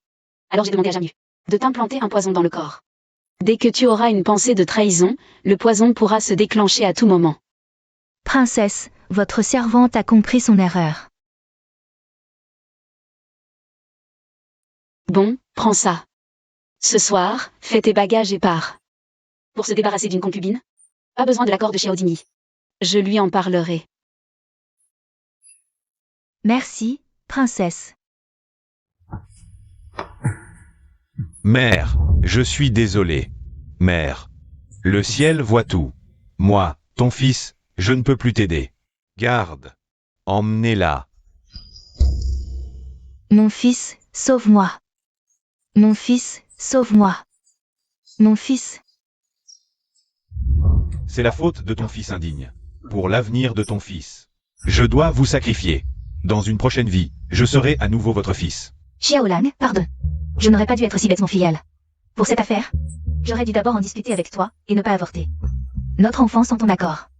Alors j'ai demandé à Jamu de t'implanter un poison dans le corps. Dès que tu auras une pensée de trahison, le poison pourra se déclencher à tout moment. Princesse, votre servante a compris son erreur. Bon, prends ça. Ce soir, fais tes bagages et pars. Pour se débarrasser d'une concubine, pas besoin de l'accord de Xiao Dingyi. Je lui en parlerai. Merci, princesse. Mère, je suis désolé. Mère. Le ciel voit tout. Moi, ton fils, je ne peux plus t'aider. Garde. Emmenez-la. Mon fils, sauve-moi. Mon fils, sauve-moi. Mon fils. C'est la faute de ton fils indigne. Pour l'avenir de ton fils. Je dois vous sacrifier. Dans une prochaine vie, je serai à nouveau votre fils. Xiaolang, pardon. Je n'aurais pas dû être si bêtement filiale. Pour cette affaire, j'aurais dû d'abord en discuter avec toi, et ne pas avorter. Notre enfant sans ton accord.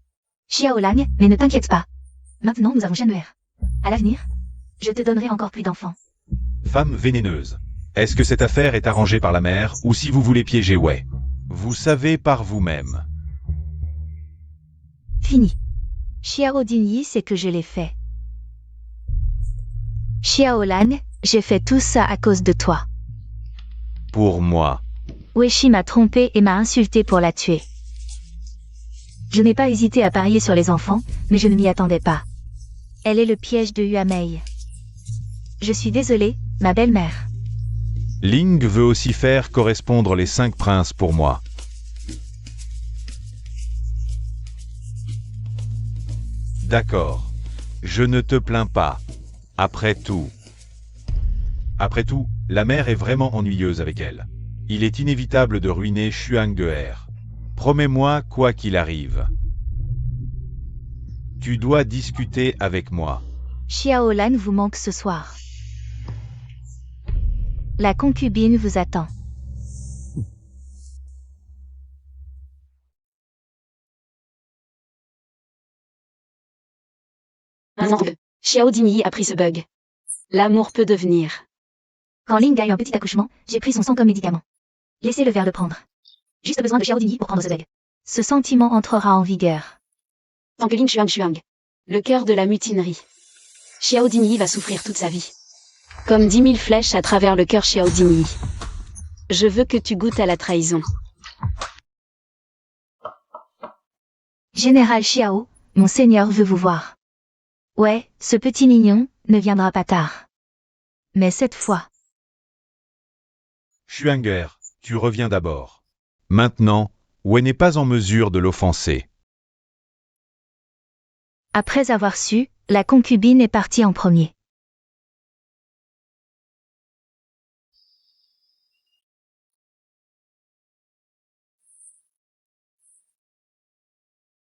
Xiaolang, mais ne t'inquiète pas. Maintenant nous avons Shenhuer. À l'avenir, je te donnerai encore plus d'enfants. Femme vénéneuse. Est-ce que cette affaire est arrangée par la mère, ou si vous voulez piéger Wei? Vous savez par vous-même. Fini. Xiao Dingyi sait que je l'ai fait. Xiaolang, j'ai fait tout ça à cause de toi. Pour moi. Weishi m'a trompé et m'a insulté pour la tuer. Je n'ai pas hésité à parier sur les enfants, mais je ne m'y attendais pas. Elle est le piège de Uamei. Je suis désolée, ma belle-mère. Ling veut aussi faire correspondre les 5 princes pour moi. D'accord. Je ne te plains pas. Après tout, la mère est vraiment ennuyeuse avec elle. Il est inévitable de ruiner Xuanguer. Promets-moi quoi qu'il arrive. Tu dois discuter avec moi. Xiaolan vous manque ce soir. La concubine vous attend. Un angle. Xiao Dingyi a pris ce bug. L'amour peut devenir. Quand Ling a eu un petit accouchement, j'ai pris son sang comme médicament. Laissez-le vers le prendre. Juste besoin de Xiao Dingyi pour prendre ce bug. Ce sentiment entrera en vigueur. Tant que Ling Xuang, le cœur de la mutinerie. Xiao Dingyi va souffrir toute sa vie. Comme 10 000 flèches à travers le cœur Xiao Dingyi. Je veux que tu goûtes à la trahison. Général Xiao, mon seigneur veut vous voir. Ouais, ce petit mignon ne viendra pas tard. Mais cette fois... Xuanguer, tu reviens d'abord. Maintenant, Wei n'est pas en mesure de l'offenser. Après avoir su, la concubine est partie en premier.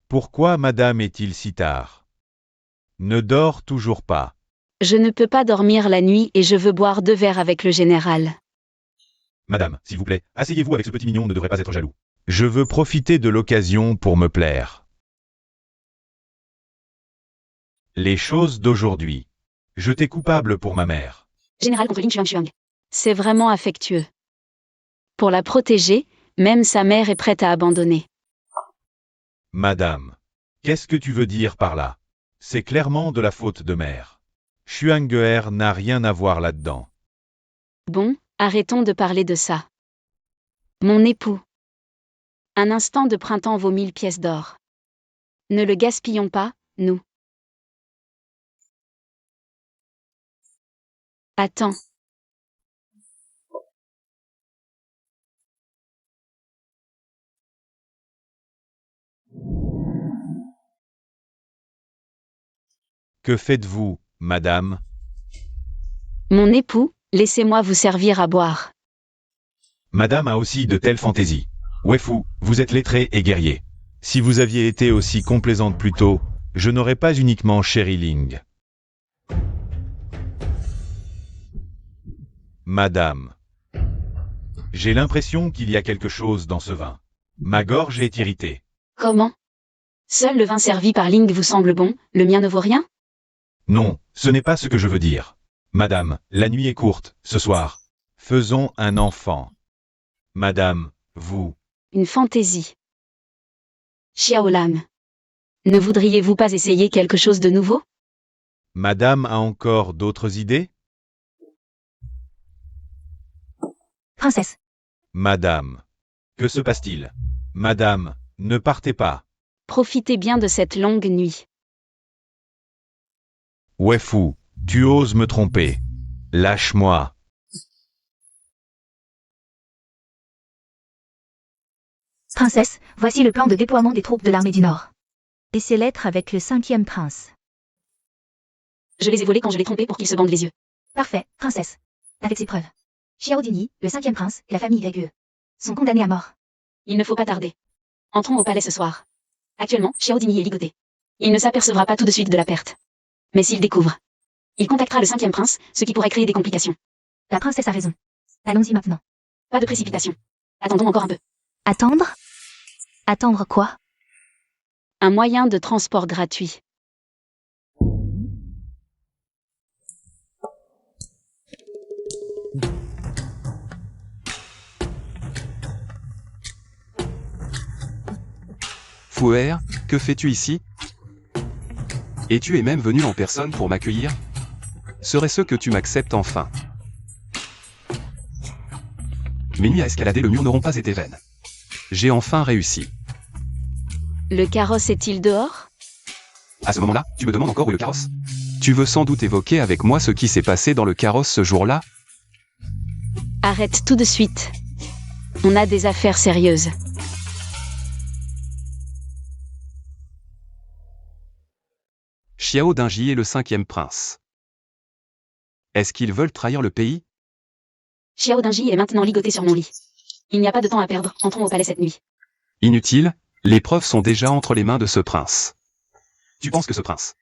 Pourquoi madame est-il si tard? Ne dors toujours pas. Je ne peux pas dormir la nuit et je veux boire 2 verres avec le général. Madame, s'il vous plaît, asseyez-vous avec ce petit mignon, on ne devrait pas être jaloux. Je veux profiter de l'occasion pour me plaire. Les choses d'aujourd'hui. Je t'ai coupable pour ma mère. Général contre Lin Chuang. C'est vraiment affectueux. Pour la protéger, même sa mère est prête à abandonner. Madame. Qu'est-ce que tu veux dire par là? C'est clairement de la faute de mère. Xuanguer n'a rien à voir là-dedans. Bon, arrêtons de parler de ça. Mon époux. Un instant de printemps vaut 1000 pièces d'or. Ne le gaspillons pas, nous. Attends. Que faites-vous, madame? Mon époux, laissez-moi vous servir à boire. Madame a aussi de telles fantaisies. Wefu, vous êtes lettré et guerrier. Si vous aviez été aussi complaisante plus tôt, je n'aurais pas uniquement chéri Ling. Madame. J'ai l'impression qu'il y a quelque chose dans ce vin. Ma gorge est irritée. Comment? Seul le vin servi par Ling vous semble bon, le mien ne vaut rien? Non, ce n'est pas ce que je veux dire. Madame, la nuit est courte, ce soir. Faisons un enfant. Madame, vous. Une fantaisie. Xiaolan. Ne voudriez-vous pas essayer quelque chose de nouveau? Madame a encore d'autres idées? Princesse. Madame. Que se passe-t-il? Madame, ne partez pas. Profitez bien de cette longue nuit. Wefu, tu oses me tromper. Lâche-moi. Princesse, voici le plan de déploiement des troupes de l'armée du Nord. Et ses lettres avec le 5e prince. Je les ai volés quand je l'ai trompé pour qu'ils se bandent les yeux. Parfait, princesse. Avec ses preuves. Xiao Dini, le 5e prince, et la famille YE sont condamnés à mort. Il ne faut pas tarder. Entrons au palais ce soir. Actuellement, Xiao Dini est ligoté. Il ne s'apercevra pas tout de suite de la perte. Mais s'il découvre, il contactera le 5e prince, ce qui pourrait créer des complications. La princesse a raison. Allons-y maintenant. Pas de précipitation. Attendons encore un peu. Attendre? Attendre quoi? Un moyen de transport gratuit. Fouer, que fais-tu ici? Et tu es même venu en personne pour m'accueillir? Serait-ce que tu m'acceptes enfin? Mes nuits à escalader le mur n'auront pas été vaines. J'ai enfin réussi. Le carrosse est-il dehors? À ce moment-là, tu me demandes encore où est le carrosse? Tu veux sans doute évoquer avec moi ce qui s'est passé dans le carrosse ce jour-là? Arrête tout de suite. On a des affaires sérieuses. Xiao Dingyi est le 5e prince. Est-ce qu'ils veulent trahir le pays? Xiao Dingyi est maintenant ligoté sur mon lit. Il n'y a pas de temps à perdre, entrons au palais cette nuit. Inutile, les preuves sont déjà entre les mains de ce prince. Tu penses que ce prince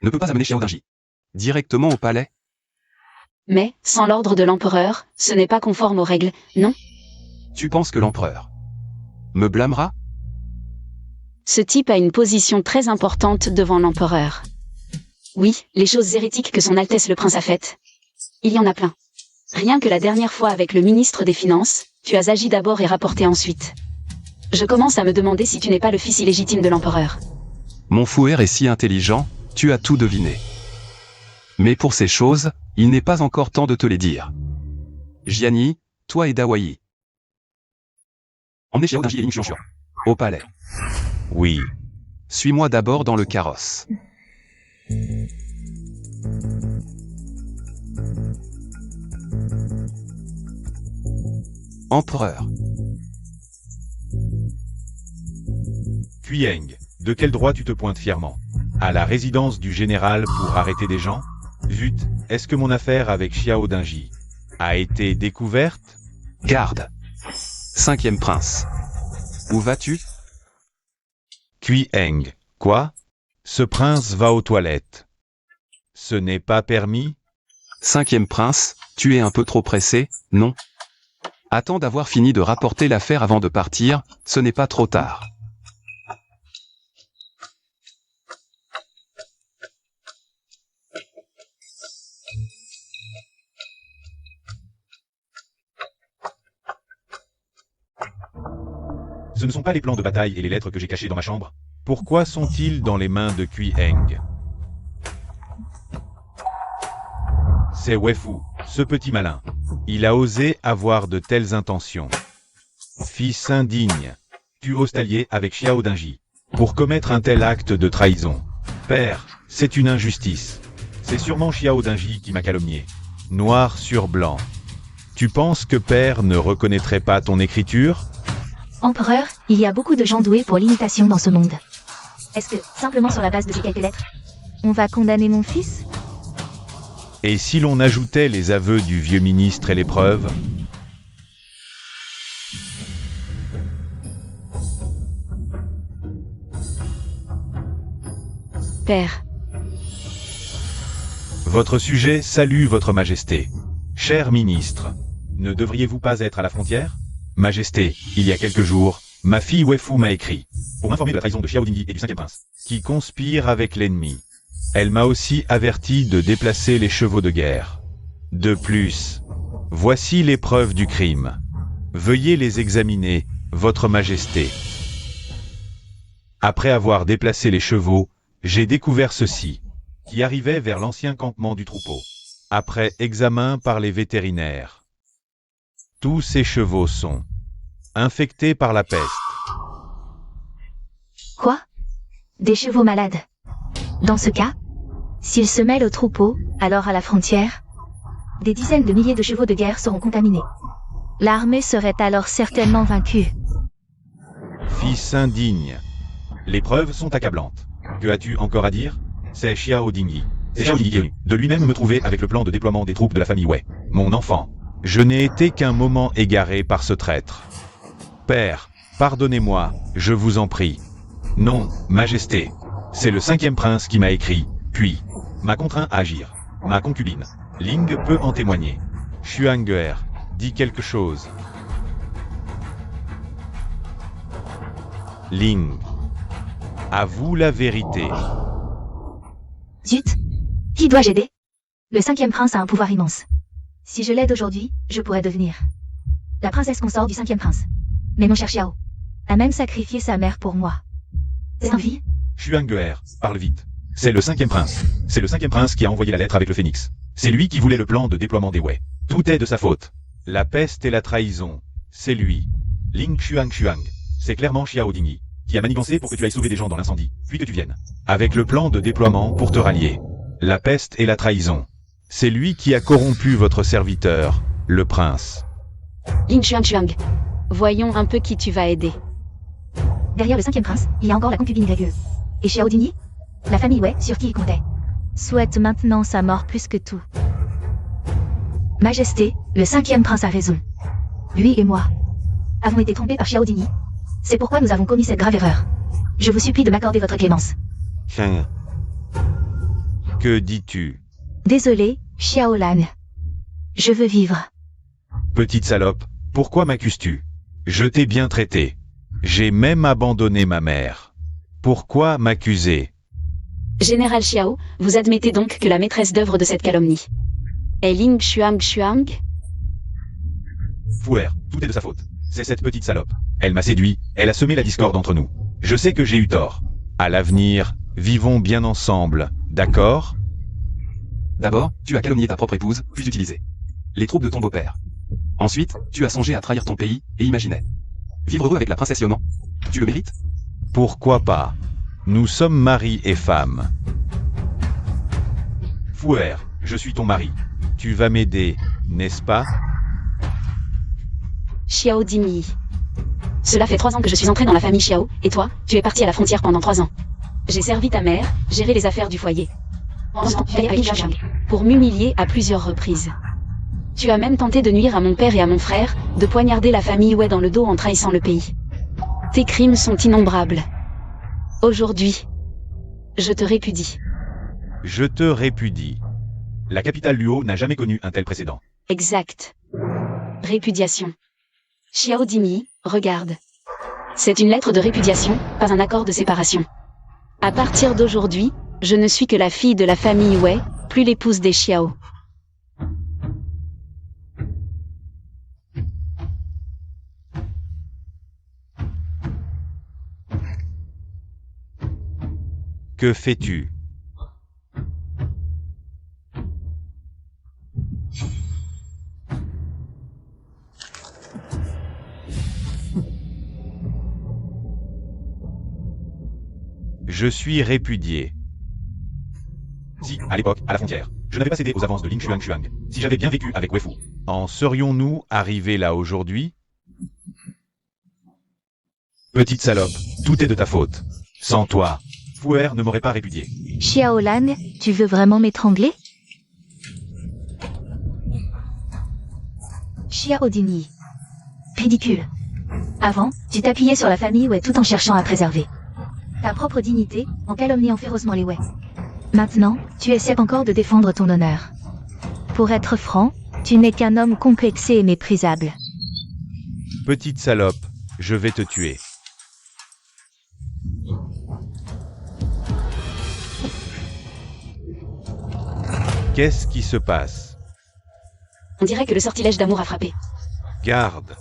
ne peut pas amener Xiao Dingyi directement au palais? Mais, sans l'ordre de l'empereur, ce n'est pas conforme aux règles, non? Tu penses que l'empereur me blâmera? Ce type a une position très importante devant l'empereur. Oui, les choses hérétiques que son Altesse le Prince a faites. Il y en a plein. Rien que la dernière fois avec le ministre des Finances, tu as agi d'abord et rapporté ensuite. Je commence à me demander si tu n'es pas le fils illégitime de l'empereur. Mon fouer est si intelligent, tu as tout deviné. Mais pour ces choses, il n'est pas encore temps de te les dire. Jiani, toi et Dawai. Emmenez Xiao Dingyi et Ling Xuanxuan au palais. Oui. Suis-moi d'abord dans le carrosse. Empereur. Quyeng, de quel droit tu te pointes fièrement? À la résidence du général pour arrêter des gens? Zut, est-ce que mon affaire avec Xiao Dingyi a été découverte? Garde. 5e prince. Où vas-tu? Quyeng, quoi? Ce prince va aux toilettes. Ce n'est pas permis? 5e prince, tu es un peu trop pressé, non? Attends d'avoir fini de rapporter l'affaire avant de partir, ce n'est pas trop tard. Ce ne sont pas les plans de bataille et les lettres que j'ai cachés dans ma chambre. Pourquoi sont-ils dans les mains de Kui Heng? C'est Weifu, ce petit malin. Il a osé avoir de telles intentions. Fils indigne, tu oses t'allier avec Xiao Dingyi pour commettre un tel acte de trahison. Père, c'est une injustice. C'est sûrement Xiao Dingyi qui m'a calomnié. Noir sur blanc. Tu penses que père ne reconnaîtrait pas ton écriture? Empereur, il y a beaucoup de gens doués pour l'imitation dans ce monde. Est-ce que, simplement sur la base de ces quelques lettres, On va condamner mon fils? Et si l'on ajoutait les aveux du vieux ministre et les preuves? Père, Votre sujet salue votre majesté. Cher ministre, ne devriez-vous pas être à la frontière? Majesté, il y a quelques jours, ma fille Weifu m'a écrit, pour m'informer de la trahison de Xiao Dingyi et du 5e prince, qui conspirent avec l'ennemi. Elle m'a aussi averti de déplacer les chevaux de guerre. De plus, voici les preuves du crime. Veuillez les examiner, votre majesté. Après avoir déplacé les chevaux, j'ai découvert ceci, qui arrivait vers l'ancien campement du troupeau. Après examen par les vétérinaires. Tous ces chevaux sont infectés par la peste. quoi? Des chevaux malades. Dans ce cas, S'ils se mêlent au troupeau, alors à la frontière, des dizaines de milliers de chevaux de guerre seront contaminés. l'armée serait alors certainement vaincue. Fils indigne. Les preuves sont accablantes. Que as-tu encore à dire? C'est Xiao Dingyi. C'est Xiao Dingyi qui est venu de lui-même me trouver avec le plan de déploiement des troupes de la famille Wei. Mon enfant. Je n'ai été qu'un moment égaré par ce traître. Père, pardonnez-moi, je vous en prie. Non, Majesté. C'est le 5e prince qui m'a écrit, puis m'a contraint à agir. Ma concubine, Ling peut en témoigner. Xuanguer, dit quelque chose. Ling. Avoue la vérité. Zut! Qui dois-je aider? Le 5e prince a un pouvoir immense. Si je l'aide aujourd'hui, je pourrais devenir la princesse consort du 5e prince. Mais mon cher Xiao A même sacrifié sa mère pour moi. c'est envie? Xuanguer, parle vite. C'est le 5e prince. C'est le 5e prince qui a envoyé la lettre avec le phénix. C'est lui qui voulait le plan de déploiement des Wei. Tout est de sa faute. La peste et la trahison. C'est lui. Ling Xuang. C'est clairement Xiao Dingyi qui a manigancé pour que tu ailles sauver des gens dans l'incendie, puis que tu viennes. Avec le plan de déploiement pour te rallier. La peste et la trahison. C'est lui qui a corrompu votre serviteur, le prince. Ling Xuang. Voyons un peu qui tu vas aider. Derrière le 5e prince, il y a encore la concubine Greg. Et Xiao Dingyi? La famille Wei sur qui il comptait. Souhaite maintenant sa mort plus que tout. Majesté, le 5e prince a raison. Lui et moi avons été trompés par Xiao Dingyi. C'est pourquoi nous avons commis cette grave erreur. Je vous supplie de m'accorder votre clémence. Que dis-tu? Désolé, Xiaolan. Je veux vivre. Petite salope, pourquoi m'accuses-tu? Je t'ai bien traité. J'ai même abandonné ma mère. Pourquoi m'accuser? Général Xiao, vous admettez donc que la maîtresse d'œuvre de cette calomnie est Ling Xuang? Fouer, tout est de sa faute. C'est cette petite salope. Elle m'a séduit, elle a semé la discorde entre nous. Je sais que j'ai eu tort. À l'avenir, vivons bien ensemble, d'accord? D'abord, tu as calomnié ta propre épouse, puis utilisé les troupes de ton beau-père. Ensuite, tu as songé à trahir ton pays, et imaginais vivre heureux avec la princesse Yonan. Tu le mérites? Pourquoi pas? Nous sommes mari et femme. Fouer, je suis ton mari. Tu vas m'aider, n'est-ce pas? Xiao Dingyi. Cela fait 3 ans que je suis entré dans la famille Xiao, et toi, tu es parti à la frontière pendant 3 ans. J'ai servi ta mère, géré les affaires du foyer. Ensuite, tu es avec Ling pour m'humilier à plusieurs reprises. Tu as même tenté de nuire à mon père et à mon frère, de poignarder la famille Wei dans le dos en trahissant le pays. Tes crimes sont innombrables. Aujourd'hui, je te répudie. Je te répudie. La capitale Luo n'a jamais connu un tel précédent. Exact. Répudiation. Xiao Dingyi, regarde. C'est une lettre de répudiation, pas un accord de séparation. À partir d'aujourd'hui, je ne suis que la fille de la famille Wei, plus l'épouse des Xiao. Que fais-tu? Je suis répudié. Si, à l'époque, à la frontière, je n'avais pas cédé aux avances de Ling Xuang, si j'avais bien vécu avec Wei Fu, en serions-nous arrivés là aujourd'hui? Petite salope, tout est de ta faute. Sans toi, Fuer ne m'aurait pas répudié. Xiaolan, tu veux vraiment m'étrangler? Xiao Dingyi. Ridicule. Avant, tu t'appuyais sur la famille Wei tout en cherchant à préserver ta propre dignité, en calomniant férocement les Wei. Maintenant, tu essaies encore de défendre ton honneur. Pour être franc, tu n'es qu'un homme complexé et méprisable. Petite salope, je vais te tuer. Qu'est-ce qui se passe? On dirait que le sortilège d'amour a frappé. Garde.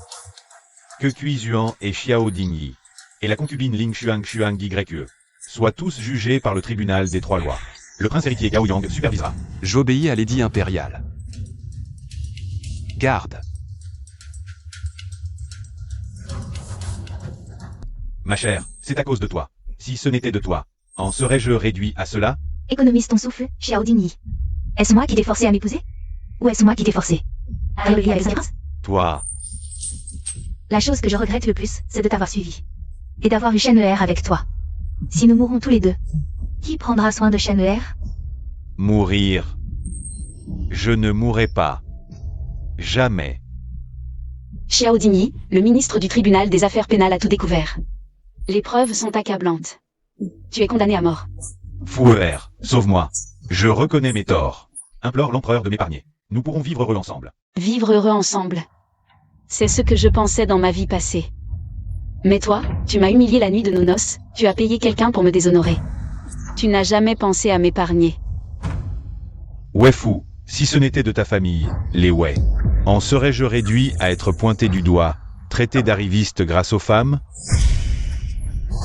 Que Cuizuan et Xiao Dingyi, et la concubine Ling Xuang YE, soient tous jugés par le tribunal des trois lois. Le prince héritier Gao Yang supervisera. J'obéis à l'édit impérial. Garde. Ma chère, c'est à cause de toi. Si ce n'était de toi, en serais-je réduit à cela? Économise ton souffle, Xiao Dingyi. Est-ce moi qui t'ai forcé à m'épouser? Ou est-ce moi qui t'ai forcé à me lier avec un prince? Toi. La chose que je regrette le plus, c'est de t'avoir suivi. Et d'avoir eu Shen'er avec toi. Si nous mourons tous les deux, qui prendra soin de Shen'er? Mourir. Je ne mourrai pas. Jamais. Xiao Dingyi, le ministre du tribunal des affaires pénales a tout découvert. Les preuves sont accablantes. Tu es condamné à mort. Fuer, sauve-moi. Je reconnais mes torts. Implore l'empereur de m'épargner. Nous pourrons vivre heureux ensemble. Vivre heureux ensemble. C'est ce que je pensais dans ma vie passée. Mais toi, tu m'as humilié la nuit de nos noces, tu as payé quelqu'un pour me déshonorer. Tu n'as jamais pensé à m'épargner. Wei Fu, si ce n'était de ta famille, les Wei, en serais-je réduit à être pointé du doigt, traité d'arriviste grâce aux femmes?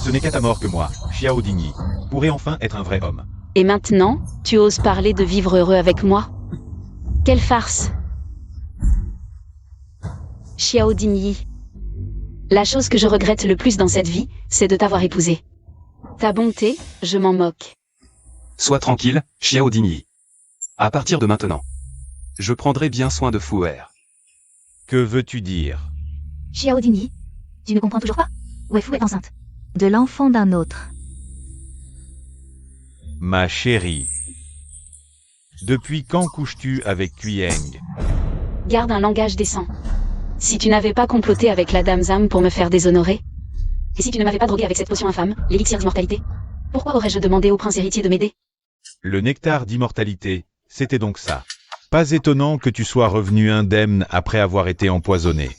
Ce n'est qu'à ta mort que moi, Xiao Dingyi, pourrais enfin être un vrai homme. Et maintenant, tu oses parler de vivre heureux avec moi? Quelle farce! Xiao Dingyi. La chose que je regrette le plus dans cette vie, c'est de t'avoir épousé. Ta bonté, je m'en moque. Sois tranquille, Xiao Dingyi. À partir de maintenant, je prendrai bien soin de Fuer. Que veux-tu dire? Xiao Dingyi, tu ne comprends toujours pas? Wei Fu est enceinte. De l'enfant d'un autre. Ma chérie. Depuis quand couches-tu avec Kuyeng? Garde un langage décent. Si tu n'avais pas comploté avec la dame Zhang pour me faire déshonorer, et si tu ne m'avais pas drogué avec cette potion infâme, l'élixir d'immortalité, pourquoi aurais-je demandé au prince héritier de m'aider? Le nectar d'immortalité, c'était donc ça. Pas étonnant que tu sois revenu indemne après avoir été empoisonné.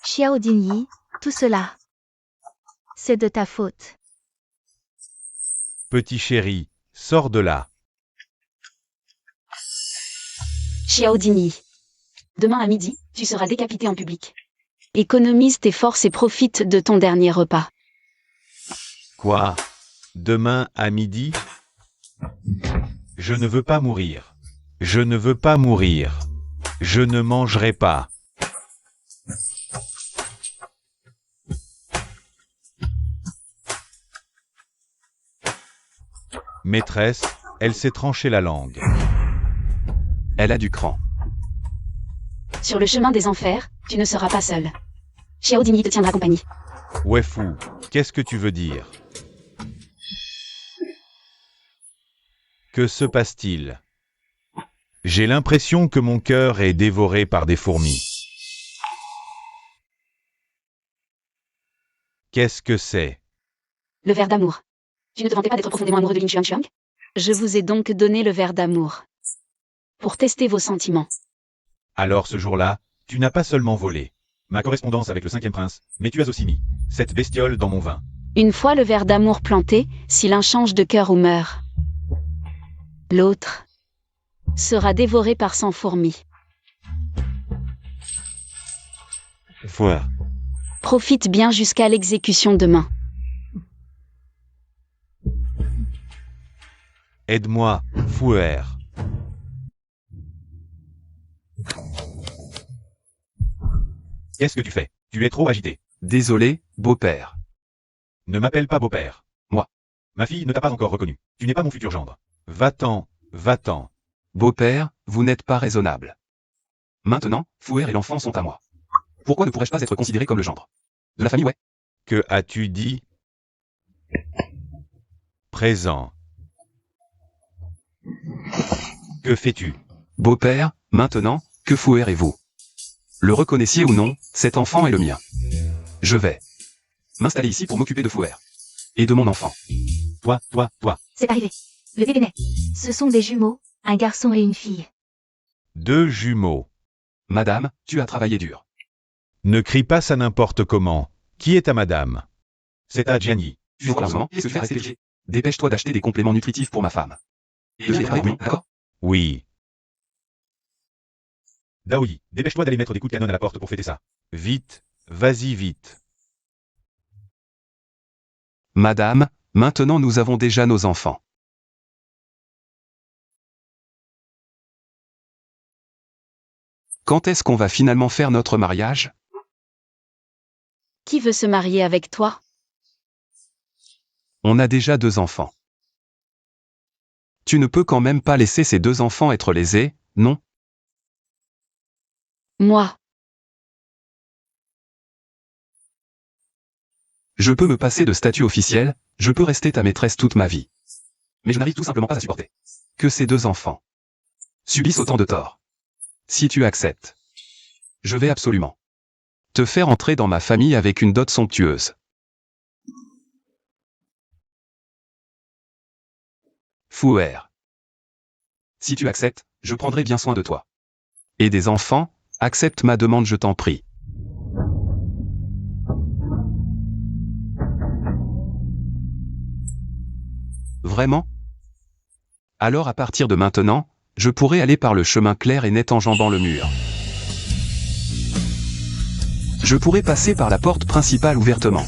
Xiao Dingyi, tout cela, c'est de ta faute. Petit chéri, sors de là. Xiao Dingyi. Demain à midi, tu seras décapité en public. Économise tes forces et profite de ton dernier repas. Quoi? Demain à midi? Je ne veux pas mourir. Je ne veux pas mourir. Je ne mangerai pas. Maîtresse, elle s'est tranché la langue. Elle a du cran. Sur le chemin des enfers, tu ne seras pas seul. Xiao Dingyi te tiendra compagnie. Wei Fu, qu'est-ce que tu veux dire? Que se passe-t-il? J'ai l'impression que mon cœur est dévoré par des fourmis. Qu'est-ce que c'est? Le verre d'amour. Tu ne te vantais pas d'être profondément amoureux de Ling Xuang? Je vous ai donc donné le verre d'amour. Pour tester vos sentiments. Alors ce jour-là, tu n'as pas seulement volé ma correspondance avec le 5e prince, mais tu as aussi mis cette bestiole dans mon vin. Une fois le verre d'amour planté, si l'un change de cœur ou meurt, l'autre sera dévoré par 100 fourmis. Fouer. Profite bien jusqu'à l'exécution demain. Aide-moi, Fouer. Qu'est-ce que tu fais? Tu es trop agité. Désolé, beau-père. Ne m'appelle pas beau-père. Moi. Ma fille ne t'a pas encore reconnu. Tu n'es pas mon futur gendre. Va-t'en, va-t'en. Beau-père, vous n'êtes pas raisonnable. Maintenant, Fouer et l'enfant sont à moi. Pourquoi ne pourrais-je pas être considéré comme le gendre de la famille, ouais? Que as-tu dit? Présent. Que fais-tu? Beau-père, maintenant, que Fouer et vous? Le reconnaissiez ou non, cet enfant est le mien. Je vais m'installer ici pour m'occuper de Fouer. Et de mon enfant. Toi. C'est arrivé. Le bébé naît. Ce sont des jumeaux, un garçon et une fille. 2 jumeaux. Madame, tu as travaillé dur. Ne crie pas ça n'importe comment. Qui est ta madame? C'est à Gianni. Tu vois largement, et ce fait rester léger. Dépêche-toi d'acheter des compléments nutritifs pour ma femme. Et de faire oui, d'accord? Oui. Daoui, dépêche-toi d'aller mettre des coups de canon à la porte pour fêter ça. Vite, vas-y vite. Madame, maintenant nous avons déjà nos enfants. Quand est-ce qu'on va finalement faire notre mariage? Qui veut se marier avec toi? On a déjà 2 enfants. Tu ne peux quand même pas laisser ces 2 enfants être lésés, non? Moi. Je peux me passer de statut officiel, je peux rester ta maîtresse toute ma vie. Mais je n'arrive tout simplement pas à supporter que ces 2 enfants subissent autant de torts. Si tu acceptes, je vais absolument te faire entrer dans ma famille avec une dot somptueuse. Fouer. Si tu acceptes, je prendrai bien soin de toi. Et des enfants, accepte ma demande, je t'en prie. Vraiment? Alors à partir de maintenant, je pourrai aller par le chemin clair et net enjambant le mur. Je pourrai passer par la porte principale ouvertement.